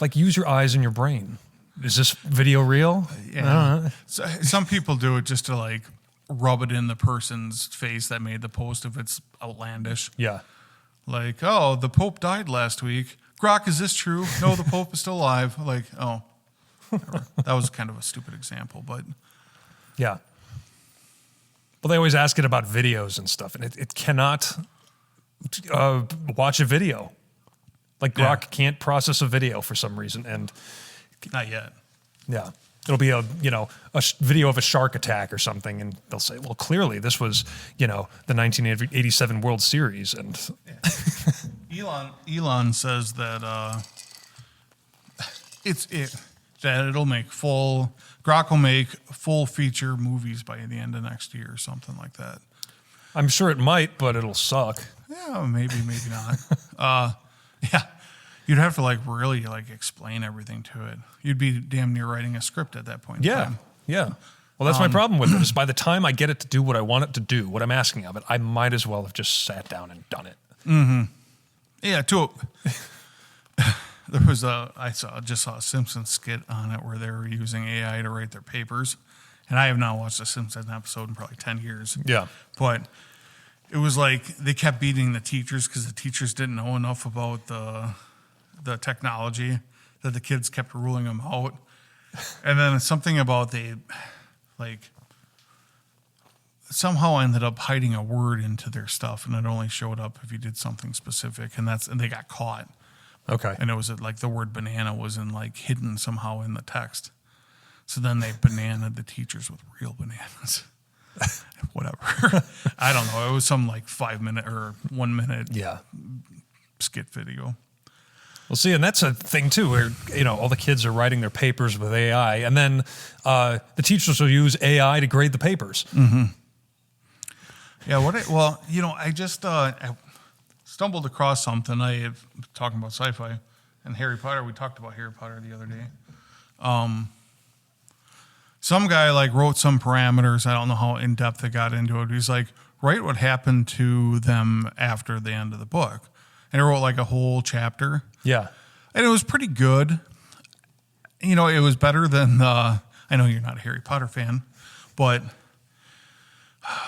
A: like use your eyes and your brain. Is this video real?
B: Yeah. So, some people do it just to like rub it in the person's face that made the post if it's outlandish.
A: Yeah.
B: Like, oh, the Pope died last week. Grok, is this true? No, the Pope is still alive. Like, oh. That was kind of a stupid example, but.
A: Yeah. Well, they always ask it about videos and stuff, and it cannot watch a video. Like Grok can't process a video for some reason, and
B: not yet.
A: Yeah. It'll be a video of a shark attack or something, and they'll say, well, clearly this was, the 1987 World Series. And
B: Elon says that Grok will make full feature movies by the end of next year or something like that.
A: I'm sure it might, but it'll suck.
B: Yeah, maybe not. Yeah. You'd have to really explain everything to it. You'd be damn near writing a script at that point in time.
A: Yeah. Well, that's my problem with it, is by the time I get it to do what I want it to do, what I'm asking of it, I might as well have just sat down and done it.
B: Mm-hmm. Yeah, there was I just saw a Simpsons skit on it where they were using AI to write their papers. And I have not watched a Simpsons episode in probably 10 years.
A: Yeah.
B: But it was they kept beating the teachers because the teachers didn't know enough about the technology, that the kids kept ruling them out. And then something about they somehow ended up hiding a word into their stuff, and it only showed up if you did something specific, and they got caught.
A: Okay.
B: And it was the word banana was hidden somehow in the text. So then they bananaed the teachers with real bananas. Whatever. I don't know. It was some 5 minute or 1 minute skit video.
A: Well, see, and that's a thing too, where all the kids are writing their papers with AI, and then the teachers will use AI to grade the papers.
B: Mm-hmm. Yeah. I just I stumbled across something. Talking about sci-fi and Harry Potter. We talked about Harry Potter the other day. Some guy wrote some parameters. I don't know how in depth they got into it. He's write what happened to them after the end of the book. And he wrote a whole chapter.
A: Yeah.
B: And it was pretty good. It was better than, I know you're not a Harry Potter fan, but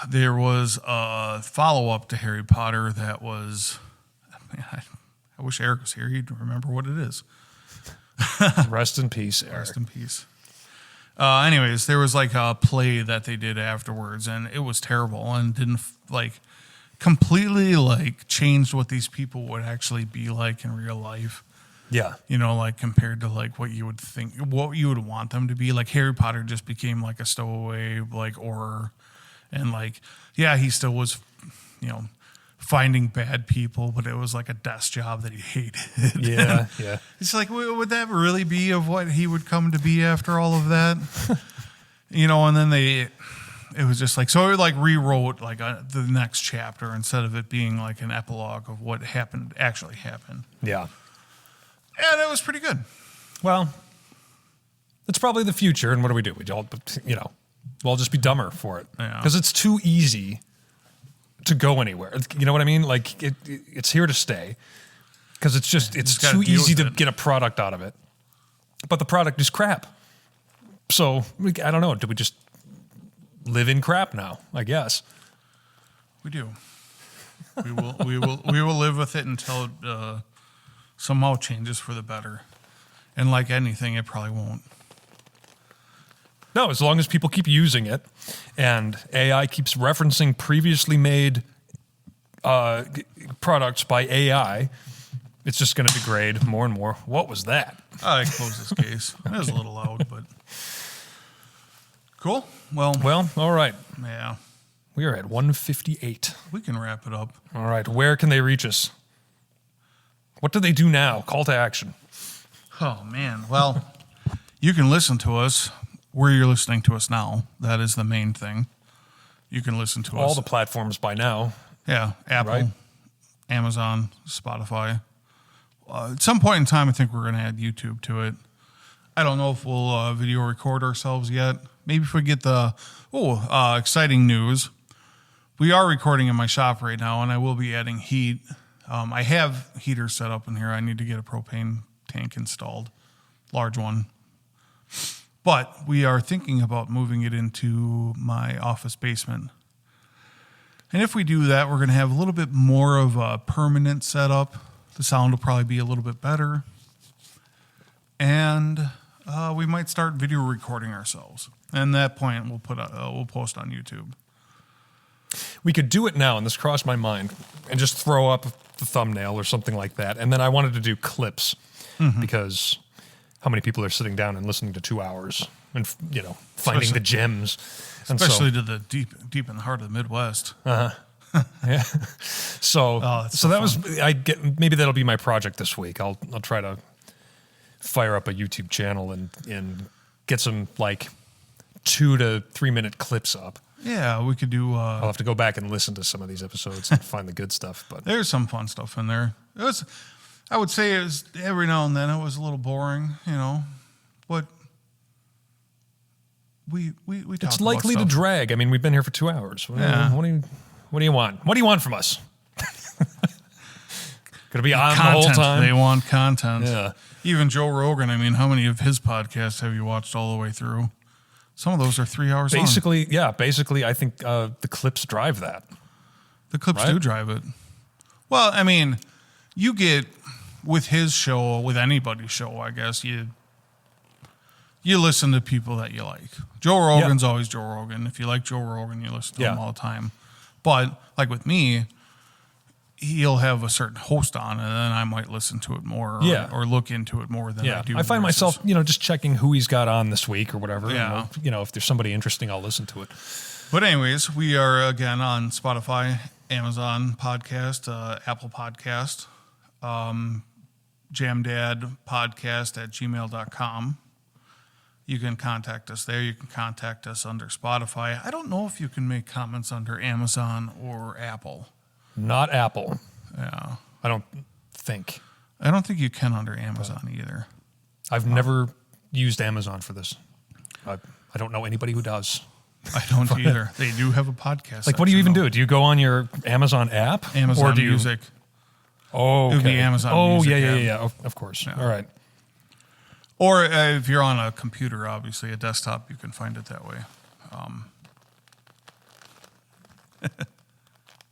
B: there was a follow-up to Harry Potter that was, I wish Eric was here. He'd remember what it is.
A: Rest in peace, Eric.
B: Rest in peace. Anyways, there was a play that they did afterwards, and it was terrible and didn't completely changed what these people would actually be like in real life.
A: Yeah.
B: Compared to what you would think, what you would want them to be. Harry Potter just became a stowaway, horror. And he still was, finding bad people, but it was a desk job that he hated.
A: Yeah. Yeah.
B: It's would that really be of what he would come to be after all of that? And then it was just so it rewrote the next chapter instead of it being an epilogue of what actually happened.
A: Yeah.
B: And it was pretty good.
A: Well, it's probably the future. And what do? We'll just be dumber for it. Because it's too easy to go anywhere. You know what I mean? It's here to stay. Because it's too easy to get a product out of it. But the product is crap. So, I don't know. Do we just live in crap now? I guess.
B: We do. We will live with it until it somehow changes for the better. And like anything, it probably won't.
A: No, as long as people keep using it and AI keeps referencing previously made products by AI, it's just going to degrade more and more. What was that?
B: I closed this case. It was a little loud, but cool.
A: Well, all right.
B: Yeah.
A: We are at 1:58.
B: We can wrap it up.
A: All right. Where can they reach us? What do they do now? Call to action.
B: Oh, man. Well, you can listen to us where you're listening to us now. That is the main thing. You can listen to us.
A: All the platforms by now.
B: Yeah. Apple,
A: right?
B: Amazon, Spotify. At some point in time, I think we're going to add YouTube to it. I don't know if we'll video record ourselves yet. Maybe if we get the exciting news. We are recording in my shop right now, and I will be adding heat. I have heaters set up in here. I need to get a propane tank installed, large one. But we are thinking about moving it into my office basement. And if we do that, we're going to have a little bit more of a permanent setup. The sound will probably be a little bit better. And we might start video recording ourselves. And at that point, we'll post on YouTube.
A: We could do it now, and this crossed my mind, and just throw up the thumbnail or something like that. And then I wanted to do clips because how many people are sitting down and listening to 2 hours and finding the gems. And
B: Especially to the deep in the heart of the Midwest.
A: yeah. So that was maybe that'll be my project this week. I'll try to fire up a YouTube channel and get some like 2 to 3 minute clips up.
B: Yeah, we could do.
A: I'll have to go back and listen to some of these episodes and find the good stuff. But
B: there's some fun stuff in there. I would say it was every now and then it was a little boring, but we talk
A: it's
B: about
A: likely to
B: stuff.
A: drag. I mean, we've been here for 2 hours. What do you want? What do you want from us? Gonna be on
B: Content.
A: the whole time.
B: They want content.
A: Yeah.
B: Even Joe Rogan. I mean, how many of his podcasts have you watched all the way through? Some of those are 3 hours long.
A: Basically, I think the clips drive that.
B: The clips
A: Right?
B: do drive it. Well, I mean, you get with his show, with anybody's show, I guess you listen to people that you like. Joe Rogan's always Joe Rogan. If you like Joe Rogan, you listen to him all the time. But like with me, he'll have a certain host on, and then I might listen to it more, or look into it more than I do.
A: I find myself, just checking who he's got on this week or whatever.
B: Yeah.
A: If there's somebody interesting, I'll listen to it.
B: But anyways, we are again on Spotify, Amazon Podcast, Apple Podcast, jamdadpodcast@gmail.com. You can contact us there. You can contact us under Spotify. I don't know if you can make comments under Amazon or Apple.
A: Not Apple.
B: Yeah.
A: I don't think.
B: I don't think you can under Amazon either.
A: I've never used Amazon for this. I don't know anybody who does.
B: I don't either. They do have a podcast.
A: Like, what do you even
B: section,
A: do? Do you go on your Amazon app?
B: though. Amazon
A: or do you,
B: Music.
A: Oh, okay.
B: It would be Amazon Music app.
A: Yeah. Of course.
B: Yeah.
A: All right.
B: Or if you're on a computer, obviously, a desktop, you can find it that way.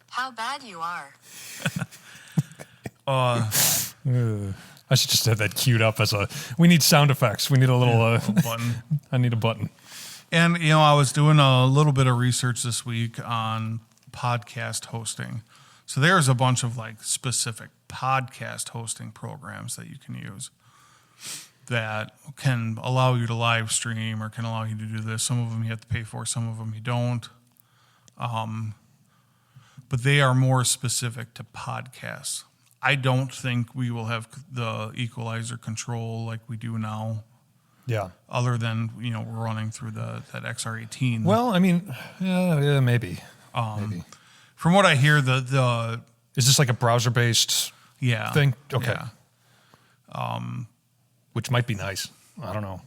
C: How bad you are.
A: I should just have that queued up as we need sound effects. We need a little
B: button.
A: I need a button.
B: And, I was doing a little bit of research this week on podcast hosting. So there's a bunch of like specific podcast hosting programs that you can use that can allow you to live stream or can allow you to do this. Some of them you have to pay for, some of them you don't. But they are more specific to podcasts. I don't think we will have the equalizer control like we do now.
A: Yeah.
B: Other than, we're running through that XR18.
A: Well, I mean, yeah, maybe. Maybe.
B: From what I hear, the
A: Is this like a browser-based thing? Okay.
B: Yeah.
A: Which might be nice. I don't know.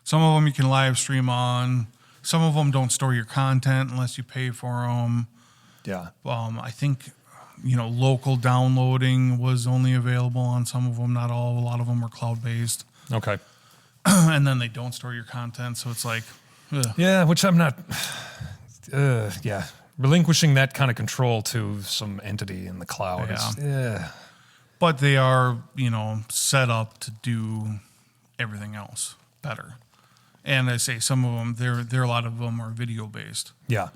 B: Some of them you can live stream on. Some of them don't store your content unless you pay for them.
A: Yeah.
B: I think, local downloading was only available on some of them, not all. A lot of them are cloud-based.
A: Okay.
B: And then they don't store your content, so it's like... ugh.
A: Yeah, which I'm not... relinquishing that kind of control to some entity in the cloud is...
B: But they are, set up to do everything else better. And I say some of them, there a lot of them are video based.
A: Yeah.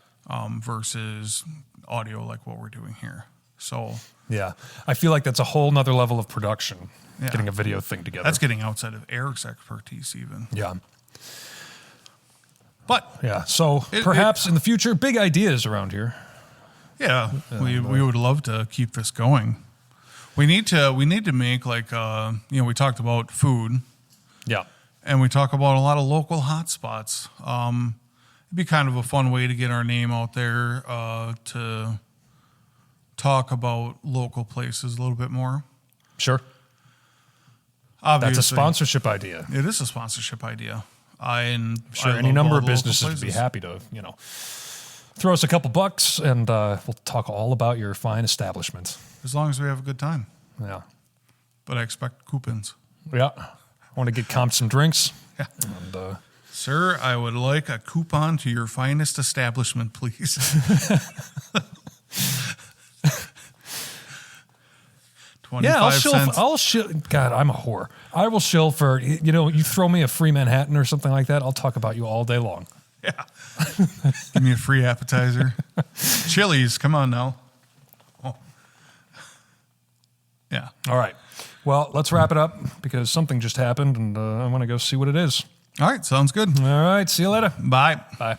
B: Versus audio like what we're doing here. So
A: yeah, I feel like that's a whole nother level of production.
B: Yeah.
A: Getting a video thing together.
B: That's getting outside of Eric's expertise even.
A: Yeah.
B: But
A: yeah, so perhaps in the future, big ideas around here.
B: Yeah, we would love to keep this going. We need to make like we talked about food.
A: Yeah.
B: And we talk about a lot of local hotspots. It'd be kind of a fun way to get our name out there to talk about local places a little bit more.
A: Sure.
B: Obviously,
A: that's a sponsorship idea.
B: It is a sponsorship idea.
A: Sure, any number of businesses would be happy to, throw us a couple bucks and we'll talk all about your fine establishment.
B: As long as we have a good time.
A: Yeah.
B: But I expect coupons.
A: Yeah. I want to get comped some drinks.
B: Yeah.
A: And,
B: sir, I would like a coupon to your finest establishment, please.
A: Yeah, I'll shill.
B: cents.
A: I'll shill. God, I'm a whore. I will shill for, you throw me a free Manhattan or something like that. I'll talk about you all day long.
B: Yeah. Give me a free appetizer. Chili's, come on now. Oh. Yeah.
A: All right. Well, let's wrap it up because something just happened and I want to go see what it is.
B: All right. Sounds good.
A: All right. See you later.
B: Bye.
A: Bye.